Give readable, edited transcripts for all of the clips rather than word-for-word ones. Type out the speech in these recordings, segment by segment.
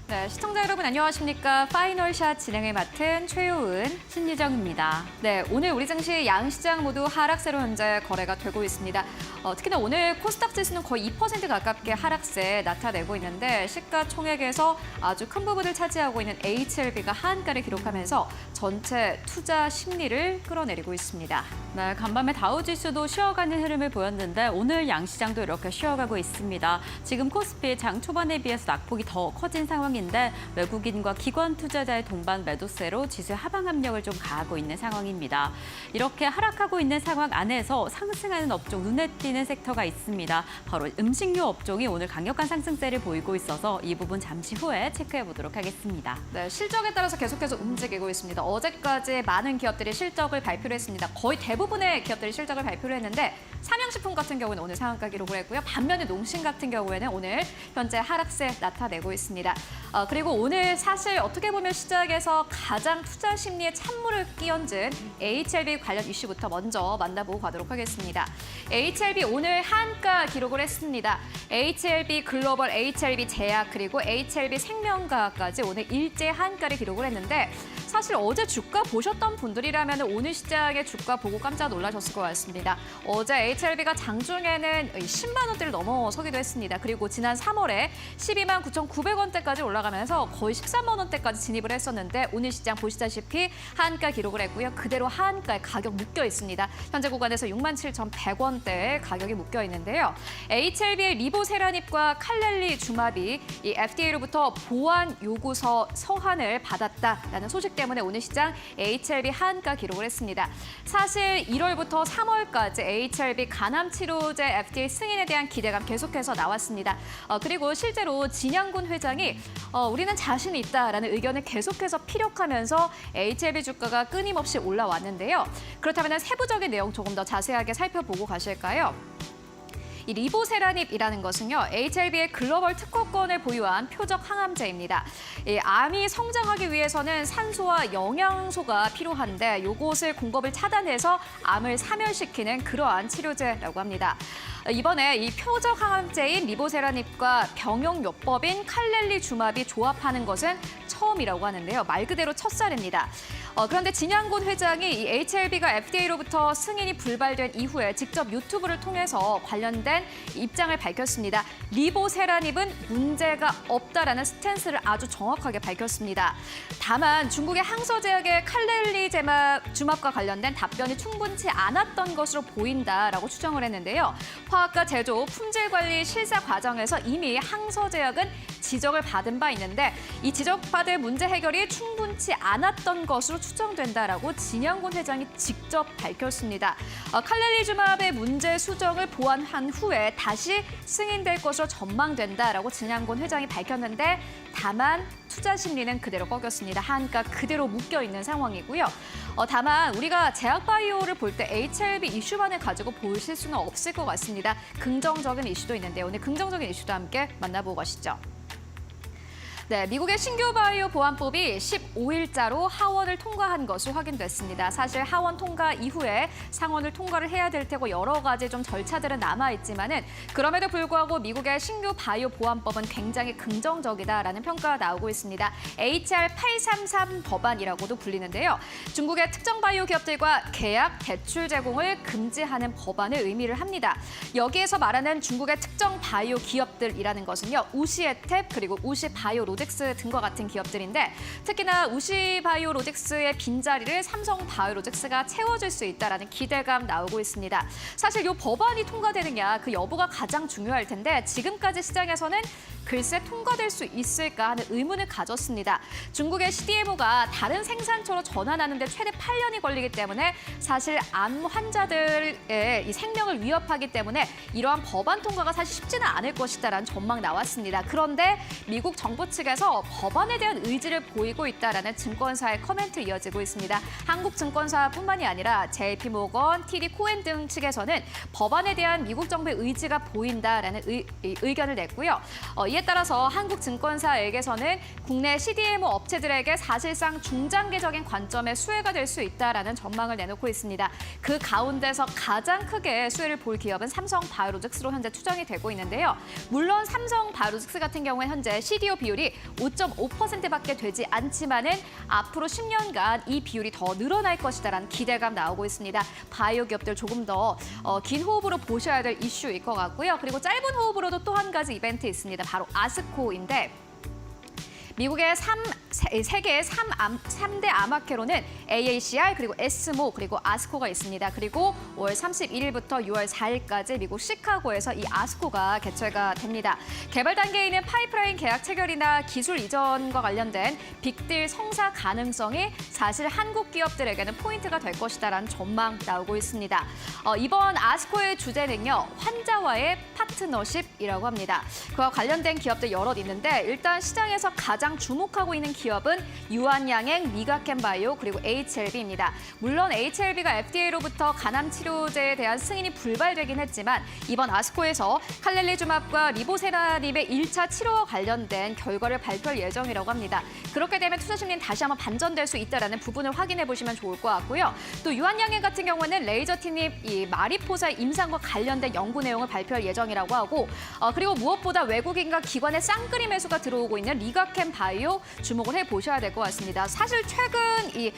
네, 시청자 여러분 안녕하십니까? 파이널샷 진행을 맡은 최효은, 신유정입니다. 네, 오늘 우리 증시 양시장 모두 하락세로 현재 거래가 되고 있습니다. 특히나 오늘 코스닥 지수는 거의 2% 가깝게 하락세 나타내고 있는데 시가총액에서 아주 큰 부분을 차지하고 있는 HLB가 하한가를 기록하면서 전체 투자 심리를 끌어내리고 있습니다. 네, 간밤에 다우지수도 쉬어가는 흐름을 보였는데 오늘 양시장도 이렇게 쉬어가고 있습니다. 지금 코스피 장 초반에 비해서 낙폭이 더 커진 상황인데 외국인과 기관 투자자의 동반 매도세로 지수의 하방 압력을 좀 가하고 있는 상황입니다. 이렇게 하락하고 있는 상황 안에서 상승하는 업종, 눈에 띄는 섹터가 있습니다. 바로 음식료 업종이 오늘 강력한 상승세를 보이고 있어서 이 부분 잠시 후에 체크해 보도록 하겠습니다. 네, 실적에 따라서 계속해서 움직이고 있습니다. 어제까지 많은 기업들이 실적을 발표를 했습니다. 거의 대부분의 기업들이 실적을 발표를 했는데 삼양식품 같은 경우는 오늘 상한가 기록을 했고요. 반면에 농심 같은 경우에는 오늘 현재 하락세 나타내고 있습니다. 그리고 오늘 사실 어떻게 보면 시장에서 가장 투자 심리에 찬물을 끼얹은 HLB 관련 이슈부터 먼저 만나보고 가도록 하겠습니다. HLB 오늘 한가 기록을 했습니다. HLB 글로벌, HLB 제약 그리고 HLB 생명과학까지 오늘 일제 한가를 기록을 했는데 사실 어제 주가 보셨던 분들이라면 오늘 시장의 주가 보고 깜짝 놀라셨을 것 같습니다. 어제 HLB가 장중에는 10만 원대를 넘어서기도 했습니다. 그리고 지난 3월에 12만 9,900원대까지 올라가면서 거의 13만 원대까지 진입을 했었는데 오늘 시장 보시다시피 한가 기록을 했고요. 그대로 한가에 가격 묶여 있습니다. 현재 구간에서 67,100원대의 가격이 묶여 있는데요. HLB의 리보세라닙과 칼렐리 주마비 이 FDA로부터 보안 요구서 서한을 받았다라는 소식 때문에 오늘 시장 HLB 한가 기록을 했습니다. 사실 1월부터 3월까지 HLB 간암 치료제 FDA 승인에 대한 기대감 계속해서 나왔습니다. 그리고 실제로 진양군 회장이 우리는 자신이 있다라는 의견을 계속해서 피력하면서 HLB 주가가 끊임없이 올라왔는데요. 그렇다면 세부적인 내용 조금 더 자세하게 살펴보고 가실까요? 이 리보세라닙이라는 것은요, HLB의 글로벌 특허권을 보유한 표적 항암제입니다. 이 암이 성장하기 위해서는 산소와 영양소가 필요한데 이것을 공급을 차단해서 암을 사멸시키는 그러한 치료제라고 합니다. 이번에 이 표적 항암제인 리보세라닙과 병용요법인 칼렐리 주마비 조합하는 것은 처음이라고 하는데요. 말 그대로 첫사례입니다. 그런데 진양곤 회장이 이 HLB가 FDA로부터 승인이 불발된 이후에 직접 유튜브를 통해서 관련된 입장을 밝혔습니다. 리보세라닙은 문제가 없다라는 스탠스를 아주 정확하게 밝혔습니다. 다만 중국의 항서제약의 칼렐리 주맙과 관련된 답변이 충분치 않았던 것으로 보인다라고 추정을 했는데요. 화학과 제조, 품질 관리 실사 과정에서 이미 항서제약은 지적을 받은 바 있는데 이 지적받을 문제 해결이 충분치 않았던 것으로 추정된다라고 진양곤 회장이 직접 밝혔습니다. 칼렐리 주맙의 문제 수정을 보완한 후에 다시 승인될 것으로 전망된다라고 진양곤 회장이 밝혔는데 다만 투자 심리는 그대로 꺾였습니다. 한가 그대로 묶여 있는 상황이고요. 다만 우리가 제약바이오를 볼 때 HLB 이슈만을 가지고 보실 수는 없을 것 같습니다. 긍정적인 이슈도 있는데 오늘 긍정적인 이슈도 함께 만나보고 가시죠. 네, 미국의 신규 바이오 보안법이 15일자로 하원을 통과한 것으로 확인됐습니다. 사실 하원 통과 이후에 상원을 통과를 해야 될 테고 여러 가지 좀 절차들은 남아있지만은 그럼에도 불구하고 미국의 신규 바이오 보안법은 굉장히 긍정적이다라는 평가가 나오고 있습니다. HR 833 법안이라고도 불리는데요. 중국의 특정 바이오 기업들과 계약, 대출 제공을 금지하는 법안을 의미를 합니다. 여기에서 말하는 중국의 특정 바이오 기업들이라는 것은요. 우시에텍 그리고 우시바이오로직스 등과 같은 기업들인데 특히나 우시바이오로직스의 빈자리를 삼성바이오로직스가 채워줄 수 있다는 기대감 나오고 있습니다. 사실 이 법안이 통과되느냐 그 여부가 가장 중요할 텐데 지금까지 시장에서는 글쎄 통과될 수 있을까 하는 의문을 가졌습니다. 중국의 CDMO가 다른 생산처로 전환하는 데 최대 8년이 걸리기 때문에 사실 암 환자들의 이 생명을 위협하기 때문에 이러한 법안 통과가 사실 쉽지는 않을 것이다라는 전망 나왔습니다. 그런데 미국 정부 측에서 법안에 대한 의지를 보이고 있다라는 증권사의 코멘트 이어지고 있습니다. 한국증권사뿐만이 아니라 JP모건, TD 코엔 등 측에서는 법안에 대한 미국 정부의 의지가 보인다라는 의견을 냈고요. 이에 이에 따라서 한국증권사에게서는 국내 CDMO 업체들에게 사실상 중장기적인 관점의 수혜가 될 수 있다라는 전망을 내놓고 있습니다. 그 가운데서 가장 크게 수혜를 볼 기업은 삼성바이오로직스로 현재 추정이 되고 있는데요. 물론 삼성바이오로직스 같은 경우에 현재 CDO 비율이 5.5%밖에 되지 않지만은 앞으로 10년간 이 비율이 더 늘어날 것이다라는 기대감 나오고 있습니다. 바이오 기업들 조금 더 긴 호흡으로 보셔야 될 이슈일 것 같고요. 그리고 짧은 호흡으로도 또 한 가지 이벤트 있습니다. 바로 아스코인데 미국의 세계의 3대 암학회로는 AACR, 그리고 에스모, 그리고 아스코가 있습니다. 그리고 5월 31일부터 6월 4일까지 미국 시카고에서 이 아스코가 개최가 됩니다. 개발 단계에 있는 파이프라인 계약 체결이나 기술 이전과 관련된 빅딜 성사 가능성이 사실 한국 기업들에게는 포인트가 될 것이다라는 전망 나오고 있습니다. 이번 아스코의 주제는요, 환자와의 파트너십이라고 합니다. 그와 관련된 기업들 여럿 있는데 일단 시장에서 가장 주목하고 있는 기업은 유한양행, 미가켄바이오, 그리고 HLB입니다. 물론 HLB가 FDA로부터 간암 치료제에 대한 승인이 불발되긴 했지만 이번 아스코에서 칼렐리주맙과 리보세라닙의 1차 치료와 관련된 결과를 발표할 예정이라고 합니다. 그렇게 되면 투자 심리는 다시 한번 반전될 수 있다는 부분을 확인해 보시면 좋을 것 같고요. 또 유한양행 같은 경우는 레이저 티닙 이 마리포사 임상과 관련된 연구 내용을 발표할 예정이라고 하고 그리고 무엇보다 외국인과 기관의 쌍끌이 매수가 들어오고 있는 리가켄 바이오 주목을 해보셔야 될 것 같습니다. 사실 최근 이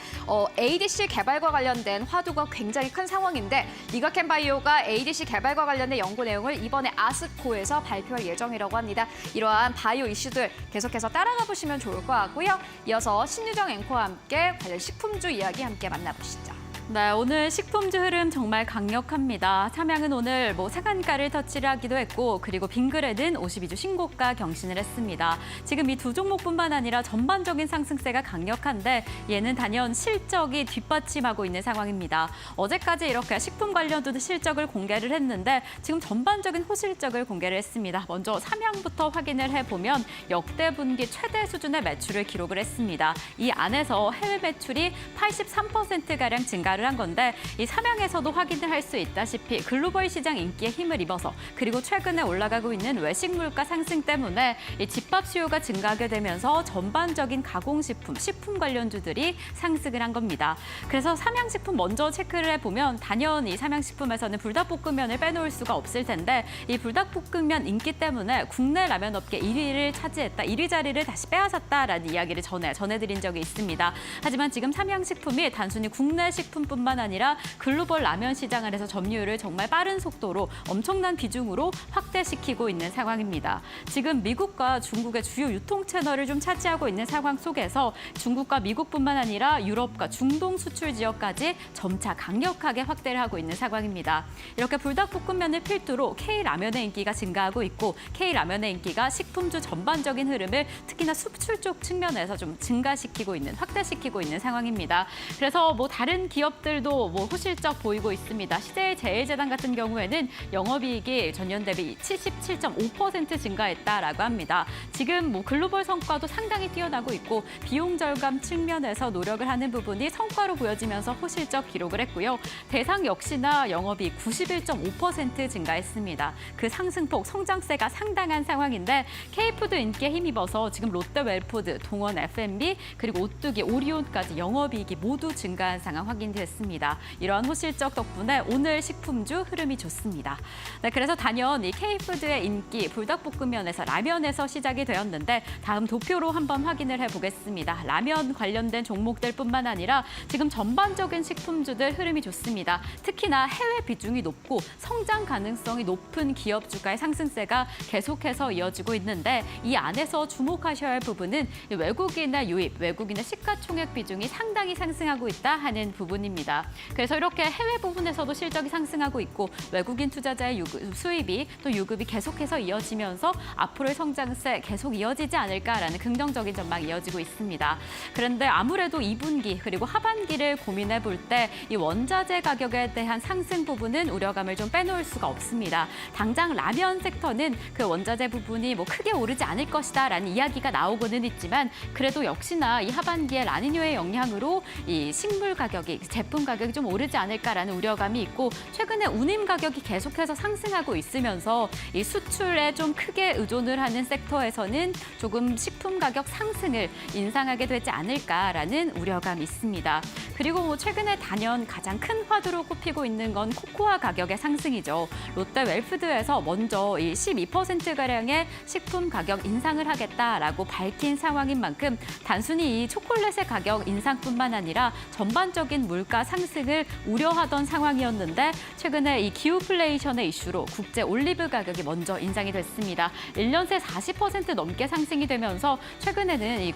ADC 개발과 관련된 화두가 굉장히 큰 상황인데 리가켄 바이오가 ADC 개발과 관련된 연구 내용을 이번에 아스코에서 발표할 예정이라고 합니다. 이러한 바이오 이슈들 계속해서 따라가 보시면 좋을 것 같고요. 이어서 신유정 앵커와 함께 관련 식품주 이야기 함께 만나보시죠. 네, 오늘 식품주 흐름 정말 강력합니다. 삼양은 오늘 상한가를 터치를 하기도 했고 그리고 빙그레는 52주 신고가 경신을 했습니다. 지금 이 두 종목뿐만 아니라 전반적인 상승세가 강력한데 얘는 단연 실적이 뒷받침하고 있는 상황입니다. 어제까지 이렇게 식품 관련주도 실적을 공개를 했는데 지금 전반적인 호실적을 공개를 했습니다. 먼저 삼양부터 확인을 해보면 역대 분기 최대 수준의 매출을 기록을 했습니다. 이 안에서 해외 매출이 83%가량 증가를 한 건데 이 삼양에서도 확인을 할 수 있다시피 글로벌 시장 인기에 힘을 입어서 그리고 최근에 올라가고 있는 외식 물가 상승 때문에 이 집밥 수요가 증가하게 되면서 전반적인 가공식품, 식품 관련주들이 상승을 한 겁니다. 그래서 삼양식품 먼저 체크를 해보면 단연 이 삼양식품에서는 불닭볶음면을 빼놓을 수가 없을 텐데 이 불닭볶음면 인기 때문에 국내 라면 업계 1위를 차지했다, 1위 자리를 다시 빼앗았다라는 이야기를 전해드린 적이 있습니다. 하지만 지금 삼양식품이 단순히 국내 식품뿐만 아니라 글로벌 라면 시장 안에서 점유율을 정말 빠른 속도로 엄청난 비중으로 확대시키고 있는 상황입니다. 지금 미국과 중국의 주요 유통 채널을 좀 차지하고 있는 상황 속에서 중국과 미국뿐만 아니라 유럽과 중동 수출 지역까지 점차 강력하게 확대를 하고 있는 상황입니다. 이렇게 불닭볶음면을 필두로 K라면의 인기가 증가하고 있고 K라면의 인기가 식품주 전반적인 흐름을 특히나 수출 쪽 측면에서 좀 증가시키고 있는, 확대시키고 있는 상황입니다. 그래서 다른 기업들도 호실적 보이고 있습니다. CJ제일제당 같은 경우에는 영업이익이 전년 대비 77.5% 증가했다라고 합니다. 지금 글로벌 성과도 상당히 뛰어나고 있고 비용 절감 측면에서 노력을 하는 부분이 성과로 보여지면서 호실적 기록을 했고요. 대상 역시나 영업이익 91.5% 증가했습니다. 그 상승폭, 성장세가 상당한 상황인데 K푸드 인기에 힘입어서 지금 롯데웰푸드, 동원 F&B, 그리고 오뚜기, 오리온까지 영업이익이 모두 증가한 상황 확인됐습니다. 이러한 호실적 덕분에 오늘 식품주 흐름이 좋습니다. 네, 그래서 단연 이 K푸드의 인기 불닭볶음면에서 라면에서 시작이 되었는데 다음 도표로 한번 확인을 해보겠습니다. 라면 관련된 종목들뿐만 아니라 지금 전반적인 식품주들 흐름이 좋습니다. 특히나 해외 비중이 높고 성장 가능성이 높은 기업 주가의 상승세가 계속해서 이어지고 있는데 이 안에서 주목하셔야 할 부분은 외국인의 유입, 외국인의 시가총액 비중이 상당히 상승하고 있다 하는 부분입니다. 그래서 이렇게 해외 부분에서도 실적이 상승하고 있고 외국인 투자자의 수입이 또 유급이 계속해서 이어지면서 앞으로의 성장세 계속 이어지지 않을까라는 긍정적인 전망이 이어지고 있습니다. 그런데 아무래도 2분기 그리고 하반기를 고민해 볼 때 이 원자재 가격에 대한 상승 부분은 우려감을 좀 빼놓을 수가 없습니다. 당장 라면 섹터는 그 원자재 부분이 크게 오르지 않을 것이다라는 이야기가 나오고는 있지만 그래도 역시나 이 하반기에 라니뇨의 영향으로 이 식물 가격이 제품 가격이 좀 오르지 않을까라는 우려감이 있고 최근에 운임 가격이 계속해서 상승하고 있으면서 이 수출에 좀 크게 의존을 하는 섹터에서는 조금 식품 가격 상승을 인상하게 되지 않을까라는 우려감이 있습니다. 그리고 뭐 최근에 단연 가장 큰 화두로 꼽히고 있는 건 코코아 가격의 상승이죠. 롯데 웰푸드에서 먼저 이 12%가량의 식품 가격 인상을 하겠다라고 밝힌 상황인 만큼 단순히 이 초콜릿의 가격 인상뿐만 아니라 전반적인 물가 상승을 우려하던 상황이었는데 최근에 이 기후플레이션의 이슈로 국제 올리브 가격이 먼저 인상이 됐습니다. 1년 새 40% 넘게 상승이 되면서 최근에는 이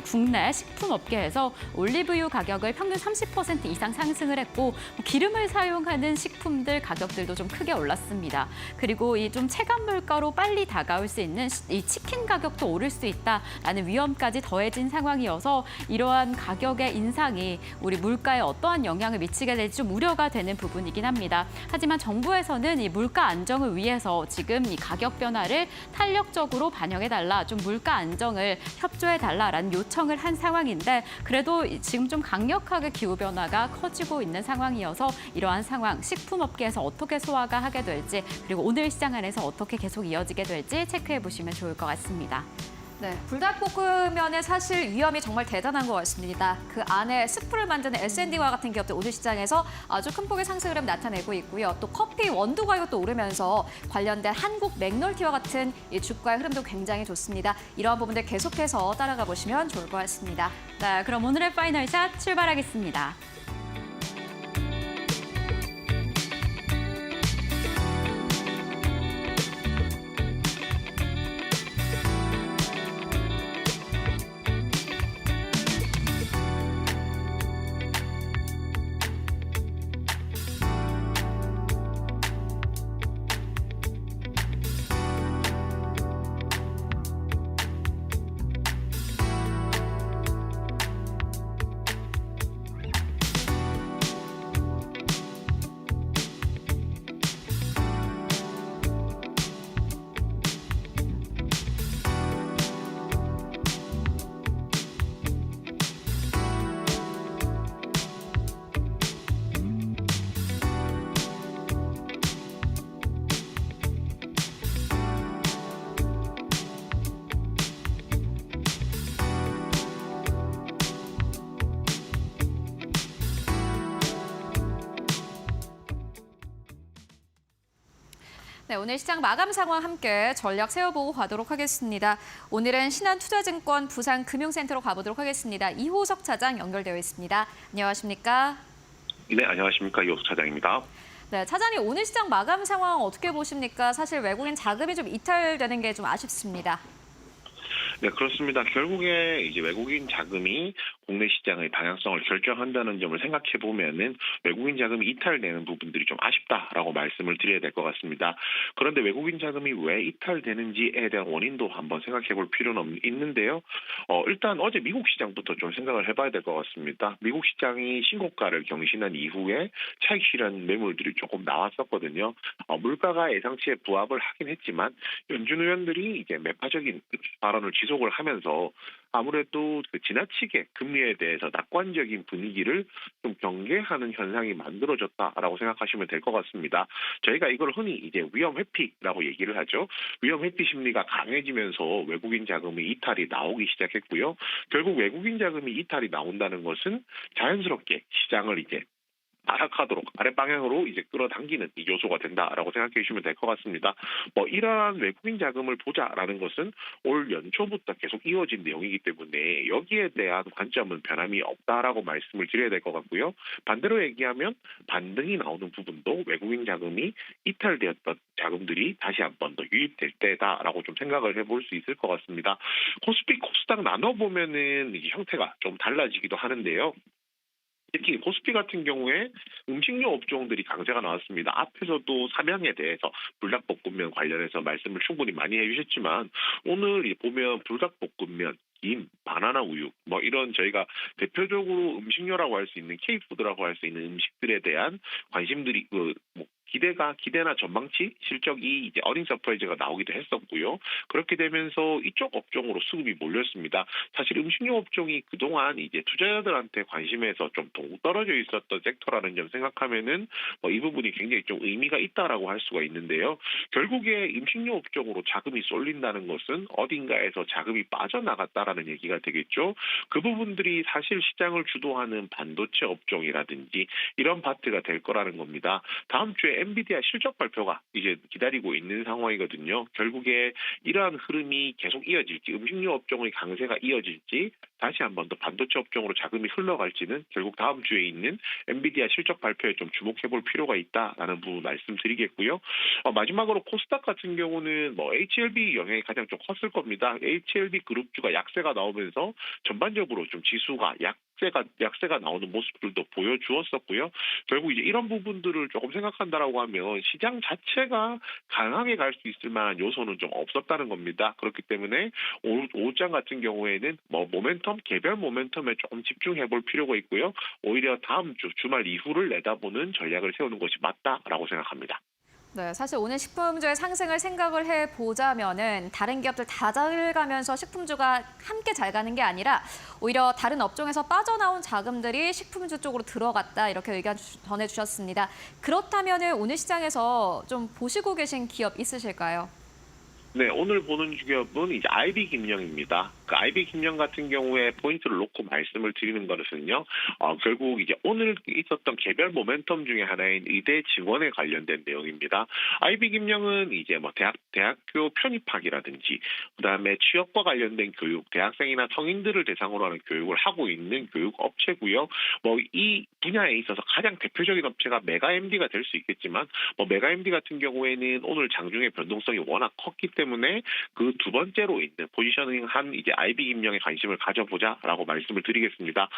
국내 식품업계에서 올리브유 가격을 평균 30% 이상 상승을 했고 기름을 사용하는 식품들 가격들도 좀 크게 올랐습니다. 그리고 이 좀 체감 물가로 빨리 다가올 수 있는 이 치킨 가격도 오를 수 있다라는 위험까지 더해진 상황이어서 이러한 가격의 인상이 우리 물가에 어떠한 영향을 미치게 될지 좀 우려가 되는 부분이긴 합니다. 하지만 정부에서는 이 물가 안정을 위해서 지금 이 가격 변화를 탄력적으로 반영해달라, 좀 물가 안정을 협조해달라라는 요청을 한 상황인데 그래도 지금 좀 강력하게 기후변화가 커지고 있는 상황이어서 이러한 상황, 식품업계에서 어떻게 소화가 하게 될지 그리고 오늘 시장 안에서 어떻게 계속 이어지게 될지 체크해 보시면 좋을 것 같습니다. 네, 불닭볶음면의 사실 위험이 정말 대단한 것 같습니다. 그 안에 스프를 만드는 S&D와 같은 기업들 오늘 시장에서 아주 큰 폭의 상승을 나타내고 있고요. 또 커피 원두 가격도 오르면서 관련된 한국 맥널티와 같은 이 주가의 흐름도 굉장히 좋습니다. 이러한 부분들 계속해서 따라가 보시면 좋을 것 같습니다. 네, 그럼 오늘의 파이널샷 출발하겠습니다. 네, 오늘 시장 마감 상황 함께 전략 세워보고 가도록 하겠습니다. 오늘은 신한투자증권 부산금융센터로 가보도록 하겠습니다. 이호석 차장 연결되어 있습니다. 안녕하십니까? 네, 안녕하십니까. 이호석 차장입니다. 네, 차장님 오늘 시장 마감 상황 어떻게 보십니까? 사실 외국인 자금이 좀 이탈되는 게 좀 아쉽습니다. 네, 그렇습니다. 결국에 이제 외국인 자금이 국내 시장의 방향성을 결정한다는 점을 생각해 보면은 외국인 자금이 이탈되는 부분들이 좀 아쉽다라고 말씀을 드려야 될 것 같습니다. 그런데 외국인 자금이 왜 이탈되는지에 대한 원인도 한번 생각해 볼 필요는 있는데요. 일단 어제 미국 시장부터 좀 생각을 해봐야 될 것 같습니다. 미국 시장이 신고가를 경신한 이후에 차익 실현 매물들이 조금 나왔었거든요. 물가가 예상치에 부합을 하긴 했지만 연준 의원들이 이제 매파적인 발언을 지속을 하면서 아무래도 그 지나치게 금리에 대해서 낙관적인 분위기를 좀 경계하는 현상이 만들어졌다라고 생각하시면 될 것 같습니다. 저희가 이걸 흔히 이제 위험 회피라고 얘기를 하죠. 위험 회피 심리가 강해지면서 외국인 자금의 이탈이 나오기 시작했고요. 결국 외국인 자금이 이탈이 나온다는 것은 자연스럽게 시장을 이제 하락하도록 아랫방향으로 이제 끌어당기는 이 요소가 된다라고 생각해 주시면 될 것 같습니다. 이러한 외국인 자금을 보자라는 것은 올 연초부터 계속 이어진 내용이기 때문에 여기에 대한 관점은 변함이 없다라고 말씀을 드려야 될 것 같고요. 반대로 얘기하면 반등이 나오는 부분도 외국인 자금이 이탈되었던 자금들이 다시 한 번 더 유입될 때다라고 좀 생각을 해볼 수 있을 것 같습니다. 코스피, 코스닥 나눠보면은 이제 형태가 좀 달라지기도 하는데요. 특히 코스피 같은 경우에 음식료 업종들이 강세가 나왔습니다. 앞에서도 삼양에 대해서 불닭볶음면 관련해서 말씀을 충분히 많이 해주셨지만 오늘 보면 불닭볶음면, 김, 바나나 우유 이런 저희가 대표적으로 음식료라고 할 수 있는 K푸드라고 할 수 있는 음식들에 대한 관심들이 기대나 전망치 실적이 이제 어닝 서프라이즈가 나오기도 했었고요. 그렇게 되면서 이쪽 업종으로 수급이 몰렸습니다. 사실 음식료 업종이 그동안 이제 투자자들한테 관심에서 좀 동떨어져 있었던 섹터라는 점 생각하면은 이 부분이 굉장히 좀 의미가 있다라고 할 수가 있는데요. 결국에 음식료 업종으로 자금이 쏠린다는 것은 어딘가에서 자금이 빠져나갔다라는 얘기가 되겠죠. 그 부분들이 사실 시장을 주도하는 반도체 업종이라든지 이런 파트가 될 거라는 겁니다. 다음 주에 엔비디아 실적 발표가 이제 기다리고 있는 상황이거든요. 결국에 이러한 흐름이 계속 이어질지, 음식료 업종의 강세가 이어질지, 다시 한 번 더 반도체 업종으로 자금이 흘러갈지는 결국 다음 주에 있는 엔비디아 실적 발표에 좀 주목해볼 필요가 있다라는 부분 말씀드리겠고요. 마지막으로 코스닥 같은 경우는 HLB 영향이 가장 좀 컸을 겁니다. HLB 그룹주가 약세가 나오면서 전반적으로 좀 지수가 약세가 나오는 모습들도 보여주었었고요. 결국 이제 이런 부분들을 조금 생각한다라고 하면 시장 자체가 강하게 갈 수 있을 만한 요소는 좀 없었다는 겁니다. 그렇기 때문에 오후장 같은 경우에는 개별 모멘텀에 조금 집중해 볼 필요가 있고요. 오히려 다음 주 주말 이후를 내다보는 전략을 세우는 것이 맞다라고 생각합니다. 네, 사실 오늘 식품주의 상승을 생각을 해보자면은 다른 기업들 다 잘 가면서 식품주가 함께 잘 가는 게 아니라 오히려 다른 업종에서 빠져나온 자금들이 식품주 쪽으로 들어갔다 이렇게 의견 전해주셨습니다. 그렇다면은 오늘 시장에서 좀 보시고 계신 기업 있으실까요? 네, 오늘 보는 기업은 이제 IB김영입니다. 그 IB김영 같은 경우에 포인트를 놓고 말씀을 드리는 것은요, 결국 이제 오늘 있었던 개별 모멘텀 중에 하나인 의대 지원에 관련된 내용입니다. IB김영은 이제 대학교 편입학이라든지, 그다음에 취업과 관련된 교육, 대학생이나 성인들을 대상으로 하는 교육을 하고 있는 교육 업체고요. 이 분야에 있어서 가장 대표적인 업체가 메가MD가 될 수 있겠지만, 메가MD 같은 경우에는 오늘 장중의 변동성이 워낙 컸기 때문에 그 두 번째로 있는 포지셔닝한 이제 IB김영에 관심을 가져보자라고 말씀을 드리겠습니다.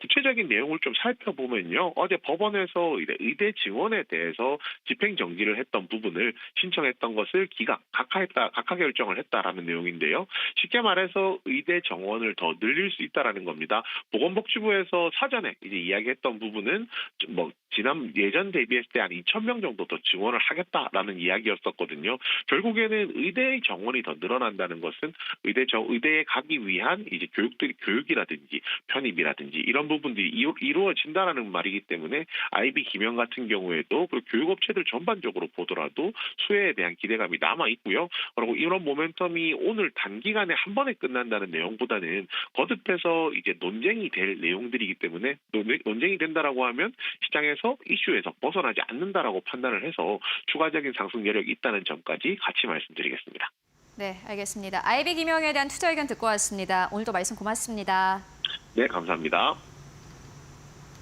구체적인 내용을 좀 살펴보면요. 어제 법원에서 의대 지원에 대해서 집행 정지를 했던 부분을 신청했던 것을 각하 결정을 했다라는 내용인데요. 쉽게 말해서 의대 정원을 더 늘릴 수 있다라는 겁니다. 보건복지부에서 사전에 이제 이야기했던 부분은 예전 대비했을 때 한 2,000명 정도 더 지원을 하겠다라는 이야기였었거든요. 결국에는 의대의 정원이 더 늘어난다는 것은 의대에 가기 위한 이제 교육이라든지 편입이라든지 이런 부분들이 이루어진다라는 말이기 때문에 IB김영 같은 경우에도 그 교육업체들 전반적으로 보더라도 수혜에 대한 기대감이 남아 있고요. 그리고 이런 모멘텀이 오늘 단기간에 한 번에 끝난다는 내용보다는 거듭해서 이제 논쟁이 될 내용들이기 때문에 논쟁이 된다라고 하면 시장에서 이슈에서 벗어나지 않는다라고 판단을 해서 추가적인 상승 여력이 있다는 점까지 같이 말씀드리겠습니다. 네, 알겠습니다. IB김영에 대한 투자 의견 듣고 왔습니다. 오늘도 말씀 고맙습니다. 네, 감사합니다.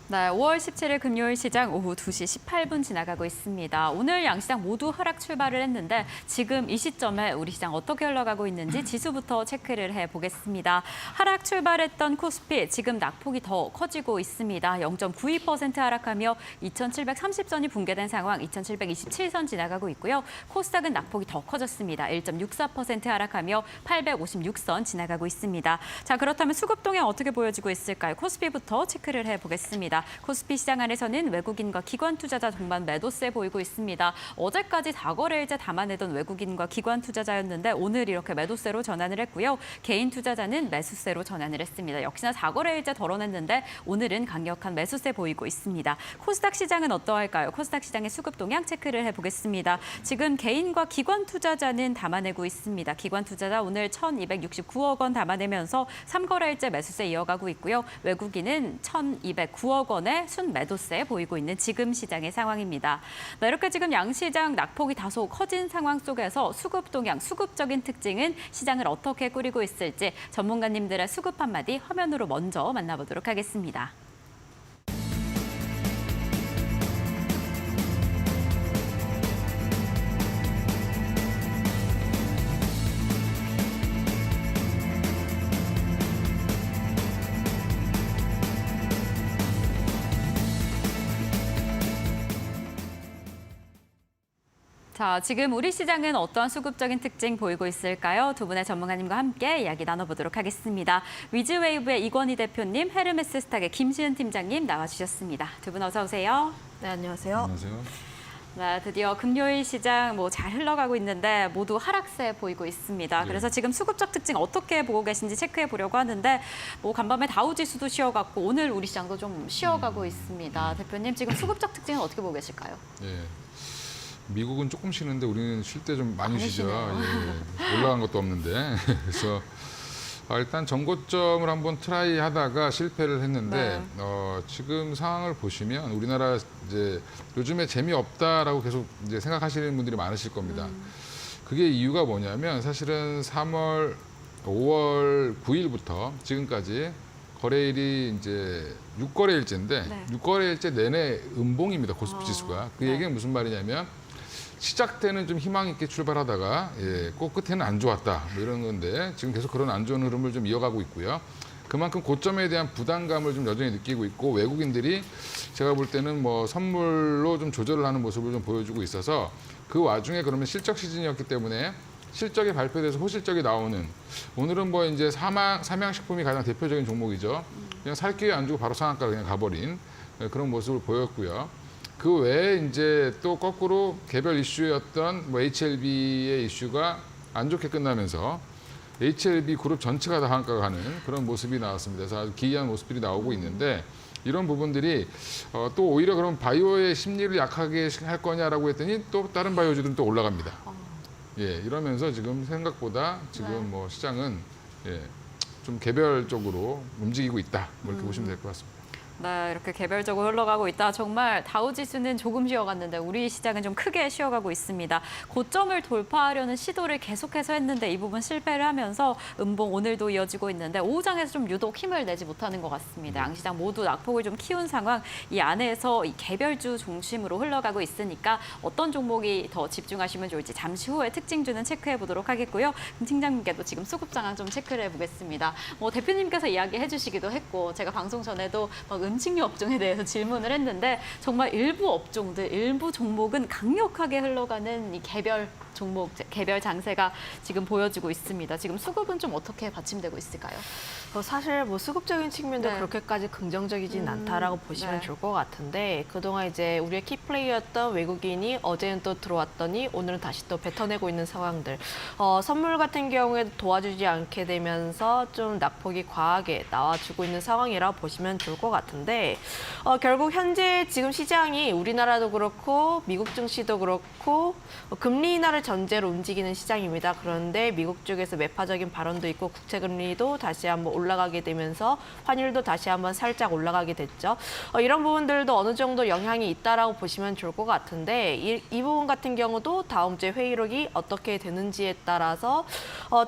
네, 5월 17일 금요일 시장 오후 2시 18분 지나가고 있습니다. 오늘 양시장 모두 하락 출발을 했는데 지금 이 시점에 우리 시장 어떻게 흘러가고 있는지 지수부터 체크를 해보겠습니다. 하락 출발했던 코스피 지금 낙폭이 더 커지고 있습니다. 0.92% 하락하며 2,730선이 붕괴된 상황 2,727선 지나가고 있고요. 코스닥은 낙폭이 더 커졌습니다. 1.64% 하락하며 856선 지나가고 있습니다. 자, 그렇다면 수급 동향 어떻게 보여지고 있을까요? 코스피부터 체크를 해보겠습니다. 코스피 시장 안에서는 외국인과 기관 투자자 동반 매도세 보이고 있습니다. 어제까지 4거래일째 담아내던 외국인과 기관 투자자였는데 오늘 이렇게 매도세로 전환을 했고요. 개인 투자자는 매수세로 전환을 했습니다. 역시나 4거래일째 덜어냈는데 오늘은 강력한 매수세 보이고 있습니다. 코스닥 시장은 어떠할까요? 코스닥 시장의 수급 동향 체크를 해보겠습니다. 지금 개인과 기관 투자자는 담아내고 있습니다. 기관 투자자 오늘 1,269억 원 담아내면서 3거래일째 매수세 이어가고 있고요. 외국인은 1,209억 원의 순매도세 보이고 있는 지금 시장의 상황입니다. 네, 이렇게 지금 양시장 낙폭이 다소 커진 상황 속에서 수급 동향, 수급적인 특징은 시장을 어떻게 꾸리고 있을지 전문가님들의 수급 한마디 화면으로 먼저 만나보도록 하겠습니다. 자, 지금 우리 시장은 어떠한 수급적인 특징 보이고 있을까요? 두 분의 전문가님과 함께 이야기 나눠보도록 하겠습니다. 위즈웨이브의 이권희 대표님, 헤르메스 스탁의 김시은 팀장님 나와주셨습니다. 두 분 어서 오세요. 네, 안녕하세요. 안녕하세요. 네, 드디어 금요일 시장 잘 흘러가고 있는데 모두 하락세 보이고 있습니다. 그래서 지금 수급적 특징 어떻게 보고 계신지 체크해 보려고 하는데 간밤에 다우지수도 쉬어갔고 오늘 우리 시장도 좀 쉬어가고 있습니다. 대표님 지금 수급적 특징은 어떻게 보고 계실까요? 예. 미국은 조금 쉬는데 우리는 쉴 때 좀 많이 쉬죠. 쉬네요. 예. 올라간 것도 없는데. 그래서 일단 전고점을 한번 트라이 하다가 실패를 했는데 지금 상황을 보시면 우리나라 이제 요즘에 재미없다라고 계속 이제 생각하시는 분들이 많으실 겁니다. 그게 이유가 뭐냐면 사실은 5월 9일부터 지금까지 거래일이 이제 6거래일째인데 네. 6거래일째 내내 음봉입니다. 코스피 지수가. 그 네. 얘기는 무슨 말이냐면 시작 때는 좀 희망 있게 출발하다가 꼭 끝에는 안 좋았다 뭐 이런 건데 지금 계속 그런 안 좋은 흐름을 좀 이어가고 있고요. 그만큼 고점에 대한 부담감을 좀 여전히 느끼고 있고 외국인들이 제가 볼 때는 선물로 좀 조절을 하는 모습을 좀 보여주고 있어서 그 와중에 그러면 실적 시즌이었기 때문에 실적이 발표돼서 호실적이 나오는 오늘은 이제 삼양식품이 가장 대표적인 종목이죠. 그냥 살 기회 안 주고 바로 상한가로 그냥 가버린 그런 모습을 보였고요. 그 외에 이제 또 거꾸로 개별 이슈였던 HLB의 이슈가 안 좋게 끝나면서 HLB 그룹 전체가 다 한가가 가는 그런 모습이 나왔습니다. 그래서 아주 기이한 모습들이 나오고 있는데 이런 부분들이 또 오히려 그럼 바이오의 심리를 약하게 할 거냐라고 했더니 또 다른 바이오주들은 또 올라갑니다. 예, 이러면서 지금 생각보다 지금 시장은 좀 개별적으로 움직이고 있다. 이렇게 보시면 될 것 같습니다. 네, 이렇게 개별적으로 흘러가고 있다. 정말 다우지수는 조금 쉬어갔는데 우리 시장은 좀 크게 쉬어가고 있습니다. 고점을 돌파하려는 시도를 계속해서 했는데 이 부분 실패를 하면서 음봉 오늘도 이어지고 있는데 오후장에서 좀 유독 힘을 내지 못하는 것 같습니다. 양시장 모두 낙폭을 좀 키운 상황. 이 안에서 이 개별주 중심으로 흘러가고 있으니까 어떤 종목이 더 집중하시면 좋을지 잠시 후에 특징주는 체크해 보도록 하겠고요. 그럼 팀장님께도 지금 수급 상황 좀 체크를 해보겠습니다. 대표님께서 이야기해 주시기도 했고 제가 방송 전에도 음식료 업종에 대해서 질문을 했는데 정말 일부 업종들, 일부 종목은 강력하게 흘러가는 이 개별 종목, 개별 장세가 지금 보여지고 있습니다. 지금 수급은 좀 어떻게 받침되고 있을까요? 사실 수급적인 측면도 네. 그렇게까지 긍정적이진 않다라고 보시면 네. 좋을 것 같은데 그동안 이제 우리의 키플레이였던 외국인이 어제는 또 들어왔더니 오늘은 다시 또 뱉어내고 있는 상황들. 선물 같은 경우에 도와주지 않게 되면서 좀 낙폭이 과하게 나와주고 있는 상황이라고 보시면 좋을 것 같은데 결국 현재 지금 시장이 우리나라도 그렇고 미국 증시도 그렇고 금리 인하를 전제로 움직이는 시장입니다. 그런데 미국 쪽에서 매파적인 발언도 있고 국채금리도 다시 한번 올라가게 되면서 환율도 다시 한번 살짝 올라가게 됐죠. 이런 부분들도 어느 정도 영향이 있다라고 보시면 좋을 것 같은데 이 부분 같은 경우도 다음 주에 회의록이 어떻게 되는지에 따라서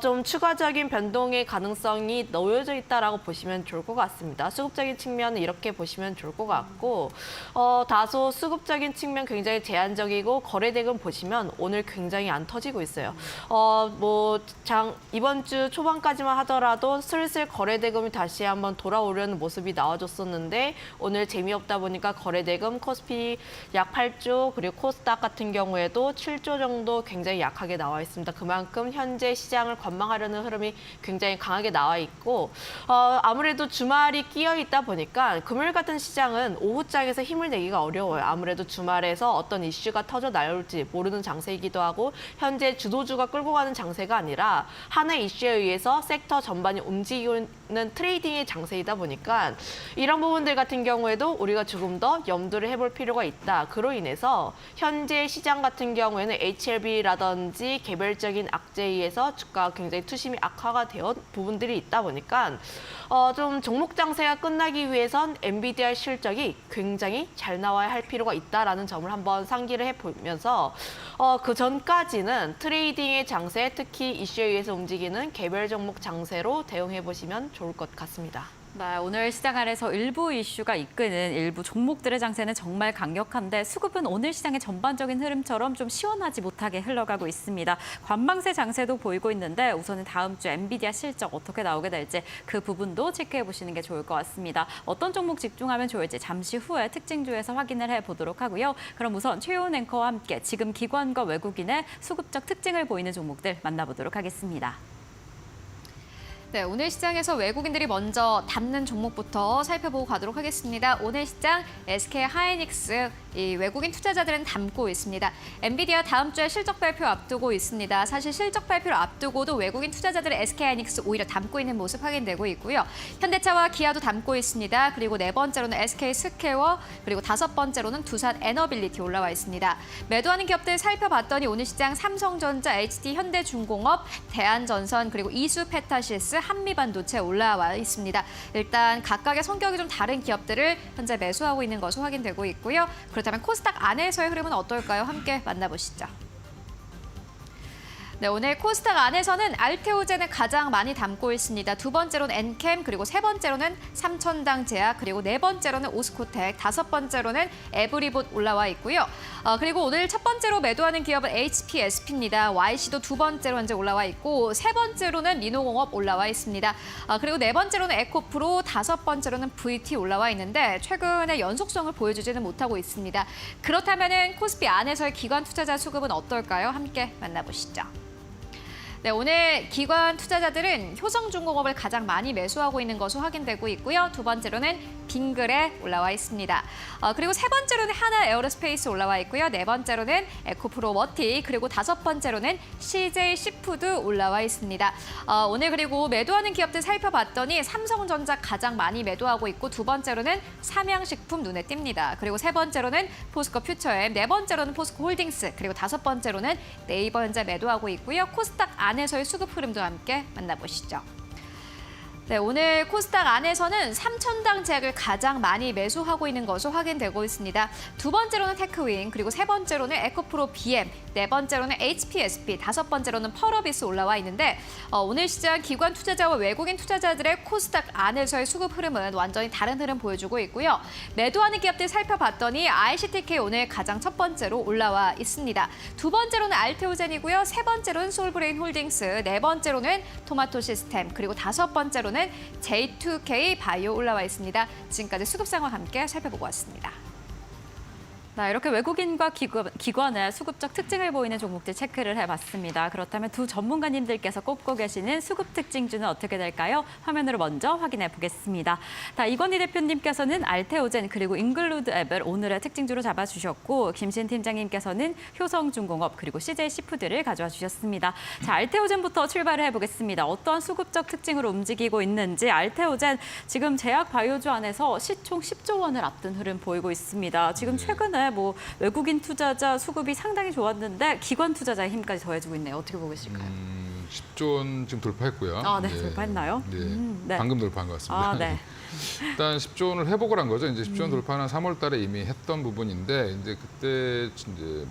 좀 추가적인 변동의 가능성이 놓여져 있다라고 보시면 좋을 것 같습니다. 수급적인 측면은 이렇게 보시면 좋을 것 같고 다소 수급적인 측면 굉장히 제한적이고 거래대금 보시면 오늘 굉장히 안 터지고 있어요. 이번 주 초반까지만 하더라도 슬슬 거래대금이 다시 한번 돌아오려는 모습이 나와줬었는데 오늘 재미없다 보니까 거래대금 코스피 약 8조 그리고 코스닥 같은 경우에도 7조 정도 굉장히 약하게 나와 있습니다. 그만큼 현재 시장을 관망하려는 흐름이 굉장히 강하게 나와 있고 아무래도 주말이 끼어 있다 보니까 금요일 같은 시장은 오후장에서 힘을 내기가 어려워요. 아무래도 주말에서 어떤 이슈가 터져 나올지 모르는 장세이기도 하고 현재 주도주가 끌고 가는 장세가 아니라 하나의 이슈에 의해서 섹터 전반이 움직이는 트레이딩의 장세이다 보니까 이런 부분들 같은 경우에도 우리가 조금 더 염두를 해볼 필요가 있다. 그로 인해서 현재 시장 같은 경우에는 HLB라든지 개별적인 악재에 의해서 주가가 굉장히 투심이 악화가 되어 부분들이 있다 보니까 좀 종목 장세가 끝나기 위해선 엔비디아 실적이 굉장히 잘 나와야 할 필요가 있다라는 점을 한번 상기를 해보면서 그 전까지는 트레이딩의 장세, 특히 이슈에 의해서 움직이는 개별 종목 장세로 대응해 보시면 좋을 것 같습니다. 네, 오늘 시장 안에서 일부 이슈가 이끄는 일부 종목들의 장세는 정말 강력한데 수급은 오늘 시장의 전반적인 흐름처럼 좀 시원하지 못하게 흘러가고 있습니다. 관망세 장세도 보이고 있는데 우선은 다음 주 엔비디아 실적 어떻게 나오게 될지 그 부분도 체크해 보시는 게 좋을 것 같습니다. 어떤 종목 집중하면 좋을지 잠시 후에 특징주에서 확인을 해보도록 하고요. 그럼 우선 최효은 앵커와 함께 지금 기관과 외국인의 수급적 특징을 보이는 종목들 만나보도록 하겠습니다. 네, 오늘 시장에서 외국인들이 먼저 담는 종목부터 살펴보고 가도록 하겠습니다. 오늘 시장 SK 하이닉스 이 외국인 투자자들은 담고 있습니다. 엔비디아 다음 주에 실적 발표 앞두고 있습니다. 사실 실적 발표를 앞두고도 외국인 투자자들은 SK 하이닉스 오히려 담고 있는 모습 확인되고 있고요. 현대차와 기아도 담고 있습니다. 그리고 네 번째로는 SK 스퀘어, 그리고 다섯 번째로는 두산 에너빌리티 올라와 있습니다. 매도하는 기업들 살펴봤더니 오늘 시장 삼성전자, HT 현대중공업, 대한전선, 그리고 이수페타시스, 한미반도체 올라와 있습니다. 일단 각각의 성격이 좀 다른 기업들을 현재 매수하고 있는 것으로 확인되고 있고요. 그렇다면 코스닥 안에서의 흐름은 어떨까요? 함께 만나보시죠. 네, 오늘 코스닥 안에서는 알테오젠을 가장 많이 담고 있습니다. 두 번째로는 엔캠, 그리고 세 번째로는 삼천당 제약, 그리고 네 번째로는 오스코텍, 다섯 번째로는 에브리봇 올라와 있고요. 그리고 오늘 첫 번째로 매도하는 기업은 HPSP입니다. YC도 두 번째로 현재 올라와 있고 세 번째로는 민호공업 올라와 있습니다. 그리고 네 번째로는 에코프로, 다섯 번째로는 VT 올라와 있는데 최근에 연속성을 보여주지는 못하고 있습니다. 그렇다면 코스피 안에서의 기관 투자자 수급은 어떨까요? 함께 만나보시죠. 네, 오늘 기관 투자자들은 효성중공업을 가장 많이 매수하고 있는 것으로 확인되고 있고요. 두 번째로는 빙글에 올라와 있습니다. 그리고 세 번째로는 하나 에어로스페이스 올라와 있고요. 네 번째로는 에코프로 머티, 그리고 다섯 번째로는 CJ 시푸드 올라와 있습니다. 오늘 그리고 매도하는 기업들 살펴봤더니 삼성전자 가장 많이 매도하고 있고 두 번째로는 삼양식품 눈에 띕니다. 그리고 세 번째로는 포스코 퓨처엠, 네 번째로는 포스코 홀딩스, 그리고 다섯 번째로는 네이버 현재 매도하고 있고요. 코스닥 안에서의 수급 흐름도 함께 만나보시죠. 네, 오늘 코스닥 안에서는 삼천당 제약을 가장 많이 매수하고 있는 것으로 확인되고 있습니다. 두 번째로는 테크윈, 그리고 세 번째로는 에코프로 BM, 네 번째로는 HPSP, 다섯 번째로는 펄어비스 올라와 있는데 오늘 시장 기관 투자자와 외국인 투자자들의 코스닥 안에서의 수급 흐름은 완전히 다른 흐름 보여주고 있고요. 매도하는 기업들 살펴봤더니 ICTK 오늘 가장 첫 번째로 올라와 있습니다. 두 번째로는 알테오젠이고요. 세 번째로는 솔브레인 홀딩스, 네 번째로는 토마토 시스템, 그리고 다섯 번째로는 J2K 바이오 올라와 있습니다. 지금까지 수급 상황 함께 살펴보고 왔습니다. 네, 이렇게 외국인과 기관의 수급적 특징을 보이는 종목들 체크를 해봤습니다. 그렇다면 두 전문가님들께서 꼽고 계시는 수급 특징주는 어떻게 될까요? 화면으로 먼저 확인해 보겠습니다. 이건희 대표님께서는 알테오젠 그리고 인글루드 앱을 오늘의 특징주로 잡아주셨고 김신 팀장님께서는 효성중공업 그리고 CJ 시푸드를 가져와 주셨습니다. 자, 알테오젠부터 출발을 해보겠습니다. 어떠한 수급적 특징으로 움직이고 있는지 알테오젠 지금 제약 바이오주 안에서 시총 10조 원을 앞둔 흐름 보이고 있습니다. 지금 최근에 외국인 투자자 수급이 상당히 좋았는데 기관 투자자의 힘까지 더해지고 있네요. 어떻게 보고 계실까요? 10조 원 지금 돌파했고요. 네, 돌파했나요? 네, 방금 돌파한 것 같습니다. 네. 일단 10조 원을 회복을 한 거죠. 이제 10조 원 돌파는 3월 달에 이미 했던 부분인데 이제 그때 이제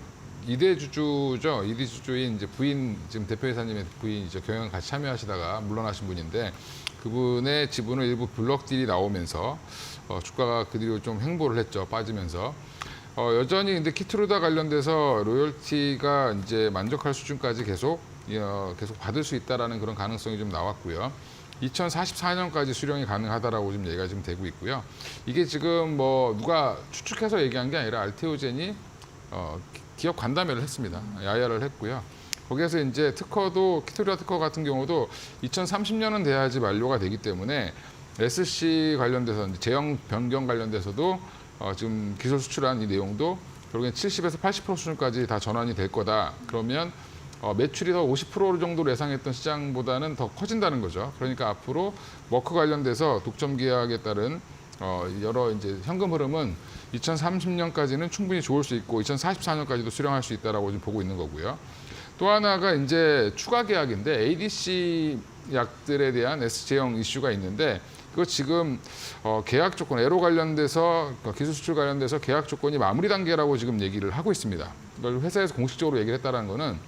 2대 주주죠. 2대 주주인 이제 부인, 지금 대표이사님의 부인이죠. 경영 같이 참여하시다가 물러나신 분인데 그분의 지분을 일부 블록 딜이 나오면서 주가가 그 뒤로 좀 횡보를 했죠. 빠지면서. 여전히 근데 키트루다 관련돼서 로열티가 이제 만족할 수준까지 계속 받을 수 있다라는 그런 가능성이 좀 나왔고요. 2044년까지 수령이 가능하다라고 지금 얘기가 지금 되고 있고요. 이게 지금 뭐 누가 추측해서 얘기한 게 아니라 알테오젠이 기업 간담회를 했습니다. 야야를 했고요. 거기에서 이제 특허도 키트루다 특허 같은 경우도 2030년은 돼야지 만료가 되기 때문에 SC 관련돼서 제형 변경 관련돼서도 지금 기술 수출한 이 내용도 결국엔 70에서 80% 수준까지 다 전환이 될 거다. 그러면 매출이 더 50% 정도로 예상했던 시장보다는 더 커진다는 거죠. 그러니까 앞으로 워크 관련돼서 독점 계약에 따른 여러 이제 현금 흐름은 2030년까지는 충분히 좋을 수 있고 2044년까지도 수령할 수 있다라고 지금 보고 있는 거고요. 또 하나가 이제 추가 계약인데 ADC 약들에 대한 S제형 이슈가 있는데 그거 지금 계약 조건, 에로 관련돼서 기술 수출 관련돼서 계약 조건이 마무리 단계라고 지금 얘기를 하고 있습니다. 이걸 회사에서 공식적으로 얘기를 했다는 거는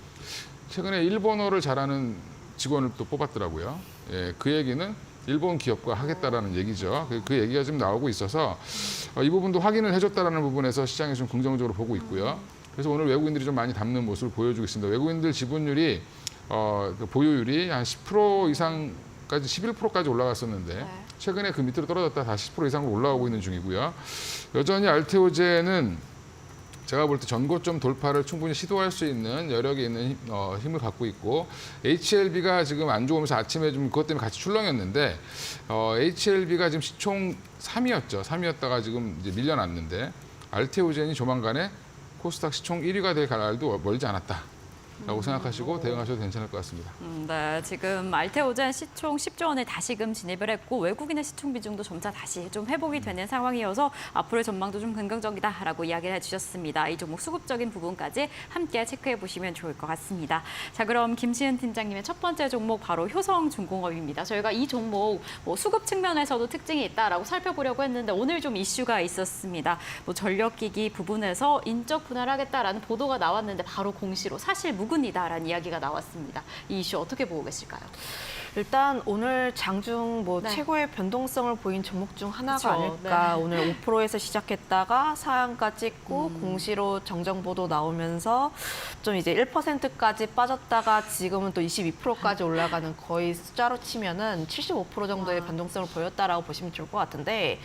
최근에 일본어를 잘하는 직원을 또 뽑았더라고요. 예, 그 얘기는 일본 기업과 하겠다라는 얘기죠. 그 얘기가 지금 나오고 있어서 이 부분도 확인을 해줬다라는 부분에서 시장이 좀 긍정적으로 보고 있고요. 그래서 오늘 외국인들이 좀 많이 담는 모습을 보여주고 있습니다. 외국인들 지분율이 보유율이 한 10% 이상까지 11%까지 올라갔었는데 최근에 그 밑으로 떨어졌다 다시 10% 이상으로 올라오고 있는 중이고요. 여전히 알테오젠은 제가 볼 때 전고점 돌파를 충분히 시도할 수 있는 여력이 있는 힘을 갖고 있고 HLB가 지금 안 좋으면서 아침에 좀 그것 때문에 같이 출렁였는데 HLB가 지금 시총 3위였죠. 3위였다가 지금 이제 밀려났는데 알테오젠이 조만간에 코스닥 시총 1위가 될 날도 멀지 않았다라고 생각하시고 대응하셔도 괜찮을 것 같습니다. 네, 지금 알테오젠 시총 10조 원에 다시금 진입을 했고 외국인의 시총 비중도 점차 다시 좀 회복이 되는 상황이어서 앞으로의 전망도 좀 긍정적이다라고 이야기를 해주셨습니다. 이 종목 수급적인 부분까지 함께 체크해 보시면 좋을 것 같습니다. 자, 그럼 김시은 팀장님의 첫 번째 종목 바로 효성중공업입니다. 저희가 이 종목 수급 측면에서도 특징이 있다라고 살펴보려고 했는데 오늘 좀 이슈가 있었습니다. 전력기기 부분에서 인적 분할하겠다라는 보도가 나왔는데 바로 공시로 사실 무근이다라는 이야기가 나왔습니다. 이 이슈 어떻게 보고 계실까요? 일단 오늘 장중 네. 최고의 변동성을 보인 종목 중 하나가 그쵸, 아닐까. 네. 오늘 5%에서 시작했다가 상한가 찍고 공시로 정정 보도 나오면서 좀 이제 1%까지 빠졌다가 지금은 또 22%까지 올라가는 거의 숫자로 치면은 75% 정도의 변동성을 보였다라고 보시면 좋을 것 같은데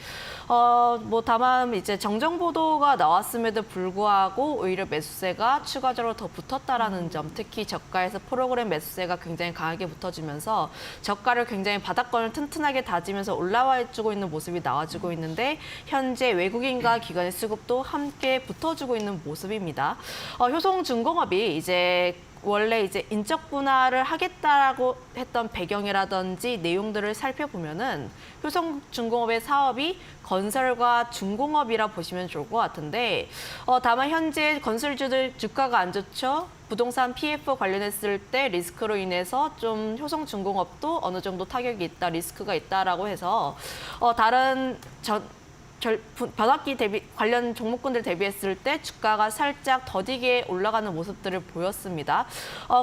다만 이제 정정 보도가 나왔음에도 불구하고 오히려 매수세가 추가적으로 더 붙었다라는 점, 특히 저가에서 프로그램 매수세가 굉장히 강하게 붙어주면서 저가를 굉장히 바닥권을 튼튼하게 다지면서 올라와주고 있는 모습이 나와주고 있는데 현재 외국인과 기관의 수급도 함께 붙어주고 있는 모습입니다. 효성중공업이 이제 원래 이제 인적 분할을 하겠다라고 했던 배경이라든지 내용들을 살펴보면은 효성중공업의 사업이 건설과 중공업이라 보시면 좋을 것 같은데 다만 현재 건설주들 주가가 안 좋죠. 부동산 PF 관련했을 때 리스크로 인해서 좀 효성중공업도 어느 정도 타격이 있다, 리스크가 있다라고 해서 다른 변압기 관련 종목군들 대비했을 때 주가가 살짝 더디게 올라가는 모습들을 보였습니다.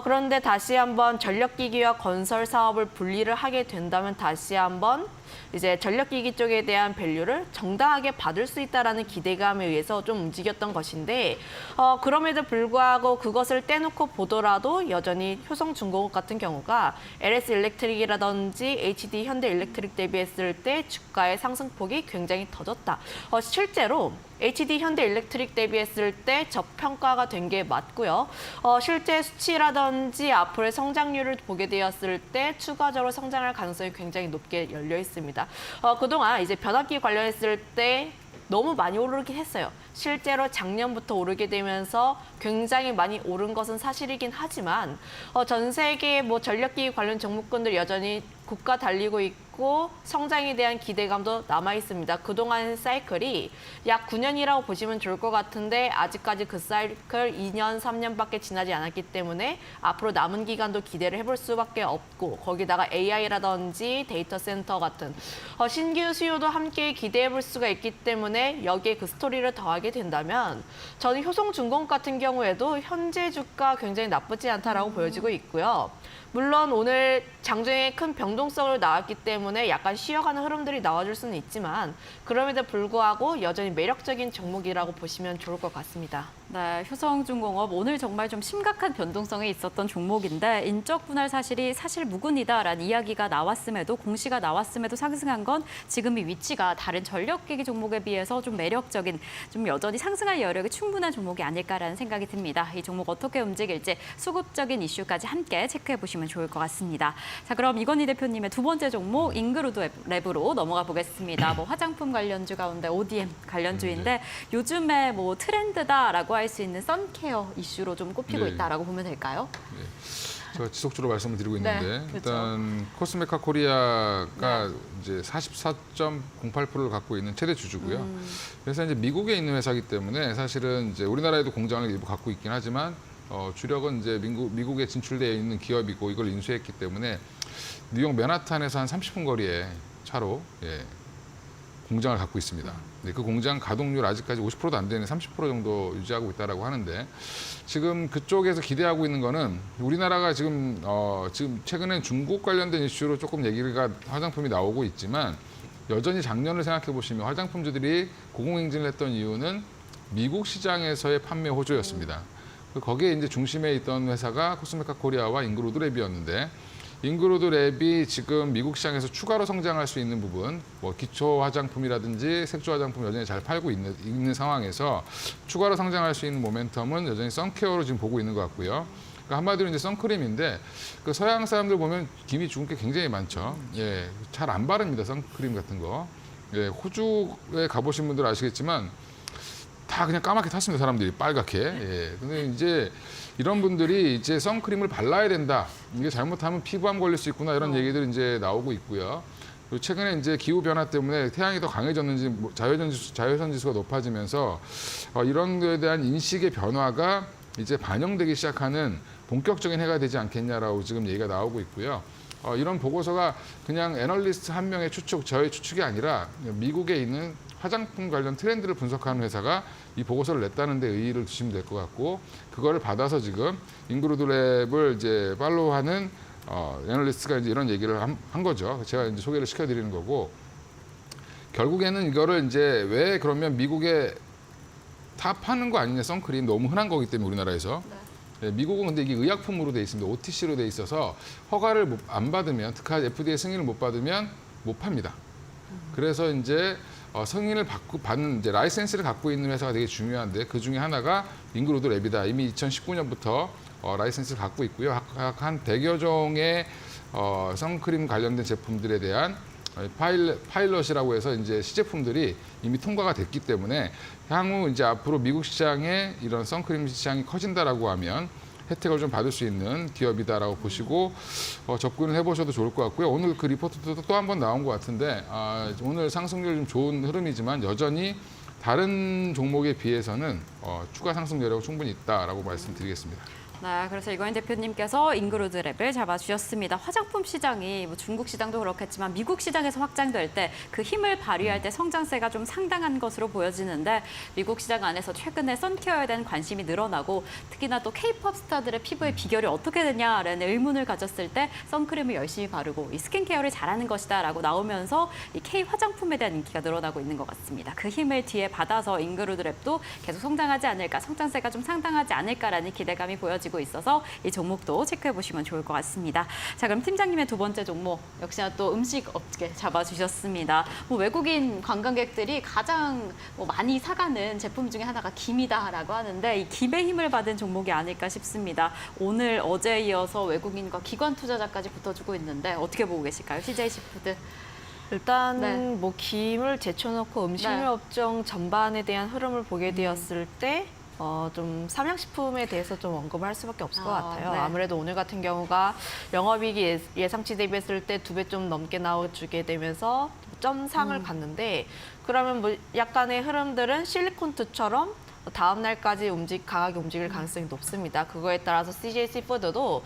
그런데 다시 한번 전력기기와 건설 사업을 분리를 하게 된다면 다시 한번 이제 전력기기 쪽에 대한 밸류를 정당하게 받을 수 있다라는 기대감에 의해서 좀 움직였던 것인데 그럼에도 불구하고 그것을 떼놓고 보더라도 여전히 효성중공업 같은 경우가 LS 일렉트릭이라든지 HD 현대일렉트릭 대비했을 때 주가의 상승폭이 굉장히 더졌다. 실제로 HD 현대일렉트릭 대비했을 때 저평가가 된 게 맞고요. 실제 수치라든지 앞으로의 성장률을 보게 되었을 때 추가적으로 성장할 가능성이 굉장히 높게 열려 있습니다. 그동안 이제 변압기 관련했을 때 너무 많이 오르긴 했어요. 실제로 작년부터 오르게 되면서 굉장히 많이 오른 것은 사실이긴 하지만 전 세계 전력기기 관련 종목군들 여전히 고가 달리고 있고 성장에 대한 기대감도 남아 있습니다. 그동안 사이클이 약 9년이라고 보시면 좋을 것 같은데 아직까지 그 사이클 2년, 3년밖에 지나지 않았기 때문에 앞으로 남은 기간도 기대를 해볼 수밖에 없고 거기다가 AI라든지 데이터 센터 같은 신규 수요도 함께 기대해 볼 수가 있기 때문에 여기에 그 스토리를 더하게 된다면 저는 효성중공업 같은 경우에도 현재 주가 굉장히 나쁘지 않다라고 보여지고 있고요. 물론 오늘 장중에 큰 변동성을 나왔기 때문에 약간 쉬어가는 흐름들이 나와줄 수는 있지만 그럼에도 불구하고 여전히 매력적인 종목이라고 보시면 좋을 것 같습니다. 네, 효성중공업 오늘 정말 좀 심각한 변동성이 있었던 종목인데 인적 분할 사실이 사실 무근이다라는 이야기가 나왔음에도 공시가 나왔음에도 상승한 건 지금 이 위치가 다른 전력기기 종목에 비해서 좀 매력적인 좀 여전히 상승할 여력이 충분한 종목이 아닐까라는 생각이 듭니다. 이 종목 어떻게 움직일지 수급적인 이슈까지 함께 체크해 보시면 좋을 것 같습니다. 자, 그럼 이건희 대표님의 두 번째 종목 인그루드 랩으로 넘어가 보겠습니다. 화장품 관련주 가운데 ODM 관련주인데 요즘에 트렌드다라고 할 수 있는 선케어 이슈로 좀 꼽히고 네. 있다라고 보면 될까요? 네. 제가 지속적으로 말씀을 드리고 있는데 네, 그렇죠. 일단 코스메카 코리아가 이제 44.08%를 갖고 있는 최대 주주고요. 그래서 이제 미국에 있는 회사이기 때문에 사실은 이제 우리나라에도 공장을 일부 갖고 있긴 하지만 주력은 이제 미국에 진출되어 있는 기업이고 이걸 인수했기 때문에 뉴욕 맨하탄에서 한 30분 거리에 차로 공장을 갖고 있습니다. 네, 그 공장 가동률 아직까지 50%도 안 되는 30% 정도 유지하고 있다라고 하는데 지금 그쪽에서 기대하고 있는 거는 우리나라가 지금 최근에 중국 관련된 이슈로 조금 얘기가 화장품이 나오고 있지만 여전히 작년을 생각해 보시면 화장품주들이 고공행진을 했던 이유는 미국 시장에서의 판매 호조였습니다. 거기에 이제 중심에 있던 회사가 코스메카 코리아와 인그루드 랩이었는데 잉그로드 랩이 지금 미국 시장에서 추가로 성장할 수 있는 부분, 뭐 기초 화장품이라든지 색조 화장품 여전히 잘 팔고 있는 상황에서 추가로 성장할 수 있는 모멘텀은 여전히 선케어로 지금 보고 있는 것 같고요. 그러니까 한마디로 이제 선크림인데 그 서양 사람들 보면 김이 죽은 게 굉장히 많죠. 예, 잘 안 바릅니다, 선크림 같은 거. 예, 호주에 가보신 분들 아시겠지만 다 그냥 까맣게 탔습니다, 사람들이 빨갛게. 예, 근데 이제 이런 분들이 이제 선크림을 발라야 된다. 이게 잘못하면 피부암 걸릴 수 있구나 이런 얘기들이 이제 나오고 있고요. 그리고 최근에 이제 기후 변화 때문에 태양이 더 강해졌는지 자외선 지수가 높아지면서 이런 거에 대한 인식의 변화가 이제 반영되기 시작하는 본격적인 해가 되지 않겠냐라고 지금 얘기가 나오고 있고요. 이런 보고서가 그냥 애널리스트 한 명의 추측, 저의 추측이 아니라 미국에 있는 화장품 관련 트렌드를 분석하는 회사가 이 보고서를 냈다는 데 의의를 두시면 될 것 같고, 그거를 받아서 지금 잉그로드 랩을 이제 팔로우하는 애널리스트가 이제 이런 얘기를 한 거죠. 제가 이제 소개를 시켜드리는 거고, 결국에는 이거를 이제 왜 그러면 미국에 다 파는 거 아니냐, 선크림 너무 흔한 거기 때문에 우리나라에서. 네, 미국은 근데 이게 의약품으로 돼 있습니다. OTC로 돼 있어서 허가를 안 받으면, 특히 FDA 승인을 못 받으면 못 팝니다. 그래서 이제 승인을 받는 이제 라이센스를 갖고 있는 회사가 되게 중요한데, 그 중에 하나가 잉그로드 랩이다. 이미 2019년부터 라이센스를 갖고 있고요. 한 100여 종의 선크림 관련된 제품들에 대한 파일럿이라고 해서 이제 시제품들이 이미 통과가 됐기 때문에 향후 이제 앞으로 미국 시장에 이런 선크림 시장이 커진다라고 하면 혜택을 좀 받을 수 있는 기업이다라고 보시고 접근을 해보셔도 좋을 것 같고요. 오늘 그 리포트도 또 한 번 나온 것 같은데 오늘 상승률 좀 좋은 흐름이지만 여전히 다른 종목에 비해서는 추가 상승 여력이 충분히 있다라고 말씀드리겠습니다. 네, 그래서 이광인 대표님께서 잉그로드 랩을 잡아주셨습니다. 화장품 시장이 뭐 중국 시장도 그렇겠지만 미국 시장에서 확장될 때 그 힘을 발휘할 때 성장세가 좀 상당한 것으로 보여지는데, 미국 시장 안에서 최근에 선케어에 대한 관심이 늘어나고 특히나 또 K-팝 스타들의 피부의 비결이 어떻게 되냐라는 의문을 가졌을 때 선크림을 열심히 바르고 이 스킨케어를 잘하는 것이다라고 나오면서 이 K 화장품에 대한 인기가 늘어나고 있는 것 같습니다. 그 힘을 뒤에 받아서 잉그로드 랩도 계속 성장하지 않을까, 성장세가 좀 상당하지 않을까라는 기대감이 보여지고 있어서 이 종목도 체크해 보시면 좋을 것 같습니다. 자, 그럼 팀장님의 두 번째 종목 역시나 또 음식 업계 잡아주셨습니다. 뭐 외국인 관광객들이 가장 많이 사가는 제품 중에 하나가 김이다라고 하는데, 이 김의 힘을 받은 종목이 아닐까 싶습니다. 오늘 어제에 이어서 외국인과 기관 투자자까지 붙어주고 있는데 어떻게 보고 계실까요? CJ 시푸드. 일단 네. 뭐 김을 제쳐놓고 음식료 네. 업종 전반에 대한 흐름을 보게 되었을 때 좀 삼양식품에 대해서 좀 언급을 할 수밖에 없을 것 같아요. 네. 아무래도 오늘 같은 경우가 영업이익이 예상치 대비했을 때 2배 좀 넘게 나와주게 되면서 점상을 갔는데, 그러면 뭐 약간의 흐름들은 실리콘투처럼 다음 날까지 강하게 움직일 가능성이 높습니다. 그거에 따라서 CJ 시푸드도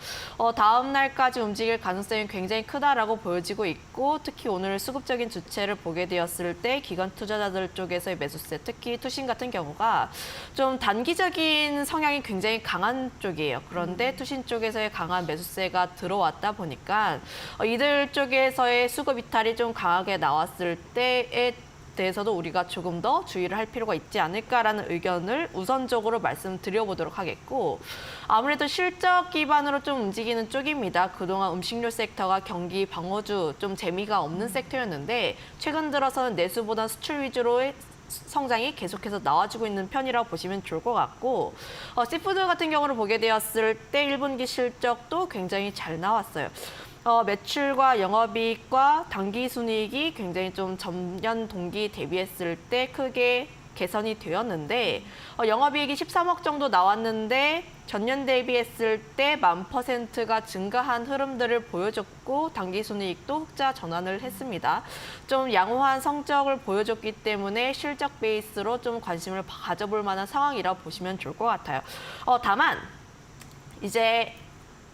다음 날까지 움직일 가능성이 굉장히 크다라고 보여지고 있고, 특히 오늘 수급적인 주체를 보게 되었을 때 기관 투자자들 쪽에서의 매수세, 특히 투신 같은 경우가 좀 단기적인 성향이 굉장히 강한 쪽이에요. 그런데 투신 쪽에서의 강한 매수세가 들어왔다 보니까 이들 쪽에서의 수급 이탈이 좀 강하게 나왔을 때에 대해서도 우리가 조금 더 주의를 할 필요가 있지 않을까라는 의견을 우선적으로 말씀드려보도록 하겠고, 아무래도 실적 기반으로 좀 움직이는 쪽입니다. 그동안 음식료 섹터가 경기 방어주 좀 재미가 없는 섹터였는데, 최근 들어서는 내수보다 수출 위주로의 성장이 계속해서 나와주고 있는 편이라고 보시면 좋을 것 같고, 시푸드 같은 경우를 보게 되었을 때 1분기 실적도 굉장히 잘 나왔어요. 매출과 영업이익과 당기순이익이 굉장히 좀 전년 동기 대비했을 때 크게 개선이 되었는데, 영업이익이 13억 정도 나왔는데 전년 대비했을 때 10,000%가 증가한 흐름들을 보여줬고, 당기순이익도 흑자 전환을 했습니다. 좀 양호한 성적을 보여줬기 때문에 실적 베이스로 좀 관심을 가져볼 만한 상황이라고 보시면 좋을 것 같아요. 다만 이제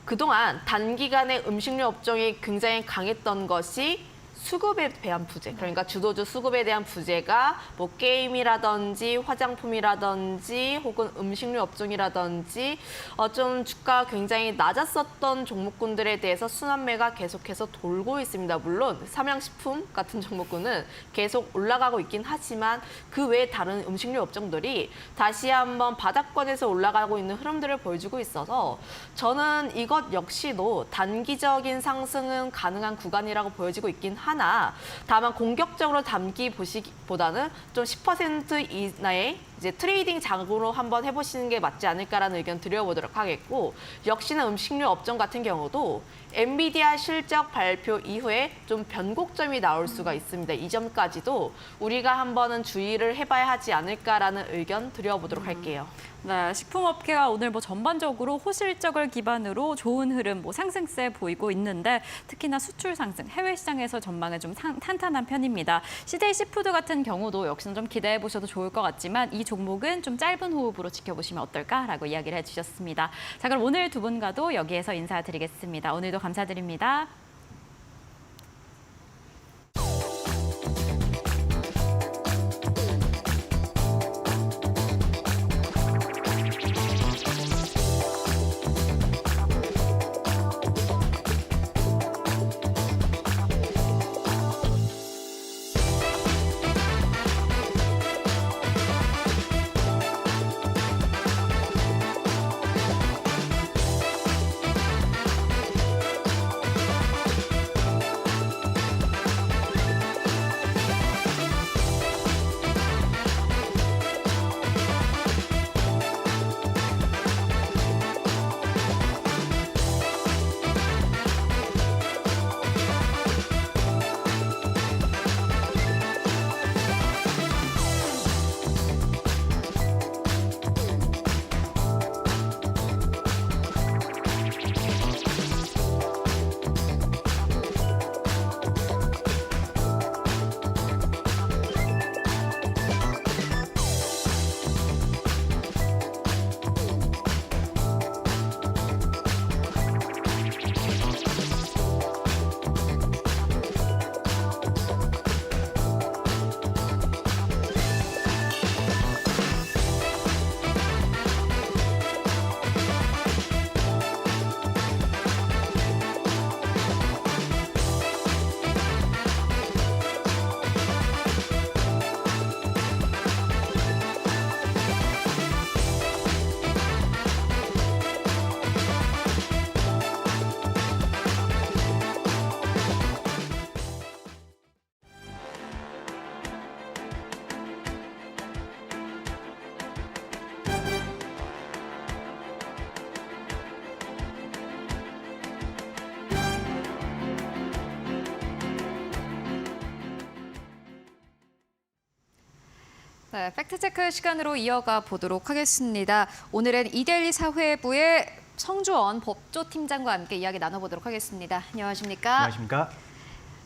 그동안 단기간에 음식료 업종이 굉장히 강했던 것이 수급에 대한 부재, 그러니까 주도주 수급에 대한 부재가 뭐 게임이라든지 화장품이라든지 혹은 음식료 업종이라든지 좀 주가 굉장히 낮았었던 종목군들에 대해서 순환매가 계속해서 돌고 있습니다. 물론 삼양식품 같은 종목군은 계속 올라가고 있긴 하지만 그 외에 다른 음식료 업종들이 다시 한번 바닥권에서 올라가고 있는 흐름들을 보여주고 있어서 저는 이것 역시도 단기적인 상승은 가능한 구간이라고 보여지고 있긴 하나 다만 공격적으로 담기 보시기보다는 좀 10% 이내의 이제 트레이딩 장으로 한번 해보시는 게 맞지 않을까라는 의견 드려보도록 하겠고 역시나 음식료 업종 같은 경우도 엔비디아 실적 발표 이후에 좀 변곡점이 나올 수가 있습니다. 이 점까지도 우리가 한번은 주의를 해봐야 하지 않을까라는 의견 드려보도록 할게요. 네, 식품업계가 오늘 뭐 전반적으로 호실적을 기반으로 좋은 흐름, 뭐 상승세 보이고 있는데 특히나 수출 상승, 해외 시장에서 전망은 좀 탄탄한 편입니다. CJ 시푸드 같은 경우도 역시나 좀 기대해 보셔도 좋을 것 같지만 이 종목은 좀 짧은 호흡으로 지켜보시면 어떨까라고 이야기를 해주셨습니다. 자, 그럼 오늘 두 분과도 여기에서 인사드리겠습니다. 오늘도 감사드립니다. 네, 팩트체크 시간으로 이어가 보도록 하겠습니다. 오늘은 이데일리 사회부의 성주원 법조팀장과 함께 이야기 나눠보도록 하겠습니다. 안녕하십니까? 안녕하십니까?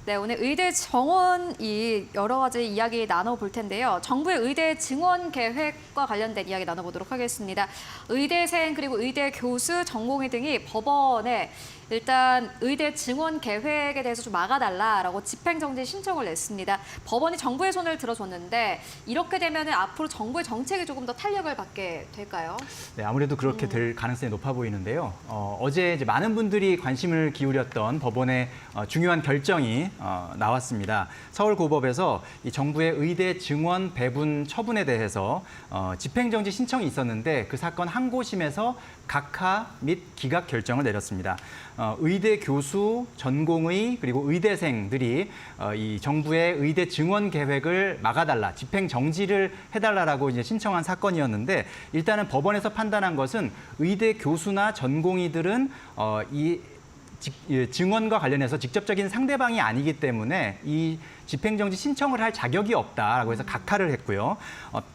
네, 오늘 의대 정원이 여러 가지 이야기 나눠볼 텐데요. 정부의 의대 증원 계획과 관련된 이야기 나눠보도록 하겠습니다. 의대생 그리고 의대 교수, 전공의 등이 법원에 일단 의대 증원 계획에 대해서 좀 막아달라라고 집행정지 신청을 냈습니다. 법원이 정부의 손을 들어줬는데 이렇게 되면 앞으로 정부의 정책이 조금 더 탄력을 받게 될까요? 네, 아무래도 그렇게 될 가능성이 높아 보이는데요. 어제 이제 많은 분들이 관심을 기울였던 법원의 중요한 결정이 나왔습니다. 서울고법에서 이 정부의 의대 증원 배분 처분에 대해서 집행정지 신청이 있었는데 그 사건 항고심에서 각하 및 기각 결정을 내렸습니다. 의대 교수, 전공의 그리고 의대생들이 이 정부의 의대 증원 계획을 막아달라, 집행 정지를 해달라라고 이제 신청한 사건이었는데 일단은 법원에서 판단한 것은 의대 교수나 전공의들은 이 증언과 관련해서 직접적인 상대방이 아니기 때문에 이 집행정지 신청을 할 자격이 없다라고 해서 각하를 했고요.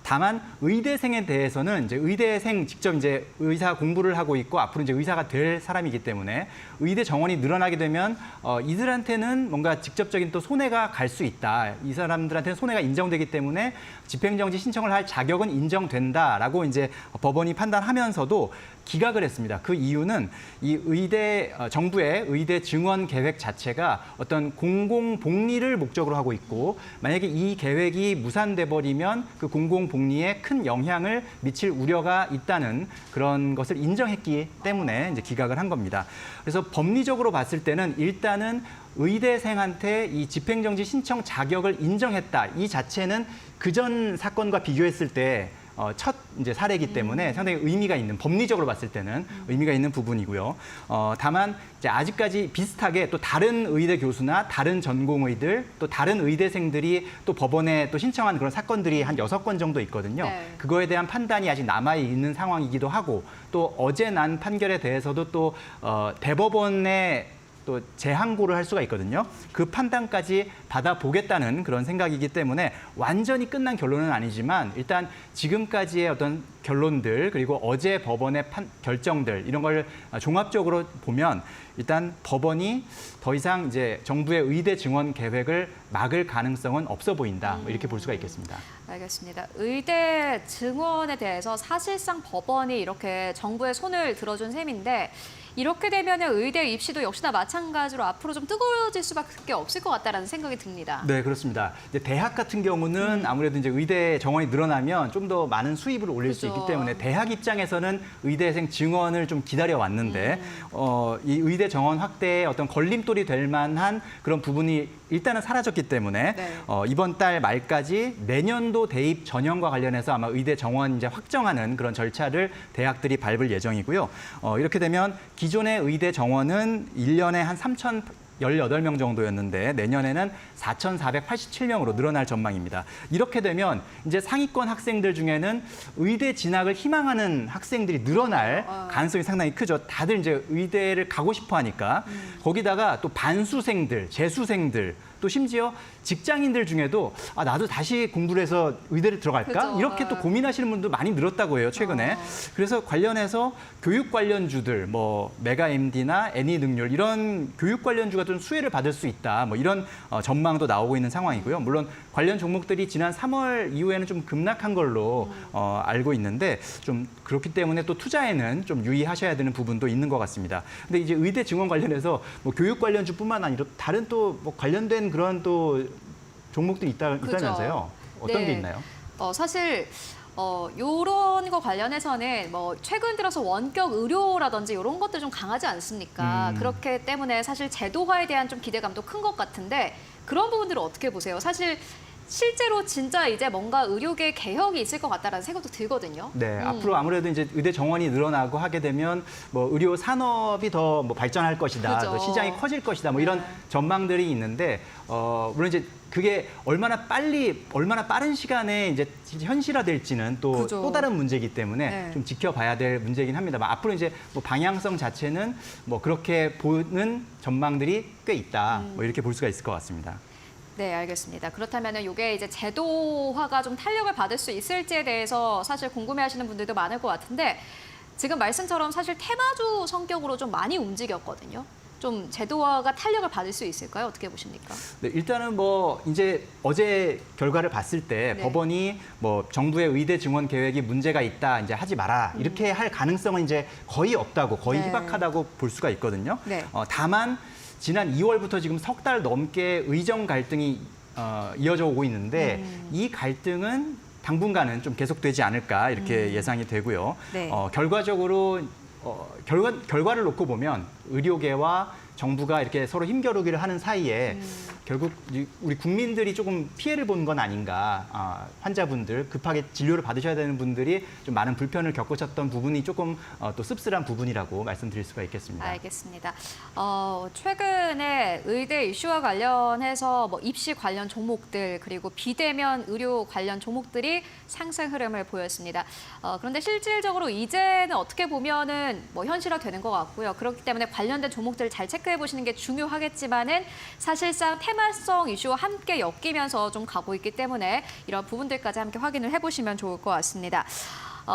다만 의대생에 대해서는 이제 의대생 직접 이제 의사 공부를 하고 있고 앞으로 이제 의사가 될 사람이기 때문에 의대 정원이 늘어나게 되면 이들한테는 뭔가 직접적인 또 손해가 갈 수 있다. 이 사람들한테는 손해가 인정되기 때문에 집행정지 신청을 할 자격은 인정된다라고 이제 법원이 판단하면서도 기각을 했습니다. 그 이유는 이 정부의 의대 증원 계획 자체가 어떤 공공복리를 목적으로 하고 있고 만약에 이 계획이 무산돼 버리면 그 공공복리에 큰 영향을 미칠 우려가 있다는 그런 것을 인정했기 때문에 이제 기각을 한 겁니다. 그래서 법리적으로 봤을 때는 일단은 의대생한테 이 집행정지 신청 자격을 인정했다. 이 자체는 그전 사건과 비교했을 때 첫 이제 사례이기 때문에 상당히 의미가 있는 법리적으로 봤을 때는 의미가 있는 부분이고요. 다만 이제 아직까지 비슷하게 또 다른 의대 교수나 다른 전공의들 또 다른 의대생들이 또 법원에 또 신청한 그런 사건들이 한 6건 정도 있거든요. 네. 그거에 대한 판단이 아직 남아 있는 상황이기도 하고 또 어제 난 판결에 대해서도 또 대법원의 또 재항고를 할 수가 있거든요. 그 판단까지 받아보겠다는 그런 생각이기 때문에 완전히 끝난 결론은 아니지만 일단 지금까지의 어떤 결론들 그리고 어제 법원의 결정들 이런 걸 종합적으로 보면 일단 법원이 더 이상 이제 정부의 의대 증원 계획을 막을 가능성은 없어 보인다. 이렇게 볼 수가 있겠습니다. 알겠습니다. 의대 증원에 대해서 사실상 법원이 이렇게 정부의 손을 들어준 셈인데 이렇게 되면 의대 입시도 역시나 마찬가지로 앞으로 좀 뜨거워질 수밖에 없을 것 같다라는 생각이 듭니다. 네, 그렇습니다. 이제 대학 같은 경우는 아무래도 이제 의대 정원이 늘어나면 좀 더 많은 수입을 올릴 수 그죠. 있기 때문에 대학 입장에서는 의대생 증원을 좀 기다려 왔는데 이 의대 정원 확대에 어떤 걸림돌이 될 만한 그런 부분이 일단은 사라졌기 때문에 네. 이번 달 말까지 내년도 대입 전형과 관련해서 아마 의대 정원 이제 확정하는 그런 절차를 대학들이 밟을 예정이고요. 이렇게 되면 기존의 의대 정원은 1년에 한 3,018명 정도였는데 내년에는 4,487명으로 늘어날 전망입니다. 이렇게 되면 이제 상위권 학생들 중에는 의대 진학을 희망하는 학생들이 늘어날 가능성이 상당히 크죠. 다들 이제 의대를 가고 싶어 하니까. 거기다가 또 반수생들, 재수생들, 또 심지어 직장인들 중에도 나도 다시 공부를 해서 의대를 들어갈까? 그죠. 이렇게 또 고민하시는 분도 많이 늘었다고 해요, 최근에. 그래서 관련해서 교육 관련주들, 뭐 메가 MD나 애니 능률 이런 교육 관련주가 좀 수혜를 받을 수 있다. 뭐 이런 전망도 나오고 있는 상황이고요. 물론 관련 종목들이 지난 3월 이후에는 좀 급락한 걸로 알고 있는데 좀 그렇기 때문에 또 투자에는 좀 유의하셔야 되는 부분도 있는 것 같습니다. 근데 이제 의대 증원 관련해서 뭐 교육 관련주뿐만 아니라 다른 또 뭐 관련된 그런 또 종목들이 있다면서요? 어떤 네. 게 있나요? 사실 요런 거 관련해서는 뭐 최근 들어서 원격 의료라든지 이런 것들 좀 강하지 않습니까? 그렇기 때문에 사실 제도화에 대한 좀 기대감도 큰 것 같은데 그런 부분들을 어떻게 보세요? 사실 실제로 진짜 이제 뭔가 의료계 개혁이 있을 것 같다라는 생각도 들거든요. 네, 앞으로 아무래도 이제 의대 정원이 늘어나고 하게 되면 뭐 의료 산업이 더 뭐 발전할 것이다, 그죠. 또 시장이 커질 것이다, 뭐 이런 전망들이 있는데 물론 이제 그게 얼마나 빠른 시간에 이제 현실화될지는 또 그죠. 다른 문제이기 때문에 네. 좀 지켜봐야 될 문제이긴 합니다만 앞으로 이제 뭐 방향성 자체는 뭐 그렇게 보는 전망들이 꽤 있다, 뭐 이렇게 볼 수가 있을 것 같습니다. 네, 알겠습니다. 그렇다면 이게 이제 제도화가 좀 탄력을 받을 수 있을지에 대해서 사실 궁금해하시는 분들도 많을 것 같은데 지금 말씀처럼 사실 테마주 성격으로 좀 많이 움직였거든요. 좀 제도화가 탄력을 받을 수 있을까요? 어떻게 보십니까? 네, 일단은 뭐 이제 어제 결과를 봤을 때 네. 법원이 뭐 정부의 의대 증원 계획이 문제가 있다, 이제 하지 마라 이렇게 할 가능성은 이제 거의 없다고, 거의 네. 희박하다고 볼 수가 있거든요. 네. 다만 지난 2월부터 지금 석 달 넘게 의정 갈등이 이어져 오고 있는데 이 갈등은 당분간은 좀 계속되지 않을까 이렇게 예상이 되고요. 네. 결과적으로 결과를 놓고 보면 의료계와 정부가 이렇게 서로 힘겨루기를 하는 사이에 결국 우리 국민들이 조금 피해를 본 건 아닌가. 환자분들, 급하게 진료를 받으셔야 되는 분들이 좀 많은 불편을 겪으셨던 부분이 조금 또 씁쓸한 부분이라고 말씀드릴 수가 있겠습니다. 알겠습니다. 최근에 의대 이슈와 관련해서 뭐 입시 관련 종목들 그리고 비대면 의료 관련 종목들이 상승 흐름을 보였습니다. 그런데 실질적으로 이제는 어떻게 보면은 뭐 현실화되는 것 같고요. 그렇기 때문에 관련된 종목들을 잘 체크 체크해 보시는 게 중요하겠지만은 사실상 테마성 이슈와 함께 엮이면서 좀 가고 있기 때문에 이런 부분들까지 함께 확인을 해보시면 좋을 것 같습니다.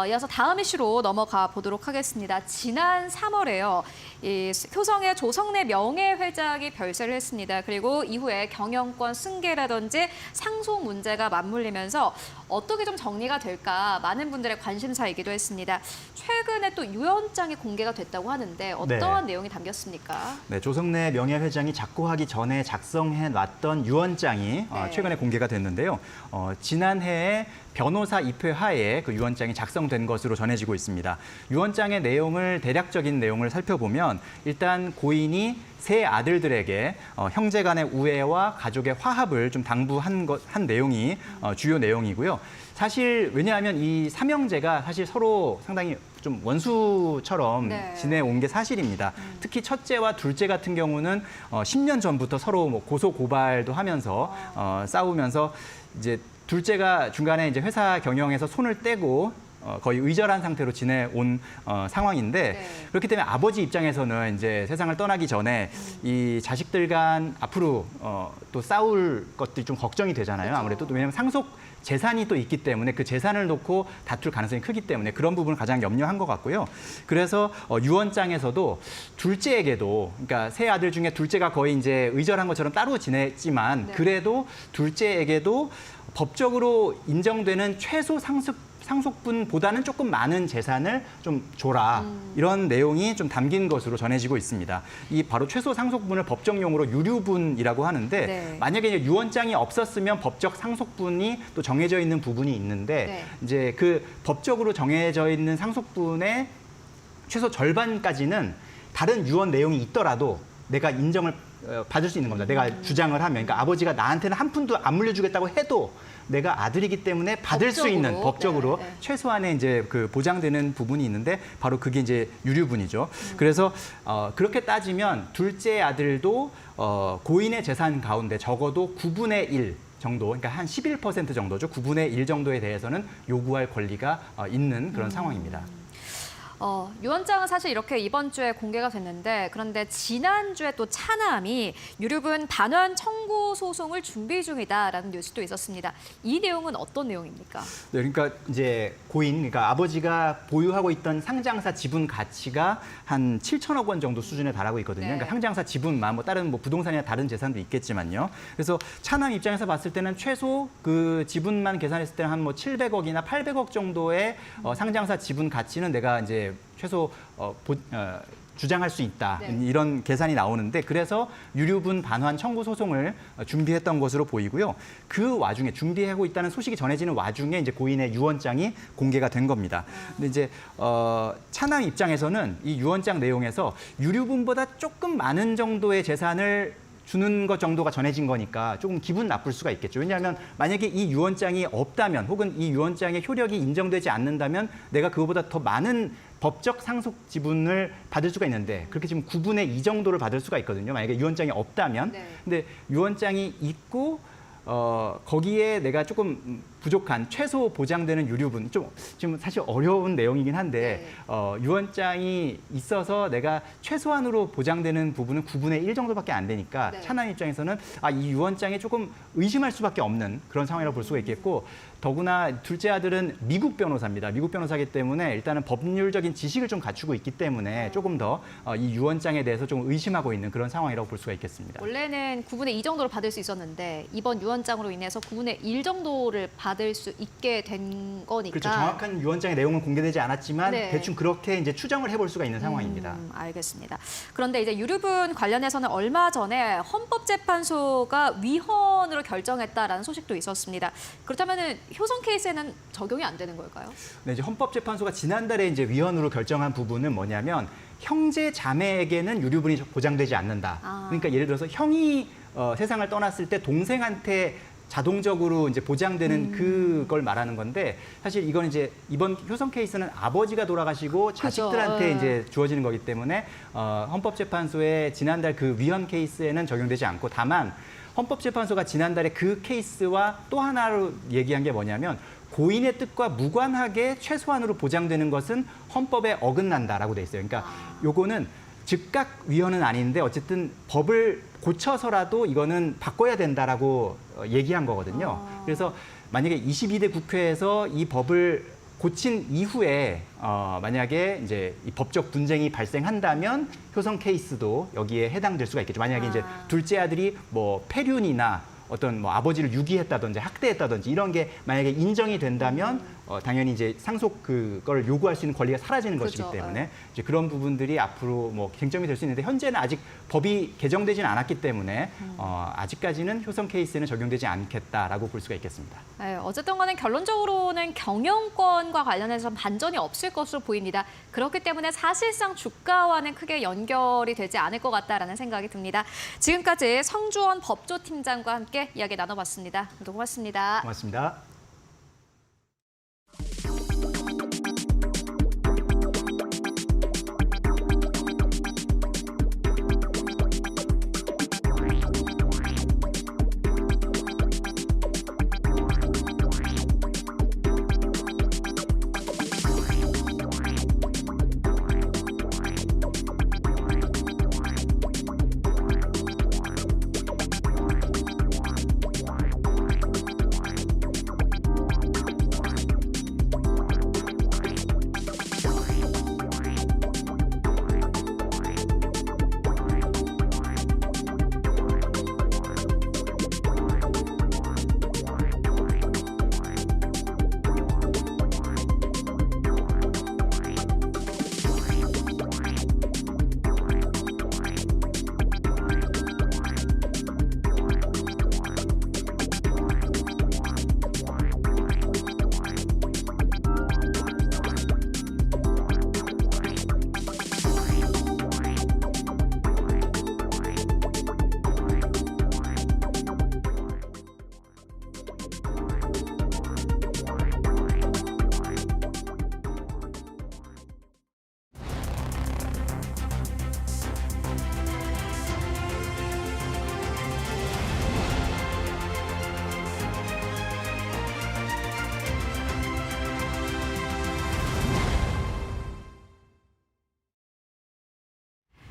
이어서 다음 이슈로 넘어가 보도록 하겠습니다. 지난 3월에요. 이 효성의 조성래 명예회장이 별세를 했습니다. 그리고 이후에 경영권 승계라든지 상속 문제가 맞물리면서 어떻게 좀 정리가 될까 많은 분들의 관심사이기도 했습니다. 최근에 또 유언장이 공개가 됐다고 하는데 어떠한 내용이 담겼습니까? 네, 조성래 명예회장이 작고하기 전에 작성해 놨던 유언장이 최근에 공개가 됐는데요. 지난해에 변호사 입회 하에 그 유언장이 작성된 것으로 전해지고 있습니다. 유언장의 내용을 대략적인 내용을 살펴보면 일단 고인이 세 아들들에게 형제 간의 우애와 가족의 화합을 좀 당부한 한 내용이 주요 내용이고요. 사실 왜냐하면 이 삼형제가 사실 서로 상당히 좀 원수처럼 지내온 게 사실입니다. 특히 첫째와 둘째 같은 경우는 10년 전부터 서로 뭐 고소 고발도 하면서 싸우면서 이제 둘째가 중간에 이제 회사 경영에서 손을 떼고 거의 의절한 상태로 지내온 상황인데 그렇기 때문에 아버지 입장에서는 이제 세상을 떠나기 전에 이 자식들 간 앞으로 또 싸울 것들이 좀 걱정이 되잖아요. 그렇죠. 아무래도 왜냐하면 상속 재산이 또 있기 때문에 그 재산을 놓고 다툴 가능성이 크기 때문에 그런 부분을 가장 염려한 것 같고요. 그래서 유언장에서도 둘째에게도 그러니까 세 아들 중에 둘째가 거의 이제 의절한 것처럼 따로 지냈지만 그래도 둘째에게도 법적으로 인정되는 최소 상속분보다는 조금 많은 재산을 좀 줘라. 이런 내용이 좀 담긴 것으로 전해지고 있습니다. 이 바로 최소 상속분을 법정 용어로 유류분이라고 하는데 만약에 이제 유언장이 없었으면 법적 상속분이 또 정해져 있는 부분이 있는데 이제 그 법적으로 정해져 있는 상속분의 최소 절반까지는 다른 유언 내용이 있더라도 내가 인정을 받을 수 있는 겁니다. 내가 주장을 하면. 그러니까 아버지가 나한테는 한 푼도 안 물려주겠다고 해도 내가 아들이기 때문에 받을 수 있는 법적으로 최소한의 이제 그 보장되는 부분이 있는데 바로 그게 이제 유류분이죠. 그래서 그렇게 따지면 둘째 아들도 고인의 재산 가운데 적어도 9분의 1 정도, 그러니까 한 11% 정도죠. 9분의 1 정도에 대해서는 요구할 권리가 있는 그런 상황입니다. 유언장은 사실 이렇게 이번 주에 공개가 됐는데 그런데 지난주에 또 차남이 유류분 반환 청구 소송을 준비 중이다라는 뉴스도 있었습니다. 이 내용은 어떤 내용입니까? 네, 그러니까 이제 고인, 그러니까 아버지가 보유하고 있던 상장사 지분 가치가 한 7천억 원 정도 수준에 달하고 있거든요. 그러니까 상장사 지분만 뭐 다른 뭐 부동산이나 다른 재산도 있겠지만요. 그래서 차남 입장에서 봤을 때는 최소 그 지분만 계산했을 때는 한 뭐 700억이나 800억 정도의 상장사 지분 가치는 내가 이제 최소 주장할 수 있다. 이런 계산이 나오는데 그래서 유류분 반환 청구 소송을 준비했던 것으로 보이고요. 그 와중에 준비하고 있다는 소식이 전해지는 와중에 이제 고인의 유언장이 공개가 된 겁니다. 근데 이제 차남 입장에서는 이 유언장 내용에서 유류분보다 조금 많은 정도의 재산을 주는 것 정도가 전해진 거니까 조금 기분 나쁠 수가 있겠죠. 왜냐하면 만약에 이 유언장이 없다면 혹은 이 유언장의 효력이 인정되지 않는다면 내가 그거보다 더 많은 법적 상속 지분을 받을 수가 있는데 그렇게 지금 9분의 2 정도를 받을 수가 있거든요. 만약에 유언장이 없다면. 근데 유언장이 있고 거기에 내가 조금 부족한 최소 보장되는 유류분 좀 지금 사실 어려운 내용이긴 한데 유언장이 있어서 내가 최소한으로 보장되는 부분은 9분의 1 정도밖에 안 되니까 차남 입장에서는 이 유언장에 조금 의심할 수밖에 없는 그런 상황이라고 볼 수가 있겠고 더구나 둘째 아들은 미국 변호사입니다. 미국 변호사이기 때문에 일단은 법률적인 지식을 좀 갖추고 있기 때문에 조금 더 이 유언장에 대해서 좀 의심하고 있는 그런 상황이라고 볼 수가 있겠습니다. 원래는 9분의 2 정도를 받을 수 있었는데 이번 유언장으로 인해서 9분의 1 정도를 받을 수 있게 된 거니까. 그렇죠. 정확한 유언장의 내용은 공개되지 않았지만 대충 그렇게 이제 추정을 해볼 수가 있는 상황입니다. 알겠습니다. 그런데 이제 유류분 관련해서는 얼마 전에 헌법재판소가 위헌으로 결정했다라는 소식도 있었습니다. 그렇다면은 효성 케이스에는 적용이 안 되는 걸까요? 네, 이제 헌법재판소가 지난달에 이제 위헌으로 결정한 부분은 뭐냐면 형제 자매에게는 유류분이 보장되지 않는다. 그러니까 예를 들어서 형이 세상을 떠났을 때 동생한테 자동적으로 이제 보장되는 그걸 말하는 건데 사실 이건 이제 이번 효성 케이스는 아버지가 돌아가시고 자식들한테 이제 주어지는 거기 때문에 헌법재판소의 지난달 그 위헌 케이스에는 적용되지 않고 다만 헌법재판소가 지난달에 그 케이스와 또 하나로 얘기한 게 뭐냐면 고인의 뜻과 무관하게 최소한으로 보장되는 것은 헌법에 어긋난다라고 돼 있어요. 그러니까 요거는 즉각 위헌은 아닌데 어쨌든 법을 고쳐서라도 이거는 바꿔야 된다라고 얘기한 거거든요. 그래서 만약에 22대 국회에서 이 법을 고친 이후에 만약에 이제 이 법적 분쟁이 발생한다면 효성 케이스도 여기에 해당될 수가 있겠죠. 만약에 이제 둘째 아들이 뭐 폐륜이나 어떤 뭐 아버지를 유기했다든지 학대했다든지 이런 게 만약에 인정이 된다면 당연히 이제 상속 그걸 요구할 수 있는 권리가 사라지는 그렇죠. 것이기 때문에 이제 그런 부분들이 앞으로 뭐 쟁점이 될 수 있는데 현재는 아직 법이 개정되지는 않았기 때문에 아직까지는 효성 케이스에는 적용되지 않겠다라고 볼 수가 있겠습니다. 네, 어쨌든 간에 결론적으로는 경영권과 관련해서 반전이 없을 것으로 보입니다. 그렇기 때문에 사실상 주가와는 크게 연결이 되지 않을 것 같다라는 생각이 듭니다. 지금까지 성주원 법조팀장과 함께 이야기 나눠봤습니다. 모두 고맙습니다. 고맙습니다.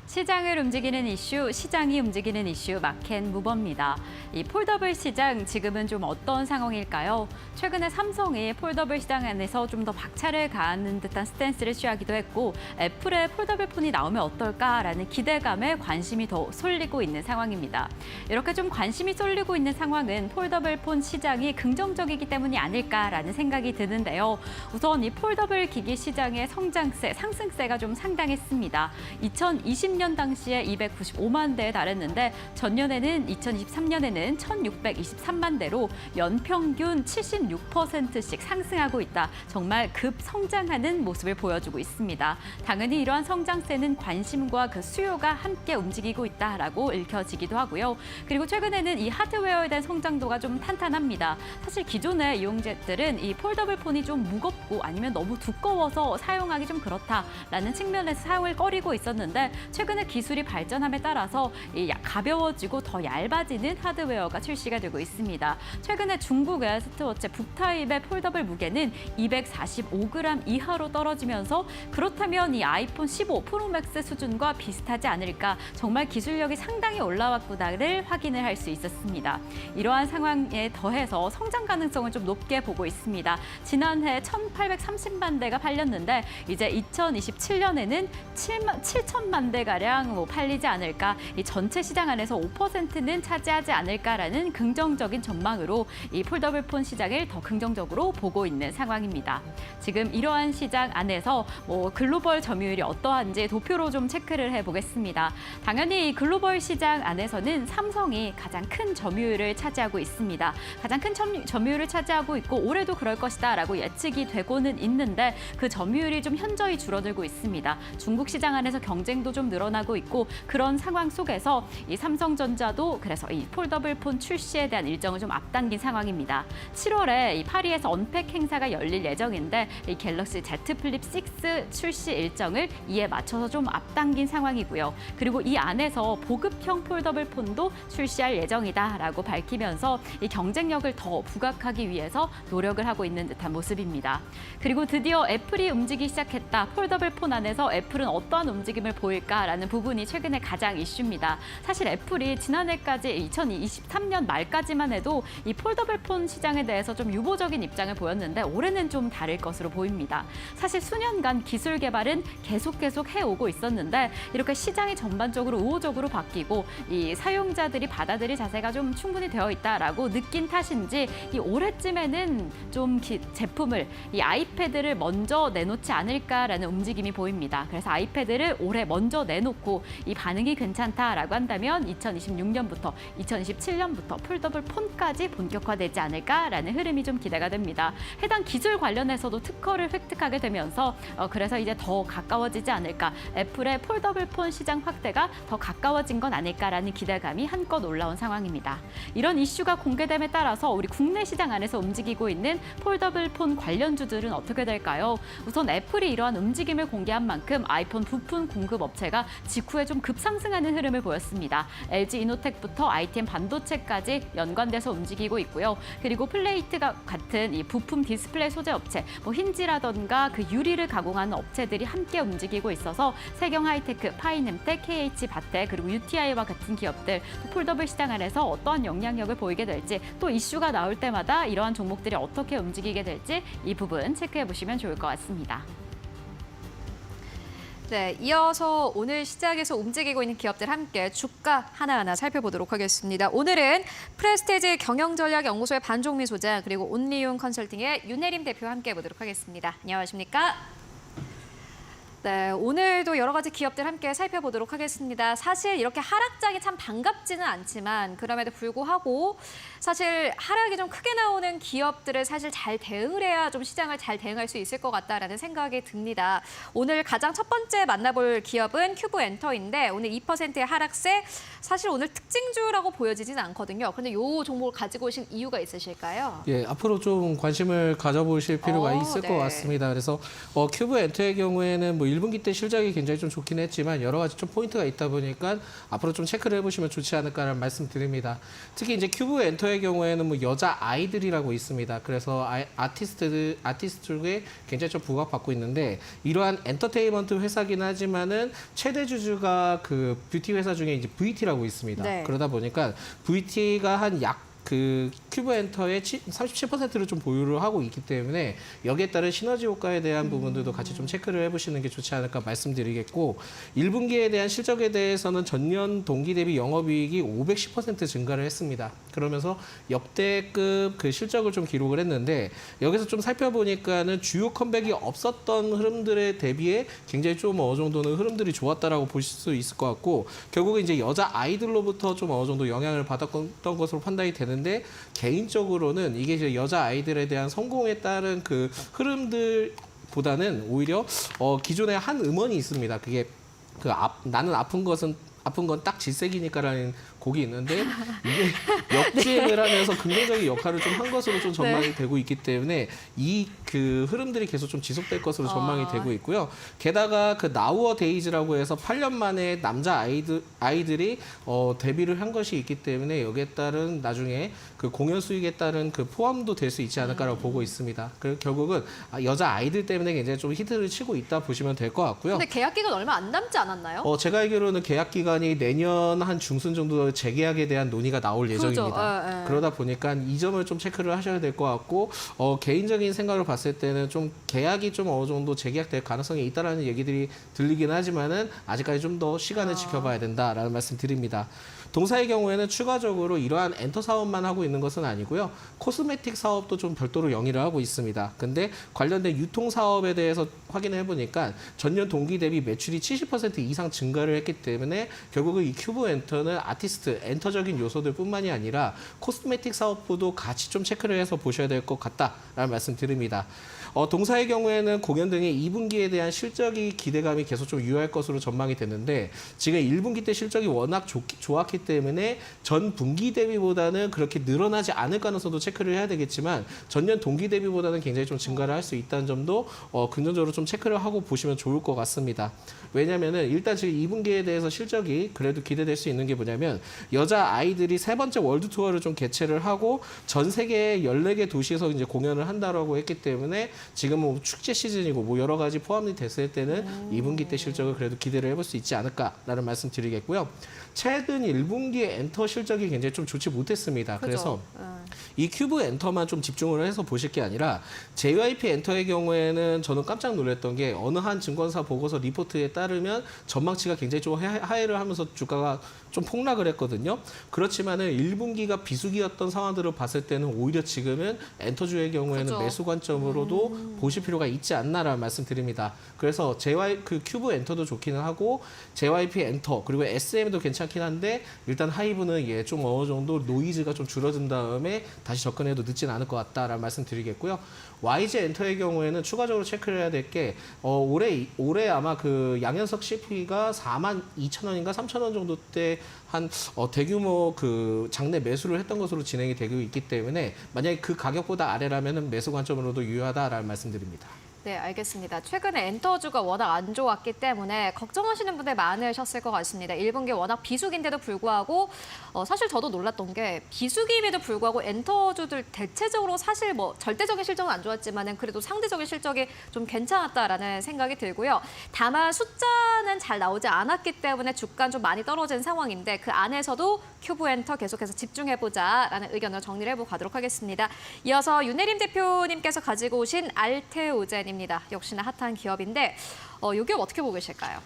시장을 움직이는 이슈, 시장이 움직이는 이슈, 마켓 무버입니다. 이 폴더블 시장 지금은 좀 어떤 상황일까요? 최근에 삼성이 폴더블 시장 안에서 좀 더 박차를 가하는 듯한 스탠스를 취하기도 했고 애플의 폴더블 폰이 나오면 어떨까라는 기대감에 관심이 더 쏠리고 있는 상황입니다. 이렇게 좀 관심이 쏠리고 있는 상황은 폴더블 폰 시장이 긍정적이기 때문이 아닐까라는 생각이 드는데요. 우선 이 폴더블 기기 시장의 성장세, 상승세가 좀 상당했습니다. 2020년 당시에 295만 대에 달했는데 전년에는 2023년에는 1,623만 대로 연평균 76%씩 상승하고 있다. 정말 급성장하는 모습을 보여주고 있습니다. 당연히 이러한 성장세는 관심과 그 수요가 함께 움직이고 있다라고 읽혀지기도 하고요. 그리고 최근에는 이 하드웨어에 대한 성장도가 좀 탄탄합니다. 사실 기존의 이용자들은 이 폴더블 폰이 좀 무겁고 아니면 너무 두꺼워서 사용하기 좀 그렇다라는 측면에서 사용을 꺼리고 있었는데 최근에 기술이 발전함에 따라서 이 가벼워지고 더 얇아지는 하드웨어가 출시가 되고 있습니다. 최근에 중국의 스마트워치 북타입의 폴더블 무게는 245g 이하로 떨어지면서 그렇다면 이 아이폰 15 프로맥스 수준과 비슷하지 않을까, 정말 기술력이 상당히 올라왔구나를 확인을 할 수 있었습니다. 이러한 상황에 더해서 성장 가능성을 좀 높게 보고 있습니다. 지난해 1,830만 대가 팔렸는데 이제 2027년에는 7천만 대가량 팔리지 않을까, 이 전체 시장 안에서 5%는 차지하지 않을까라는 긍정적인 전망으로 이 폴더블 폰 시장을 더 긍정적으로 보고 있는 상황입니다. 지금 이러한 시장 안에서 글로벌 점유율이 어떠한지 도표로 좀 체크를 해보겠습니다. 당연히 이 글로벌 시장 안에서는 삼성이 가장 큰 점유율을 차지하고 있습니다. 가장 큰 점유율을 차지하고 있고 올해도 그럴 것이다라고 예측이 되고는 있는데 그 점유율이 좀 현저히 줄어들고 있습니다. 중국 시장 안에서 경쟁도 좀 늘어나고 있고 그런 상황 속에서 이 삼성전자도 그래서 이 폴더블 폰 출시에 대한 일정을 좀 앞당긴 상황입니다. 7월에 이 파리에서 언팩 행사가 열릴 예정인데 이 갤럭시 Z 플립 6 출시 일정을 이에 맞춰서 좀 앞당긴 상황이고요. 그리고 이 안에서 보급형 폴더블 폰도 출시할 예정이다라고 밝히면서 이 경쟁력을 더 부각하기 위해서 노력을 하고 있는 듯한 모습입니다. 그리고 드디어 애플이 움직이기 시작했다. 폴더블 폰 안에서 애플은 어떠한 움직임을 보일까라는 않을까라는 부분이 최근에 가장 이슈입니다. 사실 애플이 지난해까지 2023년 말까지만 해도 이 폴더블 폰 시장에 대해서 좀 유보적인 입장을 보였는데 올해는 좀 다를 것으로 보입니다. 사실 수년간 기술 개발은 계속 해오고 있었는데 이렇게 시장이 전반적으로 우호적으로 바뀌고 이 사용자들이 받아들일 자세가 좀 충분히 되어 있다라고 느낀 탓인지 이 올해쯤에는 좀 제품을 이 아이패드를 먼저 내놓지 않을까라는 움직임이 보입니다. 그래서 아이패드를 올해 먼저 내놓고 이 반응이 괜찮다라고 한다면 2026년부터 2027년부터 폴더블 폰까지 본격화되지 않을까라는 흐름이 좀 기대가 됩니다. 해당 기술 관련해서도 특허를 획득하게 되면서 그래서 이제 더 가까워지지 않을까, 애플의 폴더블 폰 시장 확대가 더 가까워진 건 아닐까라는 기대감이 한껏 올라온 상황입니다. 이런 이슈가 공개됨에 따라서 우리 국내 시장 안에서 움직이고 있는 폴더블 폰 관련주들은 어떻게 될까요? 우선 애플이 이러한 움직임을 공개한 만큼 아이폰 부품 공급 업체가 직후에 좀 급상승하는 흐름을 보였습니다. LG 이노텍부터 ITM 반도체까지 연관돼서 움직이고 있고요. 그리고 플레이트가 같은 이 부품 디스플레이 소재 업체, 힌지라던가 그 유리를 가공하는 업체들이 함께 움직이고 있어서 세경 하이테크, 파이넴텍, KH 바텍 그리고 UTI와 같은 기업들 또 폴더블 시장 안에서 어떠한 영향력을 보이게 될지, 또 이슈가 나올 때마다 이러한 종목들이 어떻게 움직이게 될지 이 부분 체크해 보시면 좋을 것 같습니다. 네, 이어서 오늘 시장에서 움직이고 있는 기업들 함께 주가 하나하나 살펴보도록 하겠습니다. 오늘은 프레스티지 경영전략연구소의 반종미 소장 그리고 온리온 컨설팅의 윤혜림 대표 함께 해보도록 하겠습니다. 안녕하십니까? 네, 오늘도 여러 가지 기업들 함께 살펴보도록 하겠습니다. 사실 이렇게 하락장이 참 반갑지는 않지만 그럼에도 불구하고 사실 하락이 좀 크게 나오는 기업들을 사실 잘 대응을 해야 좀 시장을 잘 대응할 수 있을 것 같다라는 생각이 듭니다. 오늘 가장 첫 번째 만나볼 기업은 큐브엔터인데 오늘 2%의 하락세, 사실 오늘 특징주라고 보여지지는 않거든요. 그런데 이 종목을 가지고 오신 이유가 있으실까요? 예, 앞으로 좀 관심을 가져보실 필요가 있을 네. 것 같습니다. 그래서 큐브엔터의 경우에는 뭐 1분기 때 실적이 굉장히 좀 좋긴 했지만 여러 가지 좀 포인트가 있다 보니까 앞으로 좀 체크를 해보시면 좋지 않을까라는 말씀드립니다. 특히 이제 큐브엔터의 경우에는 뭐 여자 아이들이라고 있습니다. 그래서 아티스트에 굉장히 좀 부각받고 있는데 이러한 엔터테인먼트 회사긴 하지만은 최대 주주가 그 뷰티 회사 중에 이제 VT라고 있습니다. 네. 그러다 보니까 VT가 한 큐브엔터의 37%를 좀 보유를 하고 있기 때문에 여기에 따른 시너지 효과에 대한 부분들도 같이 좀 체크를 해보시는 게 좋지 않을까 말씀드리겠고, 1분기에 대한 실적에 대해서는 전년 동기 대비 영업이익이 510% 증가를 했습니다. 그러면서 역대급 그 실적을 좀 기록을 했는데 여기서 좀 살펴보니까는 주요 컴백이 없었던 흐름들에 대비해 굉장히 좀 어느 정도는 흐름들이 좋았다라고 보실 수 있을 것 같고, 결국은 이제 여자 아이들로부터 좀 어느 정도 영향을 받았던 것으로 판단이 되는데, 개인적으로는 이게 이제 여자 아이들에 대한 성공에 따른 그 흐름들보다는 오히려 기존에 한 음원이 있습니다. 그게 나는 아픈 건 딱 질색이니까라는 곡이 있는데 이게 역주행을 하면서 긍정적인 역할을 좀 한 것으로 좀 전망이 되고 있기 때문에 이 그 흐름들이 계속 좀 지속될 것으로 전망이 되고 있고요. 게다가 그 나우어 데이즈라고 해서 8년 만에 남자 아이들이 데뷔를 한 것이 있기 때문에 여기에 따른 나중에 그 공연 수익에 따른 그 포함도 될 수 있지 않을까라고 보고 있습니다. 그리고 결국은 여자 아이들 때문에 굉장히 좀 히트를 치고 있다 보시면 될 것 같고요. 근데 계약 기간 얼마 안 남지 않았나요? 제가 알기로는 계약 기간이 내년 한 중순 정도 재계약에 대한 논의가 나올 예정입니다. 그러다 보니까 이 점을 좀 체크를 하셔야 될 것 같고, 개인적인 생각을 봤을 때는 좀 계약이 좀 어느 정도 재계약될 가능성이 있다라는 얘기들이 들리긴 하지만은 아직까지 좀 더 시간을 지켜봐야 된다라는 말씀 드립니다. 동사의 경우에는 추가적으로 이러한 엔터 사업만 하고 있는 것은 아니고요. 코스메틱 사업도 좀 별도로 영위를 하고 있습니다. 근데 관련된 유통 사업에 대해서 확인을 해보니까 전년 동기 대비 매출이 70% 이상 증가를 했기 때문에 결국은 이 큐브엔터는 아티스트, 엔터적인 요소들뿐만이 아니라 코스메틱 사업부도 같이 좀 체크를 해서 보셔야 될 것 같다라는 말씀 드립니다. 동사의 경우에는 공연 등의 2분기에 대한 실적이 기대감이 계속 좀 유효할 것으로 전망이 됐는데 지금 1분기 때 실적이 워낙 좋았기 나왔기 때문에 전 분기 대비보다는 그렇게 늘어나지 않을 가능성도 체크를 해야 되겠지만 전년 동기 대비보다는 굉장히 좀 증가를 할 수 있다는 점도 긍정적으로 좀 체크를 하고 보시면 좋을 것 같습니다. 왜냐하면은 일단 지금 2분기에 대해서 실적이 그래도 기대될 수 있는 게 뭐냐면 여자 아이들이 세 번째 월드 투어를 좀 개최를 하고 전 세계 14개 도시에서 이제 공연을 한다라고 했기 때문에 지금 뭐 축제 시즌이고 뭐 여러 가지 포함이 됐을 때는 2분기 때 실적을 그래도 기대를 해볼 수 있지 않을까라는 말씀 드리겠고요. 최근 1분기에 엔터 실적이 굉장히 좀 좋지 못했습니다. 그래서 이 큐브 엔터만 좀 집중을 해서 보실 게 아니라 JYP 엔터의 경우에는 저는 깜짝 놀랐던 게 어느 한 증권사 보고서 리포트에 따르면 전망치가 굉장히 좀 하회를 하면서 주가가 좀 폭락을 했거든요. 그렇지만은 1분기가 비수기였던 상황들을 봤을 때는 오히려 지금은 엔터주의 경우에는 그죠. 매수 관점으로도 보실 필요가 있지 않나라는 말씀드립니다. 그래서 그 큐브 엔터도 좋기는 하고 JYP 엔터 그리고 SM도 괜찮긴 한데 일단 하이브는 좀 어느 정도 노이즈가 좀 줄어든 다음에 다시 접근해도 늦진 않을 것 같다라는 말씀드리겠고요. YG 엔터의 경우에는 추가적으로 체크를 해야 될 게 올해 아마 그 양현석 CP가 42,000원인가 3,000원 정도 때 한 대규모 그 장내 매수를 했던 것으로 진행이 되고 있기 때문에 만약에 그 가격보다 아래라면 매수 관점으로도 유효하다라는 말씀드립니다. 네, 알겠습니다. 최근에 엔터주가 워낙 안 좋았기 때문에 걱정하시는 분들 많으셨을 것 같습니다. 1분기 워낙 비수기인데도 불구하고 사실 저도 놀랐던 게 비수기임에도 불구하고 엔터주들 대체적으로 사실 뭐 절대적인 실적은 안 좋았지만은 그래도 상대적인 실적이 좀 괜찮았다라는 생각이 들고요. 다만 숫자는 잘 나오지 않았기 때문에 주가는 좀 많이 떨어진 상황인데 그 안에서도 큐브 엔터 계속해서 집중해보자라는 의견을 정리를 해보고 가도록 하겠습니다. 이어서 윤혜림 대표님께서 가지고 오신 알테오젠입니다. 역시나 핫한 기업인데 이 기업 어떻게 보고 계실까요?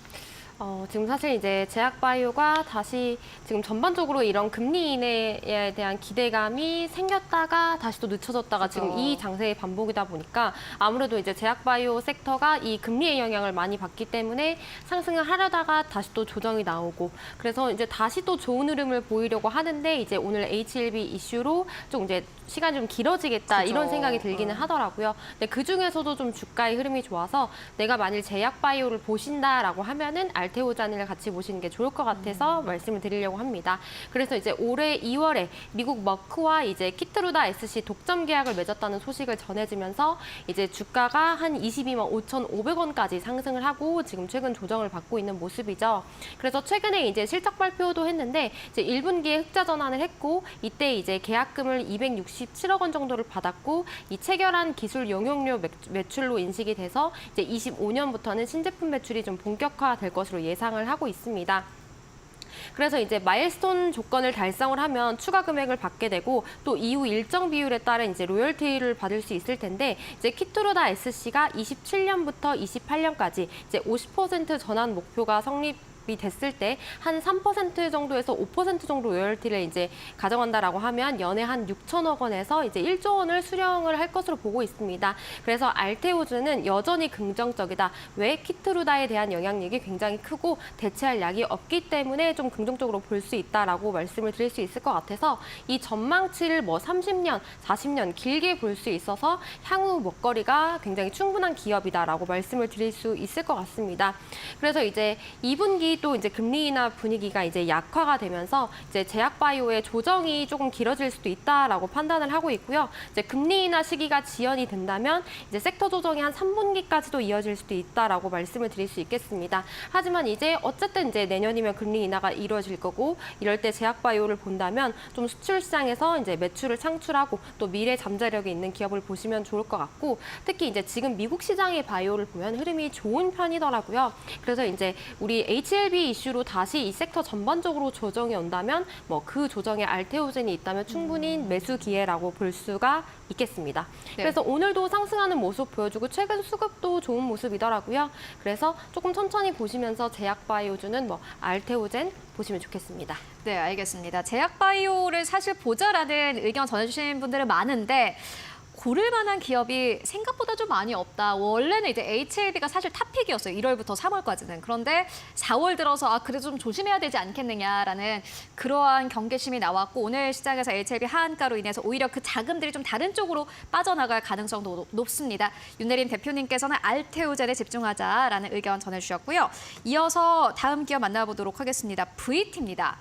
지금 사실 이제 제약바이오가 다시 지금 전반적으로 이런 금리 인하에 대한 기대감이 생겼다가 다시 또 늦춰졌다가 지금 이 장세의 반복이다 보니까 아무래도 이제 제약바이오 섹터가 이 금리의 영향을 많이 받기 때문에 상승을 하려다가 다시 또 조정이 나오고 그래서 이제 다시 또 좋은 흐름을 보이려고 하는데 이제 오늘 H1B 이슈로 좀 이제 시간이 좀 길어지겠다 그죠. 이런 생각이 들기는 하더라고요. 근데 그 중에서도 좀 주가의 흐름이 좋아서 내가 만일 제약바이오를 보신다라고 하면은 알테오잔을 같이 보시는 게 좋을 것 같아서 말씀을 드리려고 합니다. 그래서 이제 올해 2월에 미국 머크와 이제 키트루다 SC 독점 계약을 맺었다는 소식을 전해지면서 이제 주가가 한 22만 5,500원까지 상승을 하고 지금 최근 조정을 받고 있는 모습이죠. 그래서 최근에 이제 실적 발표도 했는데 이제 1분기에 흑자 전환을 했고 이때 이제 계약금을 267억 원 정도를 받았고 이 체결한 기술 용역료 매출로 인식이 돼서 이제 25년부터는 신제품 매출이 좀 본격화될 것으로 예상을 하고 있습니다. 그래서 이제 마일스톤 조건을 달성을 하면 추가 금액을 받게 되고 또 이후 일정 비율에 따른 이제 로열티를 받을 수 있을 텐데 이제 키트루다 SC가 27년부터 28년까지 이제 50% 전환 목표가 됐을 때 한 3% 정도에서 5% 정도 로열티를 이제 가져간다라고 하면 연에 한 6천억 원에서 이제 1조 원을 수령을 할 것으로 보고 있습니다. 그래서 알테오즈는 여전히 긍정적이다. 왜 키트루다에 대한 영향력이 굉장히 크고 대체할 약이 없기 때문에 좀 긍정적으로 볼 수 있다라고 말씀을 드릴 수 있을 것 같아서 이 전망치를 뭐 30년, 40년 길게 볼 수 있어서 향후 먹거리가 굉장히 충분한 기업이다라고 말씀을 드릴 수 있을 것 같습니다. 그래서 이제 2분기 또 이제 금리 인하 분위기가 이제 약화가 되면서 이제 제약바이오의 조정이 조금 길어질 수도 있다라고 판단을 하고 있고요. 이제 금리 인하 시기가 지연이 된다면 이제 섹터 조정이 한 3분기까지도 이어질 수도 있다라고 말씀을 드릴 수 있겠습니다. 하지만 이제 어쨌든 이제 내년이면 금리 인하가 이루어질 거고 이럴 때 제약바이오를 본다면 좀 수출 시장에서 이제 매출을 창출하고 또 미래 잠재력이 있는 기업을 보시면 좋을 것 같고 특히 이제 지금 미국 시장의 바이오를 보면 흐름이 좋은 편이더라고요. 그래서 이제 우리 H1B 이슈로 다시 이 섹터 전반적으로 조정이 온다면 뭐 그 조정에 알테오젠이 있다면 충분히 매수 기회라고 볼 수가 있겠습니다. 네. 그래서 오늘도 상승하는 모습 보여주고 최근 수급도 좋은 모습이더라고요. 그래서 조금 천천히 보시면서 제약바이오주는 뭐 알테오젠 보시면 좋겠습니다. 네, 알겠습니다. 제약바이오를 사실 보자라는 의견 전해주신 분들은 많은데 고를 만한 기업이 생각보다 좀 많이 없다. 원래는 이제 HLB가 사실 탑픽이었어요. 1월부터 3월까지는. 그런데 4월 들어서 그래도 좀 조심해야 되지 않겠느냐라는 그러한 경계심이 나왔고 오늘 시장에서 HLB 하한가로 인해서 오히려 그 자금들이 좀 다른 쪽으로 빠져나갈 가능성도 높습니다. 윤혜림 대표님께서는 알테오젠에 집중하자라는 의견 전해주셨고요. 이어서 다음 기업 만나보도록 하겠습니다. VT입니다.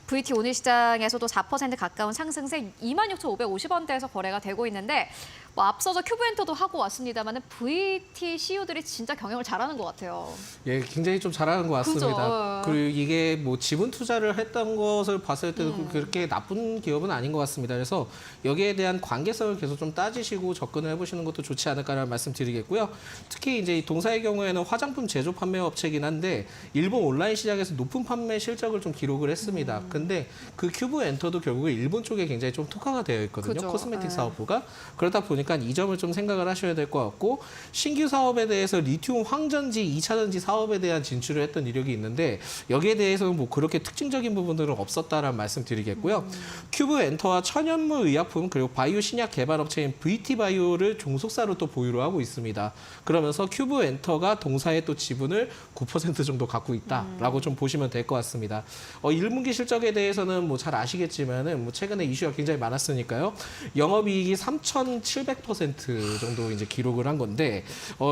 VT 오늘 시장에서도 4% 가까운 상승세 26,550원대에서 거래가 되고 있는데 뭐 앞서서 큐브엔터도 하고 왔습니다만 VT CEO들이 진짜 경영을 잘하는 것 같아요. 예, 굉장히 좀 잘하는 것 같습니다. 그죠. 그리고 이게 뭐 지분 투자를 했던 것을 봤을 때도 그렇게 나쁜 기업은 아닌 것 같습니다. 그래서 여기에 대한 관계성을 계속 좀 따지시고 접근을 해보시는 것도 좋지 않을까라는 말씀드리겠고요. 특히 이제 이 동사의 경우에는 화장품 제조 판매 업체이긴 한데 일본 온라인 시장에서 높은 판매 실적을 좀 기록을 했습니다. 근데 그 큐브 엔터도 결국에 일본 쪽에 굉장히 좀 특화가 되어 있거든요. 그죠. 코스메틱 사업부가. 그러다 보니까 이 점을 좀 생각을 하셔야 될 것 같고 신규 사업에 대해서 리튬 황전지, 2차전지 사업에 대한 진출을 했던 이력이 있는데 여기에 대해서는 뭐 그렇게 특징적인 부분들은 없었다라는 말씀드리겠고요. 큐브 엔터와 천연물 의약품 그리고 바이오 신약 개발 업체인 VT 바이오를 종속사로 또 보유를 하고 있습니다. 그러면서 큐브 엔터가 동사의 또 지분을 9% 정도 갖고 있다라고 좀 보시면 될 것 같습니다. 1분기 실적에 대해서는 뭐 잘 아시겠지만은 뭐 최근에 이슈가 굉장히 많았으니까요. 영업이익이 3,700% 정도 이제 기록을 한 건데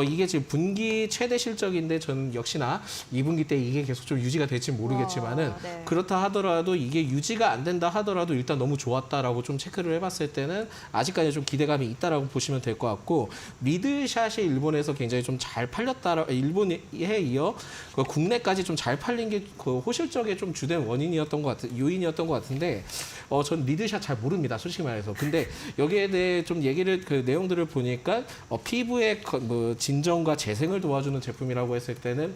이게 지금 분기 최대 실적인데 저는 역시나 2분기 때 이게 계속 좀 유지가 될지 모르겠지만은 네. 그렇다 하더라도 이게 유지가 안 된다 하더라도 일단 너무 좋았다라고 좀 체크를 해봤을 때는 아직까지 좀 기대감이 있다라고 보시면 될 것 같고 미드샷이 일본에서 굉장히 좀 잘 팔렸다. 일본에 이어 국내까지 좀 잘 팔린 게 그 호실적의 좀 주된 원인이었던 것 같은 요인이었던 것 같은데 전 리드샷 잘 모릅니다. 솔직히 말해서. 근데 여기에 대해 좀 얘기를 그 내용들을 보니까 피부의 뭐 진정과 재생을 도와주는 제품이라고 했을 때는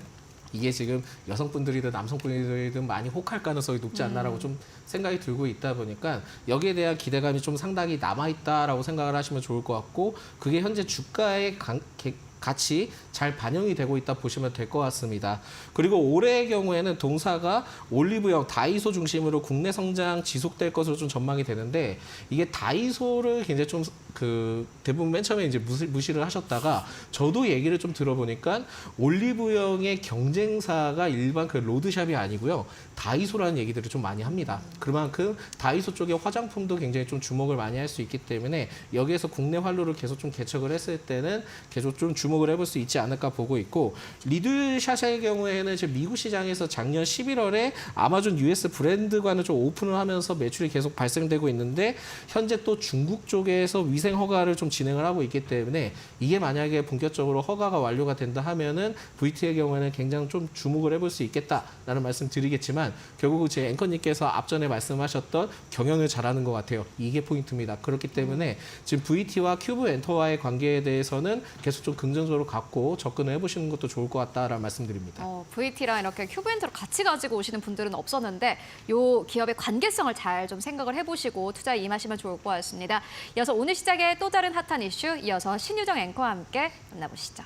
이게 지금 여성분들이든 남성분들이든 많이 혹할 가능성이 높지 않나라고 좀 생각이 들고 있다 보니까 여기에 대한 기대감이 좀 상당히 남아있다라고 생각을 하시면 좋을 것 같고 그게 현재 주가의 같이 잘 반영이 되고 있다 보시면 될 것 같습니다. 그리고 올해의 경우에는 동사가 올리브영, 다이소 중심으로 국내 성장 지속될 것으로 좀 전망이 되는데 이게 다이소를 굉장히 좀 대부분 맨 처음에 이제 무시를 하셨다가 저도 얘기를 좀 들어보니까 올리브영의 경쟁사가 일반 그 로드샵이 아니고요. 다이소라는 얘기들을 좀 많이 합니다. 그만큼 다이소 쪽의 화장품도 굉장히 좀 주목을 많이 할 수 있기 때문에 여기에서 국내 활로를 계속 좀 개척을 했을 때는 계속 좀 주목을 해볼 수 있지 않을까 보고 있고 리들샷의 경우에는 지금 미국 시장에서 작년 11월에 아마존 US 브랜드관을 좀 오픈을 하면서 매출이 계속 발생되고 있는데 현재 또 중국 쪽에서 위생 허가를 좀 진행을 하고 있기 때문에 이게 만약에 본격적으로 허가가 완료가 된다 하면은 VT의 경우에는 굉장히 좀 주목을 해볼 수 있겠다라는 말씀 드리겠지만 결국 제 앵커님께서 앞전에 말씀하셨던 경영을 잘하는 것 같아요. 이게 포인트입니다. 그렇기 때문에 지금 VT와 큐브 엔터와의 관계에 대해서는 계속 좀 긍정적으로 갖고 접근을 해보시는 것도 좋을 것 같다라는 말씀드립니다. VT랑 이렇게 큐브엔터를 같이 가지고 오시는 분들은 없었는데 요 기업의 관계성을 잘 좀 생각을 해보시고 투자에 임하시면 좋을 것 같습니다. 이어서 오늘 시작의 또 다른 핫한 이슈 이어서 신유정 앵커와 함께 만나보시죠.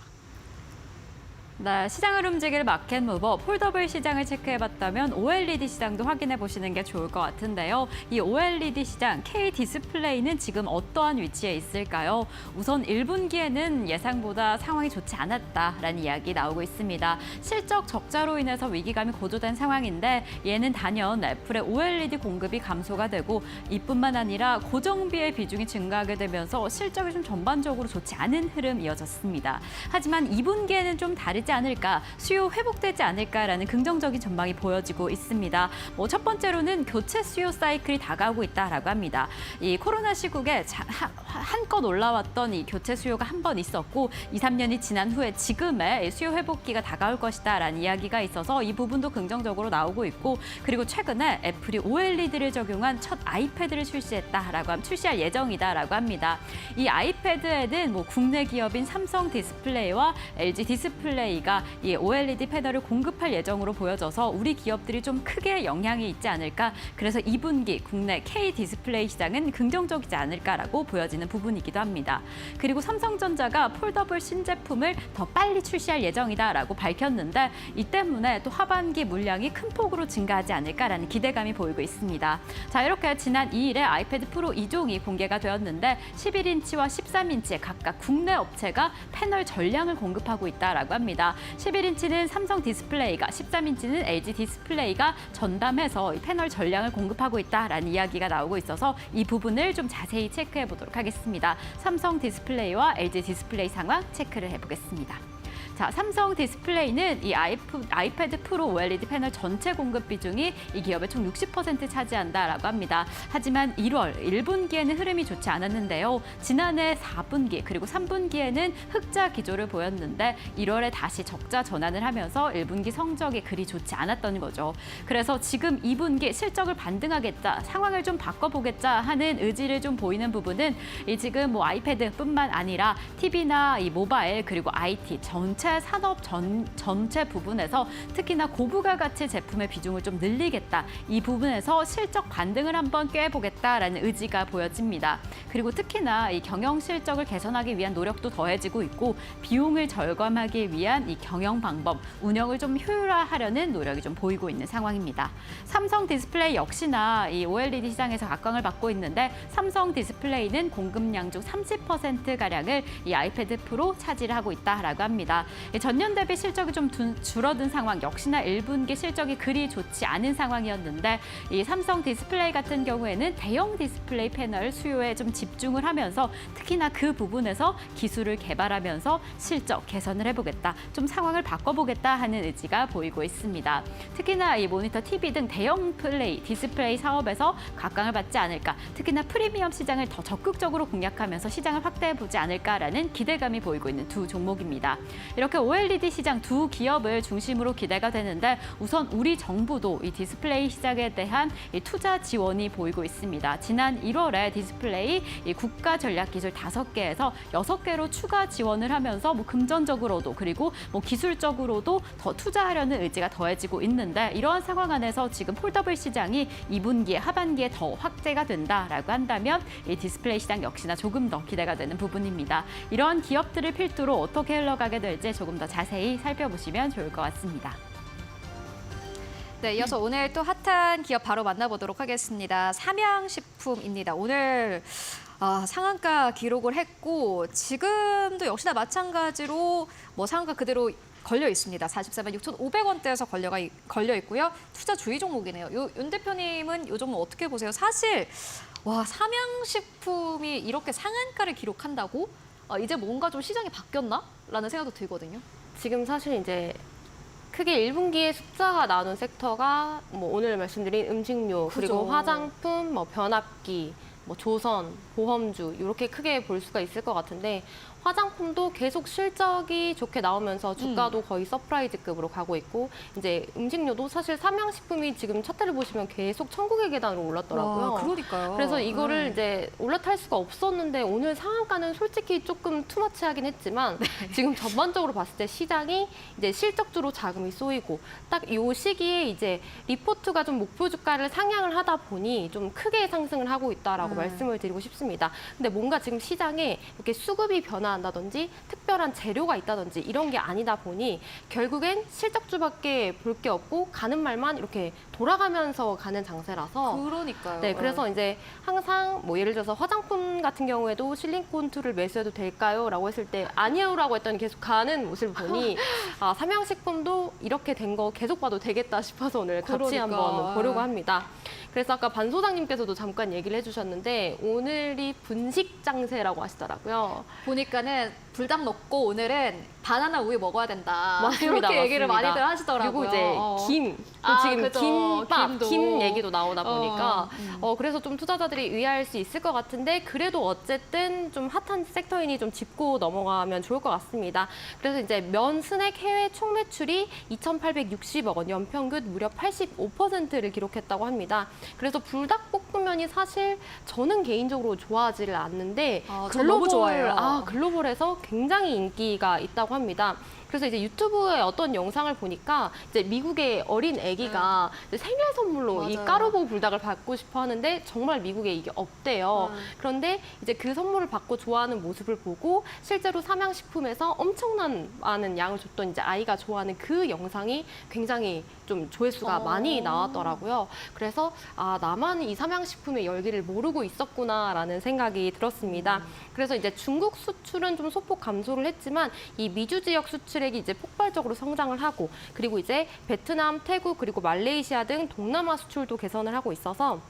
네, 시장을 움직일 마켓 무버 폴더블 시장을 체크해봤다면 OLED 시장도 확인해 보시는 게 좋을 것 같은데요. 이 OLED 시장 K 디스플레이는 지금 어떠한 위치에 있을까요? 우선 1분기에는 예상보다 상황이 좋지 않았다라는 이야기 나오고 있습니다. 실적 적자로 인해서 위기감이 고조된 상황인데 얘는 단연 애플의 OLED 공급이 감소가 되고 이뿐만 아니라 고정비의 비중이 증가하게 되면서 실적이 좀 전반적으로 좋지 않은 흐름 이어졌습니다. 하지만 2분기에는 좀 다르지 않을까, 수요 회복되지 않을까라는 긍정적인 전망이 보여지고 있습니다. 첫 번째로는 교체 수요 사이클이 다가오고 있다라고 합니다. 이 코로나 시국에 한껏 올라왔던 이 교체 수요가 한 번 있었고 2, 3년이 지난 후에 지금의 수요 회복기가 다가올 것이다라는 이야기가 있어서 이 부분도 긍정적으로 나오고 있고 그리고 최근에 애플이 OLED를 적용한 첫 아이패드를 출시할 예정이다라고 합니다. 이 아이패드에는 국내 기업인 삼성 디스플레이와 LG 디스플레이가 이 OLED 패널을 공급할 예정으로 보여져서 우리 기업들이 좀 크게 영향이 있지 않을까. 그래서 2분기 국내 K 디스플레이 시장은 긍정적이지 않을까라고 보여지는 부분이기도 합니다. 그리고 삼성전자가 폴더블 신제품을 더 빨리 출시할 예정이다라고 밝혔는데 이 때문에 또 하반기 물량이 큰 폭으로 증가하지 않을까라는 기대감이 보이고 있습니다. 자, 이렇게 지난 2일에 아이패드 프로 2종이 공개가 되었는데 11인치와 13인치에 각각 국내 업체가 패널 전량을 공급하고 있다라고 합니다. 11인치는 삼성 디스플레이가, 13인치는 LG 디스플레이가 전담해서 패널 전량을 공급하고 있다라는 이야기가 나오고 있어서 이 부분을 좀 자세히 체크해 보도록 하겠습니다. 삼성 디스플레이와 LG 디스플레이 상황 체크를 해보겠습니다. 자, 삼성 디스플레이는 이 아이패드 프로 OLED 패널 전체 공급 비중이 이 기업의 총 60% 차지한다라고 합니다. 하지만 1분기에는 흐름이 좋지 않았는데요. 지난해 4분기 그리고 3분기에는 흑자 기조를 보였는데 1월에 다시 적자 전환을 하면서 1분기 성적이 그리 좋지 않았던 거죠. 그래서 지금 2분기 실적을 반등하겠다, 상황을 좀 바꿔보겠다 하는 의지를 좀 보이는 부분은 이 지금 뭐 아이패드뿐만 아니라 TV나 이 모바일 그리고 IT 전체 산업 전체 부분에서 특히나 고부가 가치 제품의 비중을 좀 늘리겠다. 이 부분에서 실적 반등을 한번 꾀해보겠다라는 의지가 보여집니다. 그리고 특히나 이 경영 실적을 개선하기 위한 노력도 더해지고 있고 비용을 절감하기 위한 이 경영 방법, 운영을 좀 효율화하려는 노력이 좀 보이고 있는 상황입니다. 삼성 디스플레이 역시나 이 OLED 시장에서 각광을 받고 있는데 삼성 디스플레이는 공급량 중 30%가량을 이 아이패드 프로 차지를 하고 있다라고 합니다. 전년 대비 실적이 좀 줄어든 상황, 역시나 1분기 실적이 그리 좋지 않은 상황이었는데 이 삼성 디스플레이 같은 경우에는 대형 디스플레이 패널 수요에 좀 집중을 하면서 특히나 그 부분에서 기술을 개발하면서 실적 개선을 해보겠다, 좀 상황을 바꿔보겠다 하는 의지가 보이고 있습니다. 특히나 이 모니터, TV 등 대형 디스플레이 사업에서 각광을 받지 않을까, 특히나 프리미엄 시장을 더 적극적으로 공략하면서 시장을 확대해보지 않을까라는 기대감이 보이고 있는 두 종목입니다. 이렇게 OLED 시장 두 기업을 중심으로 기대가 되는데 우선 우리 정부도 이 디스플레이 시장에 대한 이 투자 지원이 보이고 있습니다. 지난 1월에 디스플레이 이 국가 전략 기술 5개에서 6개로 추가 지원을 하면서 뭐 금전적으로도 그리고 뭐 기술적으로도 더 투자하려는 의지가 더해지고 있는데 이러한 상황 안에서 지금 폴더블 시장이 2분기에 하반기에 더 확대가 된다라고 한다면 이 디스플레이 시장 역시나 조금 더 기대가 되는 부분입니다. 이러한 기업들을 필두로 어떻게 흘러가게 될지 조금 더 자세히 살펴보시면 좋을 것 같습니다. 네, 이어서 오늘 또 핫한 기업 바로 만나보도록 하겠습니다. 삼양식품입니다. 오늘 상한가 기록을 했고 지금도 역시나 마찬가지로 뭐 상한가 그대로 걸려 있습니다. 44만 6,500원대에서 걸려 있고요. 투자 주의 종목이네요. 윤 대표님은 이 종목 어떻게 보세요? 사실 삼양식품이 이렇게 상한가를 기록한다고 이제 뭔가 좀 시장이 바뀌었나? 라는 생각도 들거든요. 지금 사실 이제 크게 1분기에 숫자가 나오는 섹터가 뭐 오늘 말씀드린 음식료, 그리고 그죠. 화장품, 뭐 변압기, 뭐 조선, 보험주 이렇게 크게 볼 수가 있을 것 같은데 화장품도 계속 실적이 좋게 나오면서 주가도 거의 서프라이즈급으로 가고 있고 이제 음식료도 사실 삼양식품이 지금 차트를 보시면 계속 천국의 계단으로 올랐더라고요. 그러니까요. 그래서 이거를 이제 올라탈 수가 없었는데 오늘 상한가는 솔직히 조금 투머치하긴 했지만 지금 전반적으로 봤을 때 시장이 이제 실적주로 자금이 쏘이고 딱 이 시기에 이제 리포트가 좀 목표 주가를 상향을 하다 보니 좀 크게 상승을 하고 있다라고 말씀을 드리고 싶습니다. 근데 뭔가 지금 시장에 이렇게 수급이 변화한다든지 특별한 재료가 있다든지 이런 게 아니다 보니 결국엔 실적주밖에 볼 게 없고 가는 말만 이렇게 돌아가면서 가는 장세라서 그러니까요. 네, 그래서 이제 항상 뭐 예를 들어서 화장품 같은 경우에도 실리콘2를 매수해도 될까요? 라고 했을 때 아니요라고 했더니 계속 가는 모습을 보니 삼양식품도 이렇게 된 거 계속 봐도 되겠다 싶어서 오늘 같이 그러니까. 한번 보려고 합니다. 그래서 아까 반 소장님께서도 잠깐 얘기를 해주셨는데 오늘이 분식 장세라고 하시더라고요. 보니까는 불닭 먹고 오늘은 바나나 우유 먹어야 된다. 맞습니다, 이렇게 얘기를 맞습니다. 많이들 하시더라고요. 그리고 이제 김, 또 지금 그죠. 김밥, 김도. 김 얘기도 나오다 보니까 그래서 좀 투자자들이 의아할 수 있을 것 같은데 그래도 어쨌든 좀 핫한 섹터이니 좀 짚고 넘어가면 좋을 것 같습니다. 그래서 이제 면 스낵 해외 총 매출이 2,860억 원, 연평균 무려 85%를 기록했다고 합니다. 그래서 불닭볶음면이 사실 저는 개인적으로 좋아하지를 않는데 저 너무 좋아해요. 글로벌에서 굉장히 인기가 있다고 합니다. 그래서 이제 유튜브에 어떤 영상을 보니까 이제 미국의 어린 아기가 이제 생일 선물로 이 맞아요. 까르보 불닭을 받고 싶어 하는데 정말 미국에 이게 없대요. 그런데 이제 그 선물을 받고 좋아하는 모습을 보고 실제로 삼양식품에서 엄청난 많은 양을 줬던 이제 아이가 좋아하는 그 영상이 굉장히 좀 조회수가 많이 나왔더라고요. 그래서 나만 이 삼양식품의 열기를 모르고 있었구나라는 생각이 들었습니다. 그래서 이제 중국 수출은 좀 소폭 감소를 했지만 이 미주 지역 수출액이 이제 폭발적으로 성장을 하고 그리고 이제 베트남, 태국 그리고 말레이시아 등 동남아 수출도 개선을 하고 있어서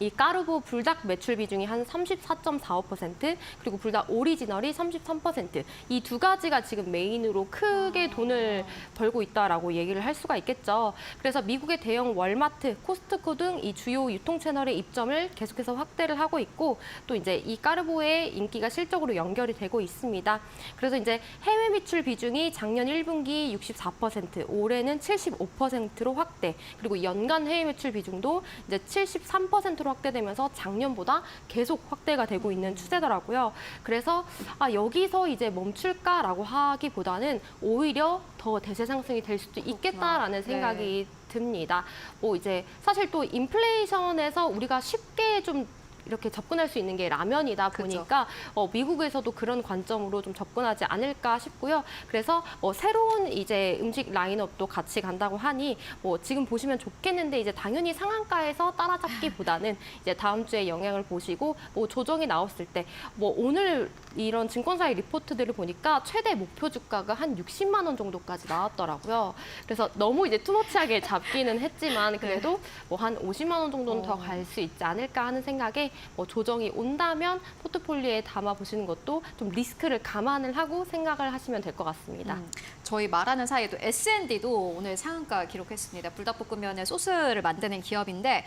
이 까르보 불닭 매출 비중이 한 34.45%, 그리고 불닭 오리지널이 33%. 이 두 가지가 지금 메인으로 크게 돈을 벌고 있다라고 얘기를 할 수가 있겠죠. 그래서 미국의 대형 월마트, 코스트코 등 이 주요 유통 채널의 입점을 계속해서 확대를 하고 있고, 또 이제 이 까르보의 인기가 실적으로 연결이 되고 있습니다. 그래서 이제 해외 매출 비중이 작년 1분기 64%, 올해는 75%로 확대. 그리고 연간 해외 매출 비중도 이제 73%로 확대되면서 작년보다 계속 확대가 되고 있는 추세더라고요. 그래서 여기서 이제 멈출까라고 하기보다는 오히려 더 대세 상승이 될 수도 있겠다라는 생각이 듭니다. 뭐 이제 사실 또 인플레이션에서 우리가 쉽게 좀 이렇게 접근할 수 있는 게 라면이다 보니까 미국에서도 그런 관점으로 좀 접근하지 않을까 싶고요. 그래서 새로운 이제 음식 라인업도 같이 간다고 하니 지금 보시면 좋겠는데 이제 당연히 상한가에서 따라잡기보다는 이제 다음 주에 영향을 보시고 조정이 나왔을 때 오늘 이런 증권사의 리포트들을 보니까 최대 목표 주가가 한 60만 원 정도까지 나왔더라고요. 그래서 너무 이제 투머치하게 잡기는 했지만 그래도 한 50만 원 정도는 더 갈 수 있지 않을까 하는 생각에 조정이 온다면 포트폴리오에 담아 보시는 것도 좀 리스크를 감안을 하고 생각을 하시면 될 것 같습니다. 저희 말하는 사이에도 S&D도 오늘 상한가 기록했습니다. 불닭볶음면의 소스를 만드는 기업인데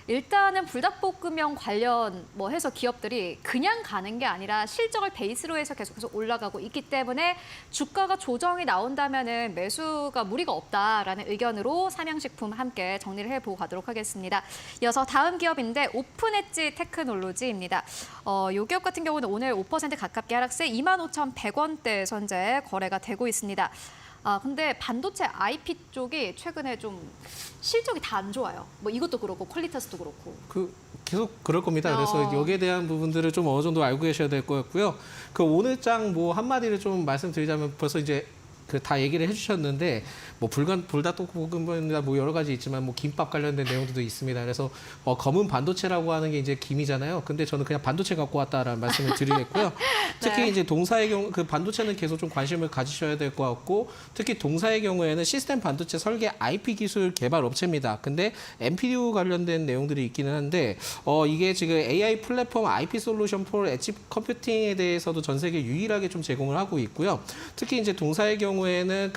일단은 불닭볶음면 관련 해서 기업들이 그냥 가는 게 아니라 실적을 베이스로 해서 계속해서 올라가고 있기 때문에 주가가 조정이 나온다면은 매수가 무리가 없다라는 의견으로 삼양식품 함께 정리를 해보고 가도록 하겠습니다. 이어서 다음 기업인데 오픈엣지 테크놀로지입니다. 이 기업 같은 경우는 오늘 5% 가깝게 하락세 25,100원대 선제 거래가 되고 있습니다. 근데 반도체 IP 쪽이 최근에 좀 실적이 다 안 좋아요. 이것도 그렇고 퀄리타스도 그렇고. 계속 그럴 겁니다. 그래서 여기에 대한 부분들을 좀 어느 정도 알고 계셔야 될 것 같고요. 오늘 장 한마디를 좀 말씀드리자면 벌써 이제 다 얘기를 해주셨는데 불닭볶음면이나 여러 가지 있지만 김밥 관련된 내용들도 있습니다. 그래서 검은 반도체라고 하는 게 이제 김이잖아요. 근데 저는 그냥 반도체 갖고 왔다라는 말씀을 드리겠고요. 특히 이제 동사의 경우 반도체는 계속 좀 관심을 가지셔야 될 것 같고, 특히 동사의 경우에는 시스템 반도체 설계 IP 기술 개발 업체입니다. 근데 NPU 관련된 내용들이 있기는 한데 이게 지금 AI 플랫폼 IP 솔루션 폴 엣지 컴퓨팅에 대해서도 전 세계 유일하게 좀 제공을 하고 있고요. 특히 이제 동사의 경우에는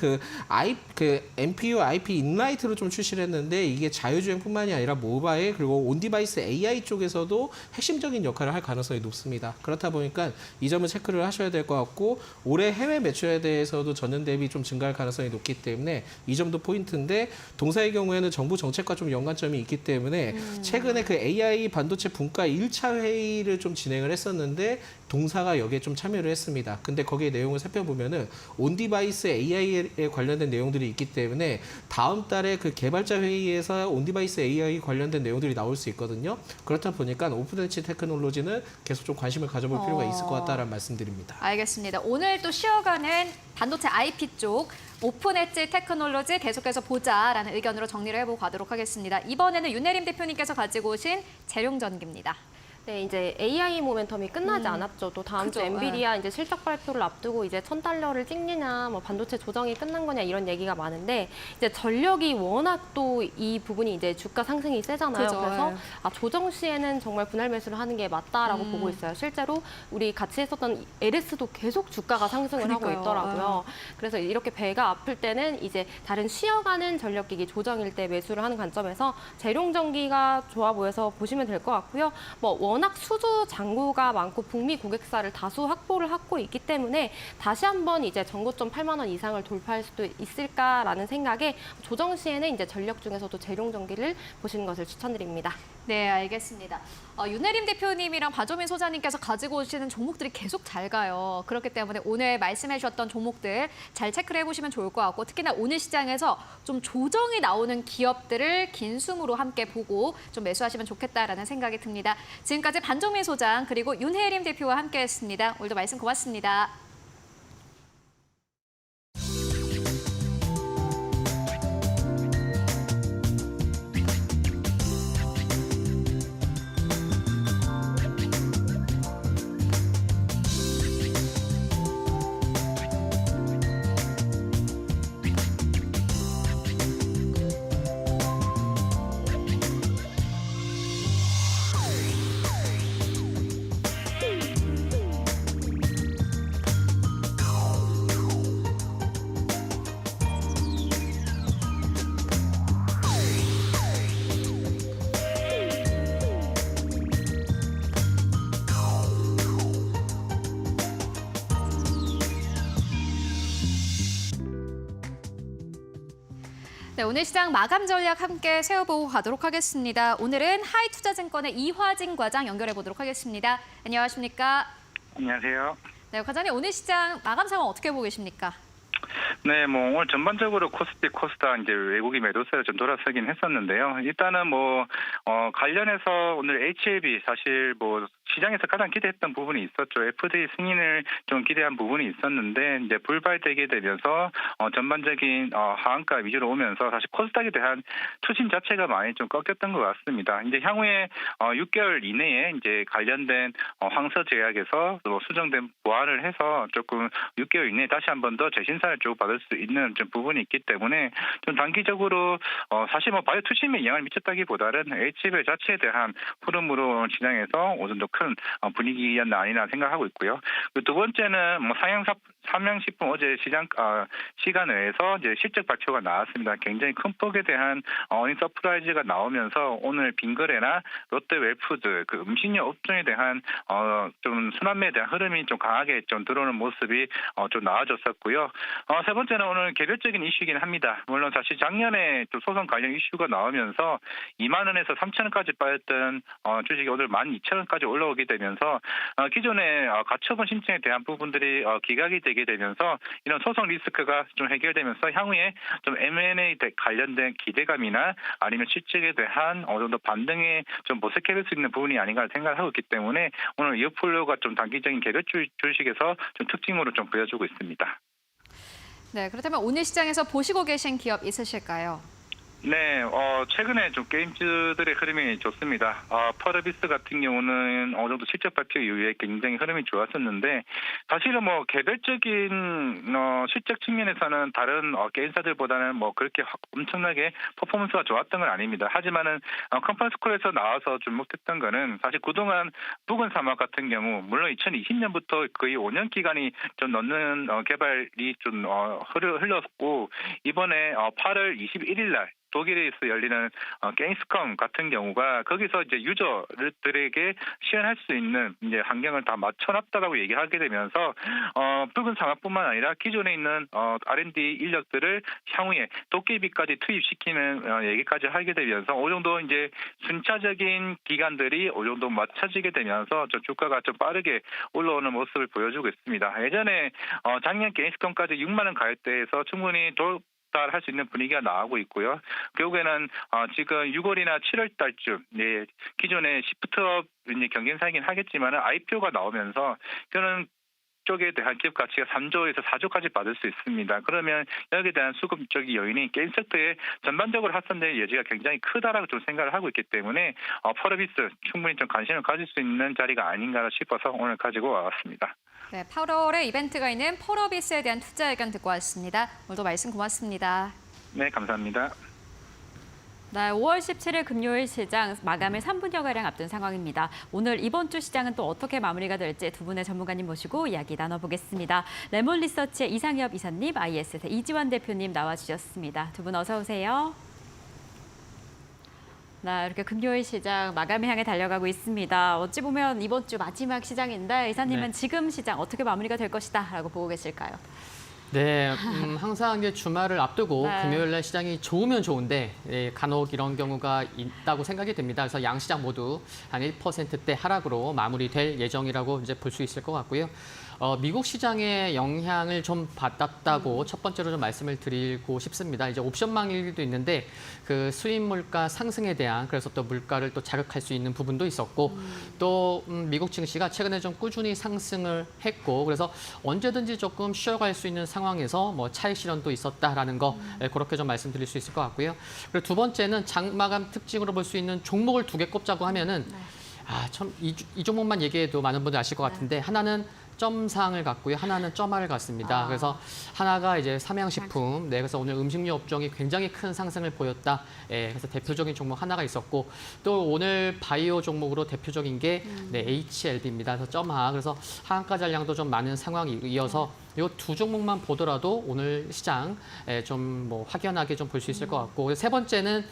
NPU IP 인라이트로 좀 출시를 했는데 이게 자율주행뿐만이 아니라 모바일 그리고 온디바이스 AI 쪽에서도 핵심적인 역할을 할 가능성이 높습니다. 그렇다 보니까 이 점을 체크를 하셔야 될 것 같고, 올해 해외 매출에 대해서도 전년 대비 좀 증가할 가능성이 높기 때문에 이 점도 포인트인데, 동사의 경우에는 정부 정책과 좀 연관점이 있기 때문에 최근에 AI 반도체 분과 1차 회의를 좀 진행을 했었는데 동사가 여기에 좀 참여를 했습니다. 근데 거기에 내용을 살펴보면은 온디바이스 AI에 관련된 내용들이 있기 때문에 다음 달에 개발자 회의에서 온디바이스 AI 관련된 내용들이 나올 수 있거든요. 그렇다 보니까 오픈엣지 테크놀로지는 계속 좀 관심을 가져볼 필요가 있을 것 같다라는 말씀드립니다. 알겠습니다. 오늘 또 쉬어가는 반도체 IP 쪽 오픈엣지 테크놀로지 계속해서 보자라는 의견으로 정리를 해보고 가도록 하겠습니다. 이번에는 윤혜림 대표님께서 가지고 오신 재룡전기입니다. 네, 이제 AI 모멘텀이 끝나지 않았죠. 또 다음 주 엔비디아 이제 실적 발표를 앞두고 이제 $1,000를 찍느냐, 반도체 조정이 끝난 거냐 이런 얘기가 많은데, 이제 전력이 워낙 또 이 부분이 이제 주가 상승이 세잖아요. 그죠. 그래서 조정 시에는 정말 분할 매수를 하는 게 맞다라고 보고 있어요. 실제로 우리 같이 했었던 LS도 계속 주가가 상승을 하고 있더라고요. 그래서 이렇게 배가 아플 때는 이제 다른 쉬어가는 전력기기 조정일 때 매수를 하는 관점에서 재룡전기가 좋아 보여서 보시면 될 것 같고요. 워낙 수주 잔고가 많고 북미 고객사를 다수 확보를 하고 있기 때문에 다시 한번 이제 전고점 8만 원 이상을 돌파할 수도 있을까라는 생각에 조정 시에는 이제 전력 중에서도 재룡전기를 보시는 것을 추천드립니다. 네, 알겠습니다. 윤혜림 대표님이랑 박조민 소장님께서 가지고 오시는 종목들이 계속 잘 가요. 그렇기 때문에 오늘 말씀해 주셨던 종목들 잘 체크를 해보시면 좋을 것 같고, 특히나 오늘 시장에서 좀 조정이 나오는 기업들을 긴 숨으로 함께 보고 좀 매수하시면 좋겠다라는 생각이 듭니다. 지금까지 박조민 소장 그리고 윤혜림 대표와 함께했습니다. 오늘도 말씀 고맙습니다. 네, 오늘 시장 마감 전략 함께 세워보고 가도록 하겠습니다. 오늘은 하이투자증권의 이화진 과장 연결해 보도록 하겠습니다. 안녕하십니까? 안녕하세요. 네, 과장님 오늘 시장 마감 상황 어떻게 보고 계십니까? 네, 오늘 전반적으로 코스피, 코스닥 이제 외국인 매도세가 좀 돌아서긴 했었는데요. 일단은 관련해서 오늘 HLB 사실 시장에서 가장 기대했던 부분이 있었죠. FDA 승인을 좀 기대한 부분이 있었는데 이제 불발되게 되면서 전반적인 하한가 위주로 오면서 사실 코스닥에 대한 투심 자체가 많이 좀 꺾였던 것 같습니다. 이제 향후에 6개월 이내에 이제 관련된 황서 제약에서 또 수정된 보완을 해서 조금 6개월 이내에 다시 한 번 더 재심사를 쭉 받을 수 있는 좀 부분이 있기 때문에 좀 단기적으로 사실 바이오 투심에 영향을 미쳤다기보다는 HLB 자체에 대한 흐름으로 시장에서 어느 정도 큰 분위기였나 아니나 생각하고 있고요. 두 번째는 삼양식품 어제 시간 외에서 이제 실적 발표가 나왔습니다. 굉장히 큰 폭에 대한 어닝 서프라이즈가 나오면서 오늘 빈거래나 롯데웰푸드 그 음식료 업종에 대한 좀 순환매에 대한 흐름이 좀 강하게 좀 들어오는 모습이 좀 나와줬었고요. 세 번째는 오늘 개별적인 이슈이긴 합니다. 물론 사실 작년에 또 소송 관련 이슈가 나오면서 2만 원에서 3천 원까지 빠졌던 주식이 오늘 12,000원까지 올라오게 되면서 기존에 가처분 신청에 대한 부분들이 기각이 되게 되면서 이런 소송 리스크가 좀 해결되면서 향후에 좀 M&A 관련된 기대감이나 아니면 실적에 대한 어느 정도 반등에 좀 모색해볼 수 있는 부분이 아닌가 생각하고 있기 때문에 오늘 이어폴로가 좀 단기적인 개별 주식에서 좀 특징으로 좀 보여주고 있습니다. 네, 그렇다면 오늘 시장에서 보시고 계신 기업 있으실까요? 네, 최근에 좀 게임즈들의 흐름이 좋습니다. 퍼러비스 같은 경우는 어느 정도 실적 발표 이후에 굉장히 흐름이 좋았었는데, 사실은 개별적인 실적 측면에서는 다른 게임사들보다는 그렇게 엄청나게 퍼포먼스가 좋았던 건 아닙니다. 하지만은 컨퍼런스 콜에서 나와서 주목했던 거는 사실 그동안 부근 사막 같은 경우, 물론 2020년부터 거의 5년 기간이 좀 넘는 개발이 좀 흘렀고, 이번에 8월 21일 날 독일에서 열리는 게임스컴 같은 경우가 거기서 이제 유저들에게 시연할 수 있는 이제 환경을 다 맞춰놨다라고 얘기하게 되면서 붉은 상황뿐만 아니라 기존에 있는 R&D 인력들을 향후에 도깨비까지 투입시키는 얘기까지 하게 되면서 어느 정도 이제 순차적인 기간들이 어느 정도 맞춰지게 되면서 저 주가가 좀 빠르게 올라오는 모습을 보여주고 있습니다. 예전에 작년 게임스컴까지 6만 원 가격대에서 충분히 할 수 있는 분위기가 나오고 있고요. 결국에는 지금 6월이나 7월 달쯤 기존의 시프트업 경쟁사이긴 하겠지만 IPO가 나오면서 저는 쪽에 대한 기업 가치가 3조에서 4조까지 받을 수 있습니다. 그러면 여기에 대한 수급적인 요인이 게임 섹터에 전반적으로 확산될 여지가 굉장히 크다라고 좀 생각을 하고 있기 때문에 퍼러비스 충분히 좀 관심을 가질 수 있는 자리가 아닌가 싶어서 오늘 가지고 와봤습니다. 네, 8월에 이벤트가 있는 퍼러비스에 대한 투자 의견 듣고 왔습니다. 오늘도 말씀 고맙습니다. 네, 감사합니다. 네, 5월 17일 금요일 시장 마감을 3분여가량 앞둔 상황입니다. 오늘 이번 주 시장은 또 어떻게 마무리가 될지 두 분의 전문가님 모시고 이야기 나눠보겠습니다. 레몬리서치의 이상엽 이사님, IS의 이지환 대표님 나와주셨습니다. 두 분 어서 오세요. 네, 이렇게 금요일 시장 마감을 향해 달려가고 있습니다. 어찌 보면 이번 주 마지막 시장인데 이사님은 지금 시장 어떻게 마무리가 될 것이다 라고 보고 계실까요? 네, 항상 이제 주말을 앞두고 네. 금요일 날 시장이 좋으면 좋은데 간혹 이런 경우가 있다고 생각이 됩니다. 그래서 양 시장 모두 한 1%대 하락으로 마무리될 예정이라고 이제 볼 수 있을 것 같고요. 미국 시장의 영향을 좀 받았다고 첫 번째로 좀 말씀을 드리고 싶습니다. 이제 옵션 망일도 있는데 그 수입 물가 상승에 대한 그래서 또 물가를 또 자극할 수 있는 부분도 있었고 또 미국 증시가 최근에 좀 꾸준히 상승을 했고 그래서 언제든지 조금 쉬어갈 수 있는 상황에서 차익 실현도 있었다라는 거 그렇게 좀 말씀드릴 수 있을 것 같고요. 그리고 두 번째는 장마감 특징으로 볼 수 있는 종목을 두 개 꼽자고 하면은 참 이 종목만 얘기해도 많은 분들 아실 것 같은데 하나는 점상을 갖고요. 하나는 점화를 갖습니다. 그래서 하나가 이제 삼양식품, 그래서 오늘 음식료 업종이 굉장히 큰 상승을 보였다. 그래서 대표적인 종목 하나가 있었고 또 오늘 바이오 종목으로 대표적인 게 HLB입니다. 그래서 점화, 그래서 하한가 잔량도 좀 많은 상황이 이어서 이 두 종목만 보더라도 오늘 시장 좀 뭐 확연하게 좀 볼 수 있을 것 같고, 세 번째는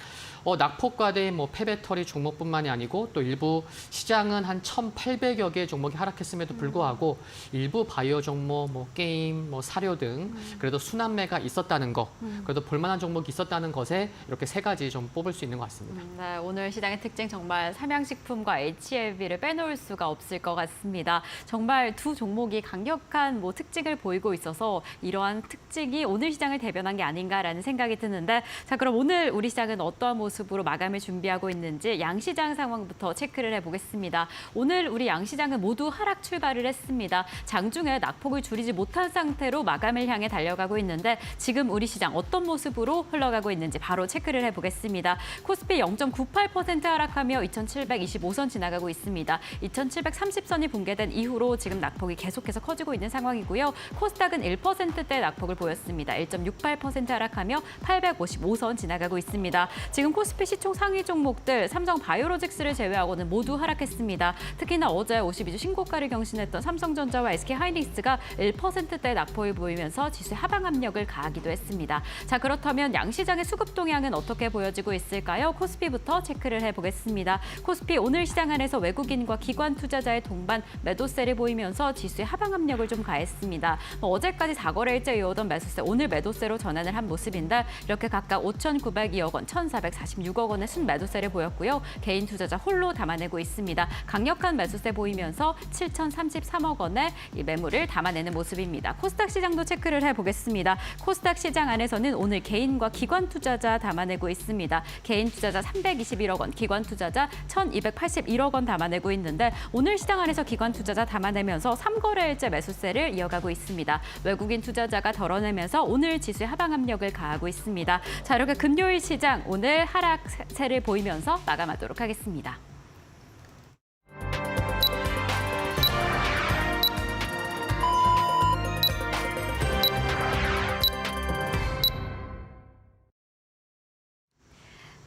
낙폭과대 뭐 폐배터리 종목뿐만이 아니고 또 일부 시장은 한 1,800여 개 종목이 하락했음에도 불구하고 일부 바이오 종목, 뭐 게임, 뭐 사료 등 그래도 순환매가 있었다는 거, 그래도 볼만한 종목이 있었다는 것에 이렇게 세 가지 좀 뽑을 수 있는 것 같습니다. 네, 오늘 시장의 특징 정말 삼양식품과 HLB를 빼놓을 수가 없을 것 같습니다. 정말 두 종목이 강력한 뭐 특징을 보이고 있어서 이러한 특징이 오늘 시장을 대변한 게 아닌가라는 생각이 드는데, 자, 그럼 오늘 우리 시장은 어떠한 모습으로 마감을 준비하고 있는지 양시장 상황부터 체크를 해보겠습니다. 오늘 우리 양시장은 모두 하락 출발을 했습니다. 장중에 낙폭을 줄이지 못한 상태로 마감을 향해 달려가고 있는데 지금 우리 시장 어떤 모습으로 흘러가고 있는지 바로 체크를 해보겠습니다. 코스피 0.98% 하락하며 2,725선 지나가고 있습니다. 2,730선이 붕괴된 이후로 지금 낙폭이 계속해서 커지고 있는 상황이고요. 코스닥은 1%대 낙폭을 보였습니다. 1.68% 하락하며 855선 지나가고 있습니다. 지금 코스피 시총 상위 종목들 삼성 바이오로직스를 제외하고는 모두 하락했습니다. 특히나 어제 52주 신고가를 경신했던 삼성전자와 SK하이닉스가 1%대 낙폭을 보이면서 지수의 하방 압력을 가하기도 했습니다. 자, 그렇다면 양시장의 수급 동향은 어떻게 보여지고 있을까요? 코스피부터 체크를 해보겠습니다. 코스피 오늘 시장 안에서 외국인과 기관 투자자의 동반 매도세를 보이면서 지수의 하방 압력을 좀 가했습니다. 어제까지 4거래일째 이어오던 매수세, 오늘 매도세로 전환을 한 모습인데 이렇게 각각 5,902억 원, 1,446억 원의 순매도세를 보였고요. 개인 투자자 홀로 담아내고 있습니다. 강력한 매수세 보이면서 7,033억 원의 이 매물을 담아내는 모습입니다. 코스닥 시장도 체크를 해보겠습니다. 코스닥 시장 안에서는 오늘 개인과 기관 투자자 담아내고 있습니다. 개인 투자자 321억 원, 기관 투자자 1,281억 원 담아내고 있는데 오늘 시장 안에서 기관 투자자 담아내면서 3거래일째 매수세를 이어가고 있습니다. 외국인 투자자가 덜어내면서 오늘 지수의 하방 압력을 가하고 있습니다. 자, 이렇게 금요일 시장 오늘 하락세를 보이면서 마감하도록 하겠습니다.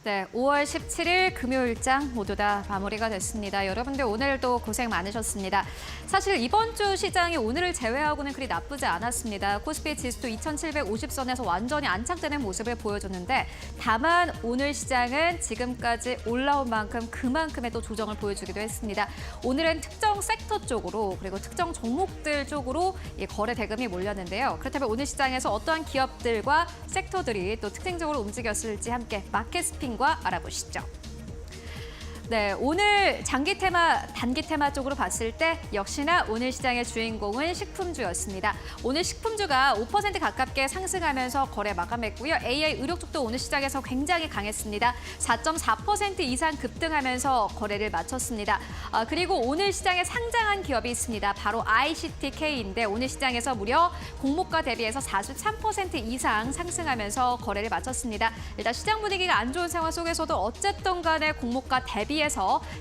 네, 5월 17일 금요일장 모두 다 마무리가 됐습니다. 여러분들 오늘도 고생 많으셨습니다. 사실 이번 주 시장이 오늘을 제외하고는 그리 나쁘지 않았습니다. 코스피 지수도 2,750선에서 완전히 안착되는 모습을 보여줬는데 다만 오늘 시장은 지금까지 올라온 만큼 그만큼의 또 조정을 보여주기도 했습니다. 오늘은 특정 섹터 쪽으로 그리고 특정 종목들 쪽으로 이 거래 대금이 몰렸는데요. 그렇다면 오늘 시장에서 어떠한 기업들과 섹터들이 또 특징적으로 움직였을지 함께 마켓 스핀 과 알아보시죠. 네, 오늘 장기 테마, 단기 테마 쪽으로 봤을 때 역시나 오늘 시장의 주인공은 식품주였습니다. 오늘 식품주가 5% 가깝게 상승하면서 거래 마감했고요. AI 의료 쪽도 오늘 시장에서 굉장히 강했습니다. 4.4% 이상 급등하면서 거래를 마쳤습니다. 그리고 오늘 시장에 상장한 기업이 있습니다. 바로 ICTK인데 오늘 시장에서 무려 공모가 대비해서 43% 이상 상승하면서 거래를 마쳤습니다. 일단 시장 분위기가 안 좋은 상황 속에서도 어쨌든 간에 공모가 대비해서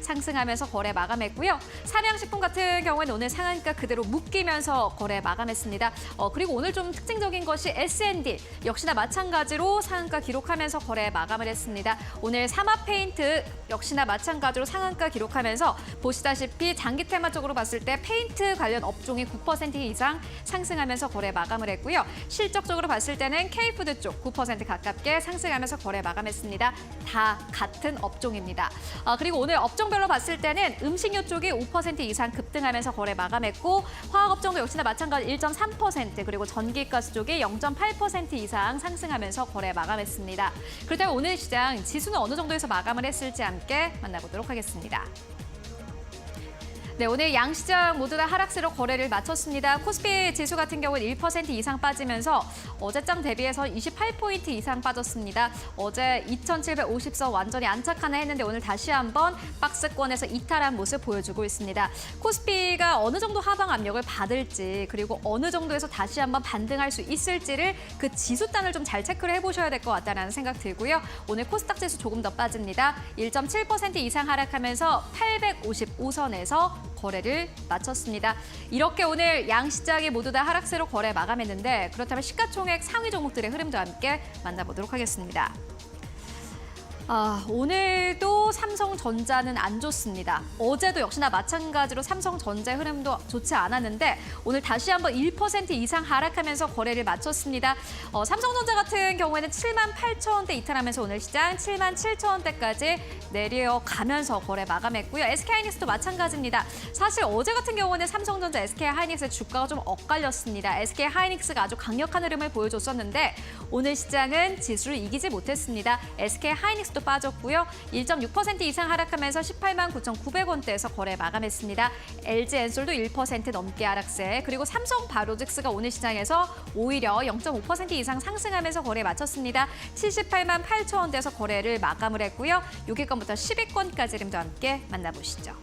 상승하면서 거래 마감했고요. 삼양식품 같은 경우에는 오늘 상한가 그대로 묶이면서 거래 마감했습니다. 그리고 오늘 좀 특징적인 것이 S&D 역시나 마찬가지로 상한가 기록하면서 거래 마감을 했습니다. 오늘 삼합페인트 역시나 마찬가지로 상한가 기록하면서 보시다시피 장기 테마 쪽으로 봤을 때 페인트 관련 업종이 9% 이상 상승하면서 거래 마감을 했고요. 실적적으로 봤을 때는 K푸드 쪽 9% 가깝게 상승하면서 거래 마감했습니다. 다 같은 업종입니다. 그리고 오늘 업종별로 봤을 때는 음식료 쪽이 5% 이상 급등하면서 거래 마감했고 화학업종도 역시나 마찬가지 1.3% 그리고 전기가스 쪽이 0.8% 이상 상승하면서 거래 마감했습니다. 그렇다면 오늘 시장 지수는 어느 정도에서 마감을 했을지 함께 만나보도록 하겠습니다. 네, 오늘 양시장 모두 다 하락세로 거래를 마쳤습니다. 코스피 지수 같은 경우는 1% 이상 빠지면서 어제장 대비해서 28포인트 이상 빠졌습니다. 어제 2,750선 완전히 안착하나 했는데 오늘 다시 한번 박스권에서 이탈한 모습 보여주고 있습니다. 코스피가 어느 정도 하방 압력을 받을지 그리고 어느 정도에서 다시 한번 반등할 수 있을지를 그 지수단을 좀 잘 체크를 해보셔야 될 것 같다는 생각 들고요. 오늘 코스닥 지수 조금 더 빠집니다. 1.7% 이상 하락하면서 855선에서 거래를 마쳤습니다. 이렇게 오늘 양시장이 모두 다 하락세로 거래 마감했는데 그렇다면 시가총액 상위 종목들의 흐름도 함께 만나보도록 하겠습니다. 오늘도 삼성전자는 안 좋습니다. 어제도 역시나 마찬가지로 삼성전자의 흐름도 좋지 않았는데 오늘 다시 한번 1% 이상 하락하면서 거래를 마쳤습니다. 삼성전자 같은 경우에는 78,000원대 이탈하면서 오늘 시장 77,000원대까지 내려가면서 거래 마감했고요. SK하이닉스도 마찬가지입니다. 사실 어제 같은 경우는 삼성전자, SK하이닉스의 주가가 좀 엇갈렸습니다. SK하이닉스가 아주 강력한 흐름을 보여줬었는데 오늘 시장은 지수를 이기지 못했습니다. SK하이닉스도 빠졌고요. 1.6% 이상 하락하면서 18만 9,900원대에서 거래 마감했습니다. LG엔솔도 1% 넘게 하락세, 그리고 삼성바로직스가 오늘 시장에서 오히려 0.5% 이상 상승하면서 거래 마쳤습니다. 78만 8천원대에서 거래를 마감을 했고요. 6위권부터 10위권까지 흐름도 함께 만나보시죠.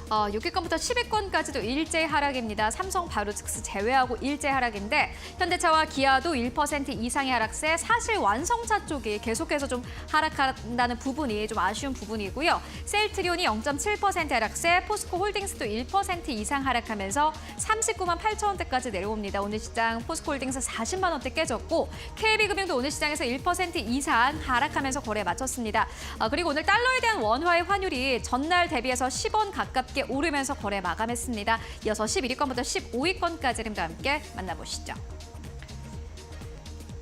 6위권부터 10위권까지도 일제 하락입니다. 삼성바로직스 제외하고 일제 하락인데 현대차와 기아도 1% 이상의 하락세, 사실 완성차 쪽이 계속해서 좀 하락한다는 부분이 좀 아쉬운 부분이고요. 셀트리온이 0.7% 하락세, 포스코홀딩스도 1% 이상 하락하면서 39만 8천원대까지 내려옵니다. 오늘 시장 포스코홀딩스 40만 원대 깨졌고 KB금융도 오늘 시장에서 1% 이상 하락하면서 거래 마쳤습니다. 그리고 오늘 달러에 대한 원화의 환율이 전날 대비해서 10원 가깝게 오르면서 거래 마감했습니다. 이어서 11위권부터 15위권까지 흐름도 함께 만나보시죠.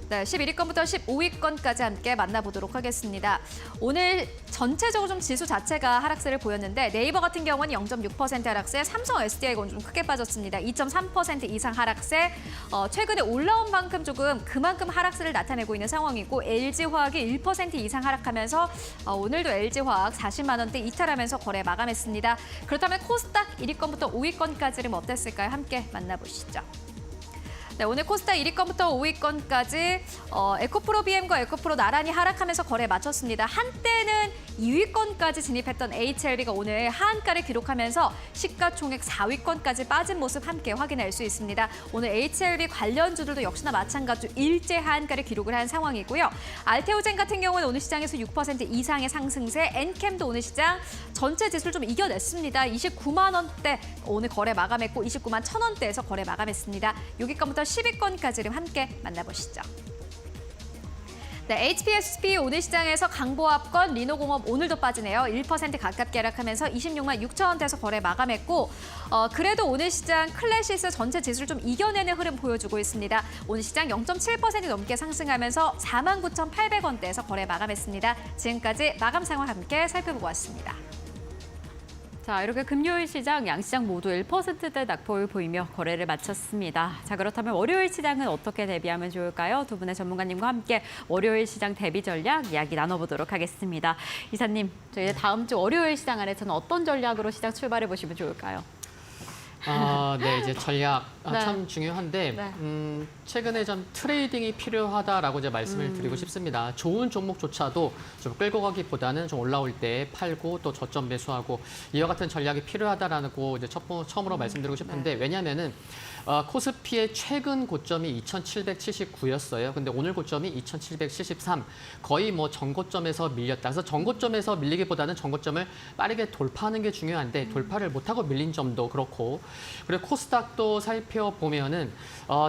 네, 11위권부터 15위권까지 함께 만나보도록 하겠습니다. 오늘 전체적으로 좀 지수 자체가 하락세를 보였는데 네이버 같은 경우는 0.6% 하락세, 삼성 SDI가 좀 크게 빠졌습니다. 2.3% 이상 하락세, 최근에 올라온 만큼 조금 그만큼 하락세를 나타내고 있는 상황이고 LG화학이 1% 이상 하락하면서 오늘도 LG화학 40만 원대 이탈하면서 거래 마감했습니다. 그렇다면 코스닥 1위권부터 5위권까지는 어땠을까요? 함께 만나보시죠. 네, 오늘 코스닥 1위권부터 5위권까지 에코프로 BM과 에코프로 나란히 하락하면서 거래 마쳤습니다. 한때는 2위권까지 진입했던 HLB가 오늘 하한가를 기록하면서 시가총액 4위권까지 빠진 모습 함께 확인할 수 있습니다. 오늘 HLB 관련주들도 역시나 마찬가지로 일제 하한가를 기록을 한 상황이고요. 알테오젠 같은 경우는 오늘 시장에서 6% 이상의 상승세, 엔캠도 오늘 시장 전체 지수를 좀 이겨냈습니다. 29만 원대 오늘 거래 마감했고 29만 1,000원대에서 거래 마감했습니다. 6위권부터 10위권까지를 함께 만나보시죠. 네, HPSP 오늘 시장에서 강보합권, 리노공업 오늘도 빠지네요. 1% 가깝게 하락하면서 26만 6천원대에서 거래 마감했고 그래도 오늘 시장 클래시스 전체 지수를 좀 이겨내는 흐름 보여주고 있습니다. 오늘 시장 0.7% 넘게 상승하면서 4만 9,800원대에서 거래 마감했습니다. 지금까지 마감 상황 함께 살펴보고 왔습니다. 자, 이렇게 금요일 시장, 양시장 모두 1%대 낙폭을 보이며 거래를 마쳤습니다. 자, 그렇다면 월요일 시장은 어떻게 대비하면 좋을까요? 두 분의 전문가님과 함께 월요일 시장 대비 전략 이야기 나눠보도록 하겠습니다. 이사님, 저희 다음 주 월요일 시장 안에서는 어떤 전략으로 시장 출발해 보시면 좋을까요? 네, 이제 전략 네. 참 중요한데 네. 최근에 좀 트레이딩이 필요하다라고 이제 말씀을 드리고 싶습니다. 좋은 종목조차도 좀 끌고 가기보다는 좀 올라올 때 팔고 또 저점 매수하고 이와 같은 전략이 필요하다라고 이제 처음으로 말씀드리고 싶은데 왜냐하면은 코스피의 최근 고점이 2,779였어요. 근데 오늘 고점이 2,773. 거의 뭐 전고점에서 밀렸다. 그래서 전고점에서 밀리기보다는 전고점을 빠르게 돌파하는 게 중요한데 돌파를 못하고 밀린 점도 그렇고 그리고 코스닥도 살펴보면은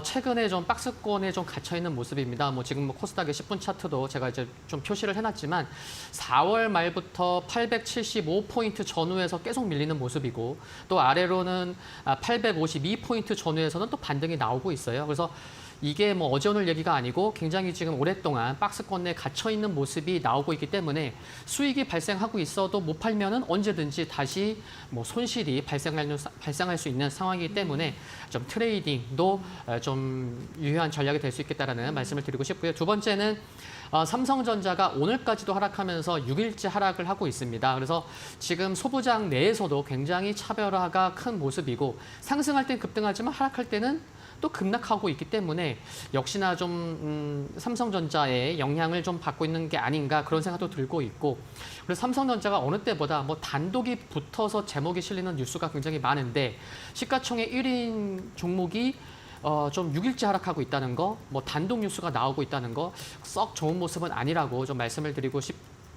최근에 좀 박스권에 좀 갇혀 있는 모습입니다. 뭐 지금 뭐 코스닥의 10분 차트도 제가 이제 좀 표시를 해놨지만 4월 말부터 875포인트 전후에서 계속 밀리는 모습이고 또 아래로는 852포인트 전후에서는 또 반등이 나오고 있어요. 그래서 이게 뭐 어제 오늘 얘기가 아니고 굉장히 지금 오랫동안 박스권 내에 갇혀 있는 모습이 나오고 있기 때문에 수익이 발생하고 있어도 못 팔면은 언제든지 다시 뭐 손실이 발생할 수 있는 상황이기 때문에 좀 트레이딩도 좀 유효한 전략이 될 수 있겠다라는 말씀을 드리고 싶고요. 두 번째는 삼성전자가 오늘까지도 하락하면서 6일째 하락을 하고 있습니다. 그래서 지금 소부장 내에서도 굉장히 차별화가 큰 모습이고 상승할 땐 급등하지만 하락할 때는 또 급락하고 있기 때문에 역시나 좀 삼성전자의 영향을 좀 받고 있는 게 아닌가 그런 생각도 들고 있고 그래서 삼성전자가 어느 때보다 뭐 단독이 붙어서 제목이 실리는 뉴스가 굉장히 많은데 시가총액 1인 종목이 좀 6일째 하락하고 있다는 거, 뭐 단독 뉴스가 나오고 있다는 거 썩 좋은 모습은 아니라고 좀 말씀을 드리고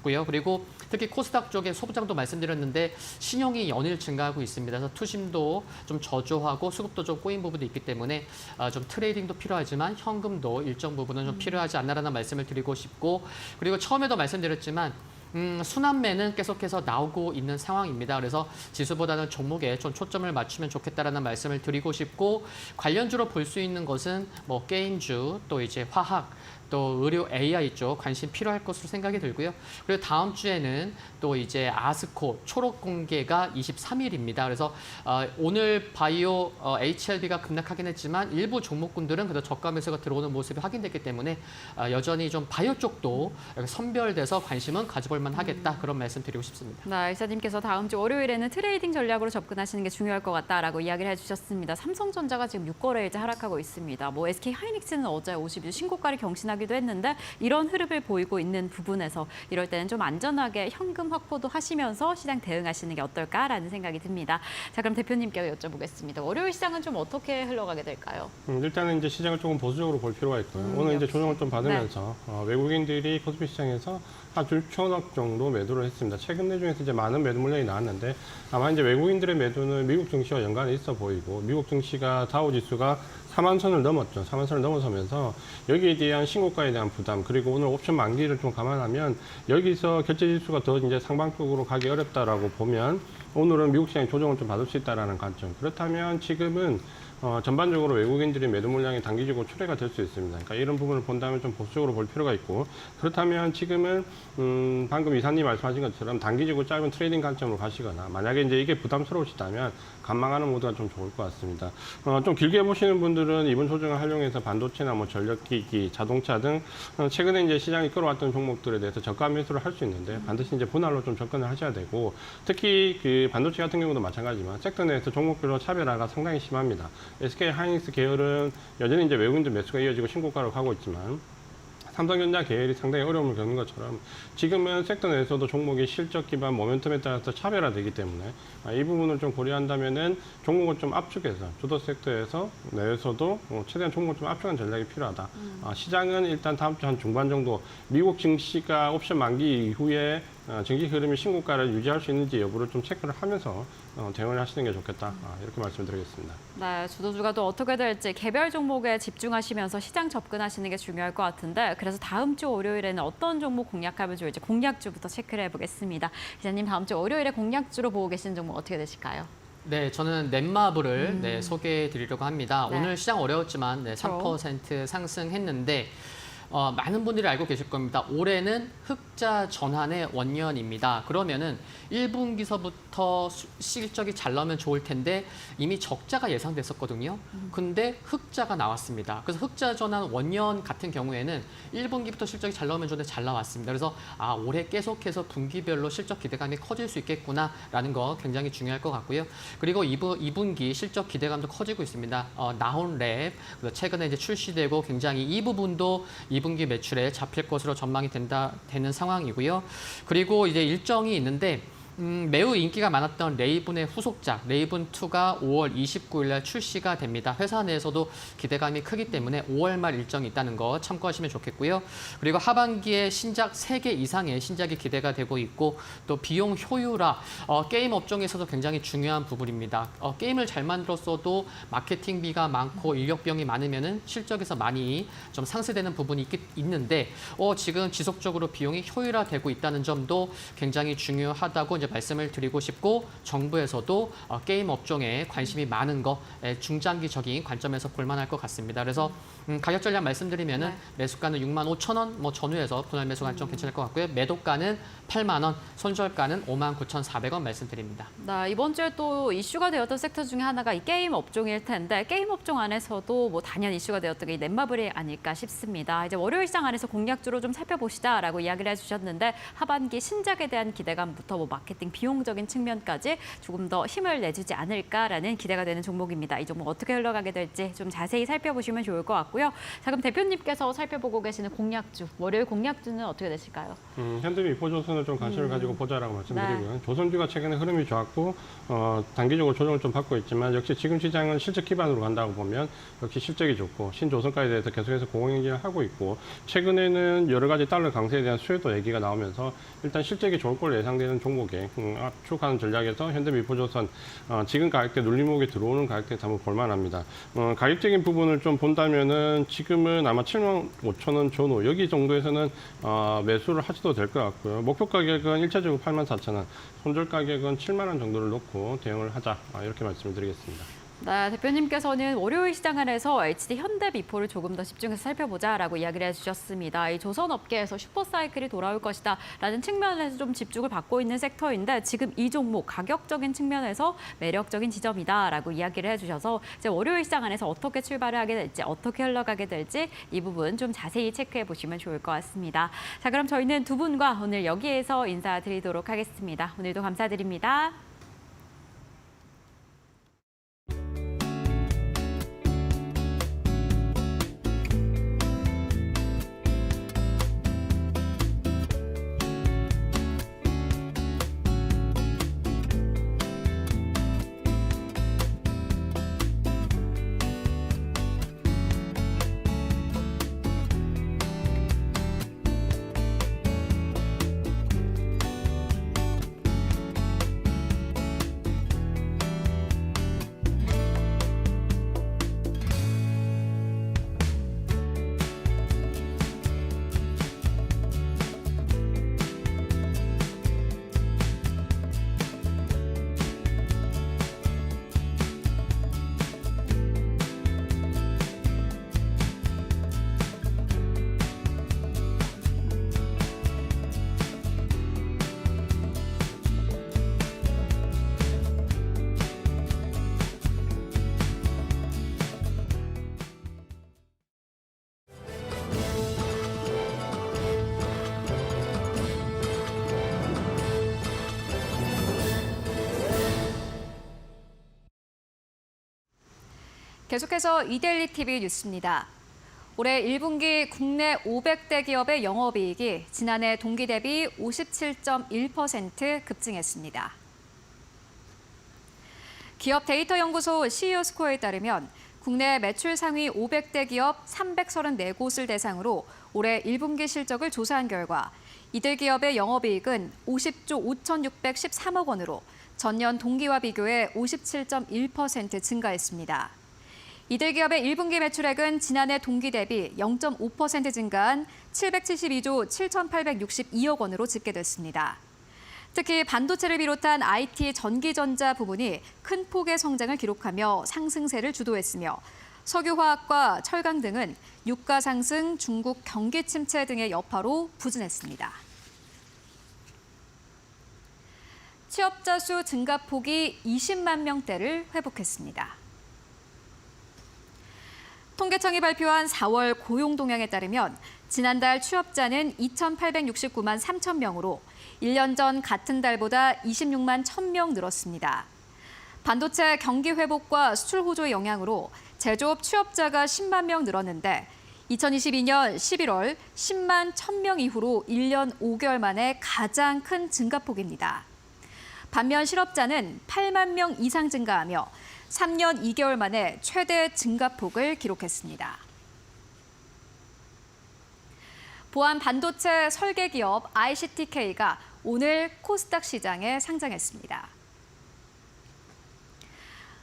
고요. 그리고 특히 코스닥 쪽에 소부장도 말씀드렸는데 신용이 연일 증가하고 있습니다. 그래서 투심도 좀 저조하고 수급도 좀 꼬인 부분도 있기 때문에 좀 트레이딩도 필요하지만 현금도 일정 부분은 좀 필요하지 않나라는 말씀을 드리고 싶고, 그리고 처음에도 말씀드렸지만 순환매는 계속해서 나오고 있는 상황입니다. 그래서 지수보다는 종목에 좀 초점을 맞추면 좋겠다라는 말씀을 드리고 싶고, 관련주로 볼 수 있는 것은 뭐 게임주, 또 이제 화학, 또 의료 AI 쪽 관심 필요할 것으로 생각이 들고요. 그리고 다음 주에는 또 이제 아스코 초록 공개가 23일입니다. 그래서 오늘 바이오 HLB가 급락하긴 했지만 일부 종목군들은 그래도 저가 매수가 들어오는 모습이 확인됐기 때문에 여전히 좀 바이오 쪽도 선별돼서 관심은 가져볼 만하겠다, 그런 말씀 드리고 싶습니다. 네, 이사님께서 다음 주 월요일에는 트레이딩 전략으로 접근하시는 게 중요할 것 같다라고 이야기를 해주셨습니다. 삼성전자가 지금 6거래일째 하락하고 있습니다. 뭐 SK 하이닉스는 어제 50일 신고가를 경신하기도 했는데 이런 흐름을 보이고 있는 부분에서 이럴 때는 좀 안전하게 현금 확보도 하시면서 시장 대응하시는 게 어떨까라는 생각이 듭니다. 자, 그럼 대표님께 여쭤보겠습니다. 월요일 시장은 좀 어떻게 흘러가게 될까요? 일단은 이제 시장을 조금 보수적으로 볼 필요가 있고요. 오늘 이제 조정을 좀 받으면서 외국인들이 코스피 시장에서 한 2천억 정도 매도를 했습니다. 최근 내 중에서 이제 많은 매도 물량이 나왔는데 아마 이제 외국인들의 매도는 미국 증시와 연관이 있어 보이고, 미국 증시가 다우 지수가 4만 선을 넘었죠. 4만 선을 넘어서면서 여기에 대한 신고가에 대한 부담, 그리고 오늘 옵션 만기를 좀 감안하면 여기서 결제 지수가 더 이제 상방 쪽으로 가기 어렵다라고 보면 오늘은 미국 시장이 조정을 좀 받을 수 있다라는 관점. 그렇다면 지금은 전반적으로 외국인들의 매도 물량이 단기적으로 초래가 될 수 있습니다. 그러니까 이런 부분을 본다면 좀 보수적으로 볼 필요가 있고, 그렇다면 지금은 방금 이사님 말씀하신 것처럼 단기적으로 짧은 트레이딩 관점으로 가시거나, 만약에 이제 이게 부담스러우시다면 관망하는 모드가 좀 좋을 것 같습니다. 좀 길게 보시는 분들은 이번 조정을 활용해서 반도체나 뭐 전력기기, 자동차 등 최근에 이제 시장이 끌어왔던 종목들에 대해서 저가 매수를 할 수 있는데 반드시 이제 분할로 좀 접근을 하셔야 되고, 특히 그 반도체 같은 경우도 마찬가지지만 섹터 내에서 종목별로 차별화가 상당히 심합니다. SK 하이닉스 계열은 여전히 이제 외국인들 매수가 이어지고 신고가로 가고 있지만, 삼성전자 계열이 상당히 어려움을 겪는 것처럼 지금은 섹터 내에서도 종목이 실적 기반 모멘텀에 따라서 차별화되기 때문에 이 부분을 좀 고려한다면은 종목을 좀 압축해서 주도 섹터에서 내에서도 최대한 종목을 좀 압축한 전략이 필요하다. 시장은 일단 다음 주 한 중반 정도 미국 증시가 옵션 만기 이후에 증시 흐름이 신고가를 유지할 수 있는지 여부를 좀 체크를 하면서 대응을 하시는 게 좋겠다. 이렇게 말씀드리겠습니다. 네, 주도주가 또 어떻게 될지 개별 종목에 집중하시면서 시장 접근하시는 게 중요할 것 같은데, 그래서 다음 주 월요일에는 어떤 종목 공략하면 좋을지 공략주부터 체크를 해보겠습니다. 기자님, 다음 주 월요일에 공략주로 보고 계신 종목 어떻게 되실까요? 네, 저는 넷마블을 소개해 드리려고 합니다. 네. 오늘 시장 어려웠지만 3% 상승했는데 많은 분들이 알고 계실 겁니다. 올해는 흑자 전환의 원년입니다. 그러면은 1분기서부터 실적이 잘 나오면 좋을 텐데 이미 적자가 예상됐었거든요. 근데 흑자가 나왔습니다. 그래서 흑자 전환 원년 같은 경우에는 1분기부터 실적이 잘 나오면 좋은데 잘 나왔습니다. 그래서 올해 계속해서 분기별로 실적 기대감이 커질 수 있겠구나라는 거 굉장히 중요할 것 같고요. 그리고 2분기 실적 기대감도 커지고 있습니다. 나온랩, 최근에 이제 출시되고 굉장히 이 부분도 2분기 매출에 잡힐 것으로 전망이 되는 상황이고요. 그리고 이제 일정이 있는데 매우 인기가 많았던 레이븐의 후속작 레이븐2가 5월 29일 날 출시가 됩니다. 회사 내에서도 기대감이 크기 때문에 5월 말 일정이 있다는 거 참고하시면 좋겠고요. 그리고 하반기에 신작 3개 이상의 신작이 기대가 되고 있고, 또 비용 효율화, 게임 업종에서도 굉장히 중요한 부분입니다. 게임을 잘 만들었어도 마케팅비가 많고 인력비용이 많으면은 실적에서 많이 좀 상쇄되는 부분이 있는데 지금 지속적으로 비용이 효율화되고 있다는 점도 굉장히 중요하다고 이제 말씀을 드리고 싶고, 정부에서도 게임 업종에 관심이 많은 거 중장기적인 관점에서 볼만할 것 같습니다. 그래서 가격 전략 말씀드리면은 매수가는 65,000원, 뭐 전후에서 분할 매수 관점 괜찮을 것 같고요. 매도가는 8만 원, 손절가는 59,400원 말씀드립니다. 네, 이번 주에 또 이슈가 되었던 섹터 중에 하나가 이 게임 업종일 텐데, 게임 업종 안에서도 뭐 단연 이슈가 되었던 게 이 넷마블이 아닐까 싶습니다. 이제 월요일 시장 안에서 공략주로 좀 살펴보시다라고 이야기를 해주셨는데, 하반기 신작에 대한 기대감부터 뭐 마케팅 마케팅 비용적인 측면까지 조금 더 힘을 내주지 않을까라는 기대가 되는 종목입니다. 이 종목 어떻게 흘러가게 될지 좀 자세히 살펴보시면 좋을 것 같고요. 자, 그럼 대표님께서 살펴보고 계시는 공약주, 월요일 공약주는 어떻게 되실까요? 현대미포조선을 좀 관심을 가지고 보자라고 말씀드리고요. 조선주가 최근에 흐름이 좋았고 단기적으로 조정을 좀 받고 있지만 역시 지금 시장은 실적 기반으로 간다고 보면 역시 실적이 좋고 신조선가에 대해서 계속해서 공공행진을 하고 있고 최근에는 여러 가지 달러 강세에 대한 수혜도 얘기가 나오면서 일단 실적이 좋을 걸로 예상되는 종목에 압축하는 전략에서 현대미포조선 지금 가격대 눌림목에 들어오는 가격대에 한번 볼만합니다. 가격적인 부분을 좀 본다면은 지금은 아마 75,000원 전후 여기 정도에서는 매수를 하셔도 될 것 같고요. 목표 가격은 1차적으로 84,000원, 손절 가격은 7만 원 정도를 놓고 대응을 하자 이렇게 말씀을 드리겠습니다. 네, 대표님께서는 월요일 시장 안에서 HD 현대미포를 조금 더 집중해서 살펴보자라고 이야기를 해주셨습니다. 이 조선업계에서 슈퍼사이클이 돌아올 것이다라는 측면에서 좀 집중을 받고 있는 섹터인데 지금 이 종목 가격적인 측면에서 매력적인 지점이다라고 이야기를 해주셔서 이제 월요일 시장 안에서 어떻게 출발을 하게 될지 어떻게 흘러가게 될지 이 부분 좀 자세히 체크해 보시면 좋을 것 같습니다. 자, 그럼 저희는 두 분과 오늘 여기에서 인사드리도록 하겠습니다. 오늘도 감사드립니다. 계속해서 이데일리 TV 뉴스입니다. 올해 1분기 국내 500대 기업의 영업이익이 지난해 동기 대비 57.1% 급증했습니다. 기업 데이터 연구소 CEO 스코어에 따르면 국내 매출 상위 500대 기업 334곳을 대상으로 올해 1분기 실적을 조사한 결과 이들 기업의 영업이익은 50조 5,613억 원으로 전년 동기와 비교해 57.1% 증가했습니다. 이들 기업의 1분기 매출액은 지난해 동기 대비 0.5% 증가한 772조 7,862억 원으로 집계됐습니다. 특히 반도체를 비롯한 IT 전기전자 부분이 큰 폭의 성장을 기록하며 상승세를 주도했으며 석유화학과 철강 등은 유가 상승, 중국 경기 침체 등의 여파로 부진했습니다. 취업자 수 증가폭이 20만 명대를 회복했습니다. 통계청이 발표한 4월 고용 동향에 따르면 지난달 취업자는 2,869만 3천 명으로 1년 전 같은 달보다 26만 1,000명 늘었습니다. 반도체 경기 회복과 수출 호조의 영향으로 제조업 취업자가 10만 명 늘었는데 2022년 11월 10만 1,000명 이후로 1년 5개월 만에 가장 큰 증가폭입니다. 반면 실업자는 8만 명 이상 증가하며 3년 2개월 만에 최대 증가폭을 기록했습니다. 보안 반도체 설계 기업 ICTK가 오늘 코스닥 시장에 상장했습니다.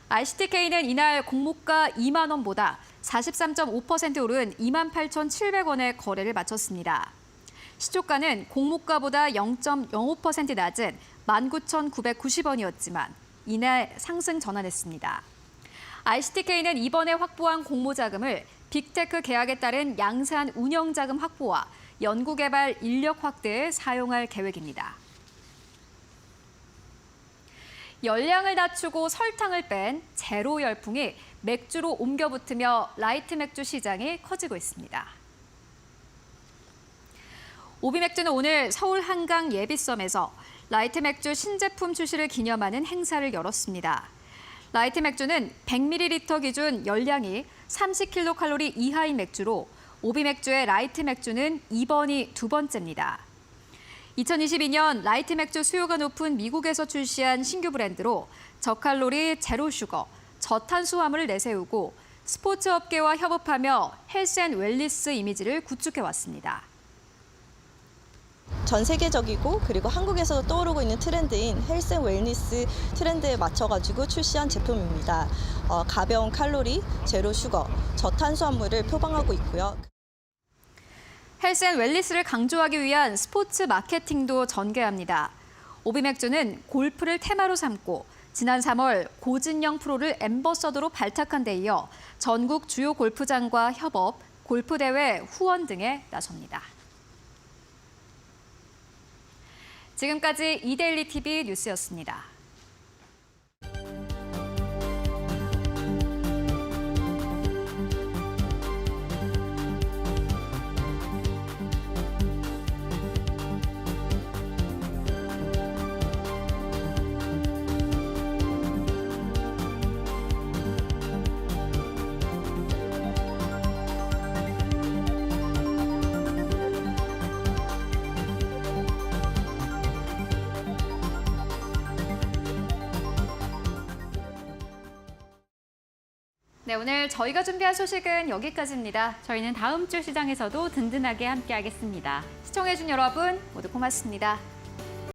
ICTK는 이날 공모가 2만 원보다 43.5% 오른 28,700원에 거래를 마쳤습니다. 시초가는 공모가보다 0.05% 낮은 19,990원이었지만 이날 상승 전환했습니다. ICTK는 이번에 확보한 공모 자금을 빅테크 계약에 따른 양산 운영 자금 확보와 연구개발 인력 확대에 사용할 계획입니다. 열량을 낮추고 설탕을 뺀 제로 열풍이 맥주로 옮겨 붙으며 라이트 맥주 시장이 커지고 있습니다. 오비맥주는 오늘 서울 한강 예비섬에서 라이트 맥주 신제품 출시를 기념하는 행사를 열었습니다. 라이트 맥주는 100ml 기준 열량이 30kcal 이하인 맥주로 오비 맥주의 라이트 맥주는 이번이 두 번째입니다. 2022년 라이트 맥주 수요가 높은 미국에서 출시한 신규 브랜드로 저칼로리, 제로슈거, 저탄수화물을 내세우고 스포츠 업계와 협업하며 헬스앤웰니스 이미지를 구축해왔습니다. 전 세계적이고 그리고 한국에서도 떠오르고 있는 트렌드인 헬스 앤 웰니스 트렌드에 맞춰가지고 출시한 제품입니다. 가벼운 칼로리, 제로 슈거, 저탄수화물을 표방하고 있고요. 헬스앤웰니스를 강조하기 위한 스포츠 마케팅도 전개합니다. 오비맥주는 골프를 테마로 삼고 지난 3월 고진영 프로를 앰버서더로 발탁한 데 이어 전국 주요 골프장과 협업, 골프대회 후원 등에 나섭니다. 지금까지 이데일리 TV 뉴스였습니다. 네, 오늘 저희가 준비한 소식은 여기까지입니다. 저희는 다음 주 시장에서도 든든하게 함께하겠습니다. 시청해준 여러분 모두 고맙습니다.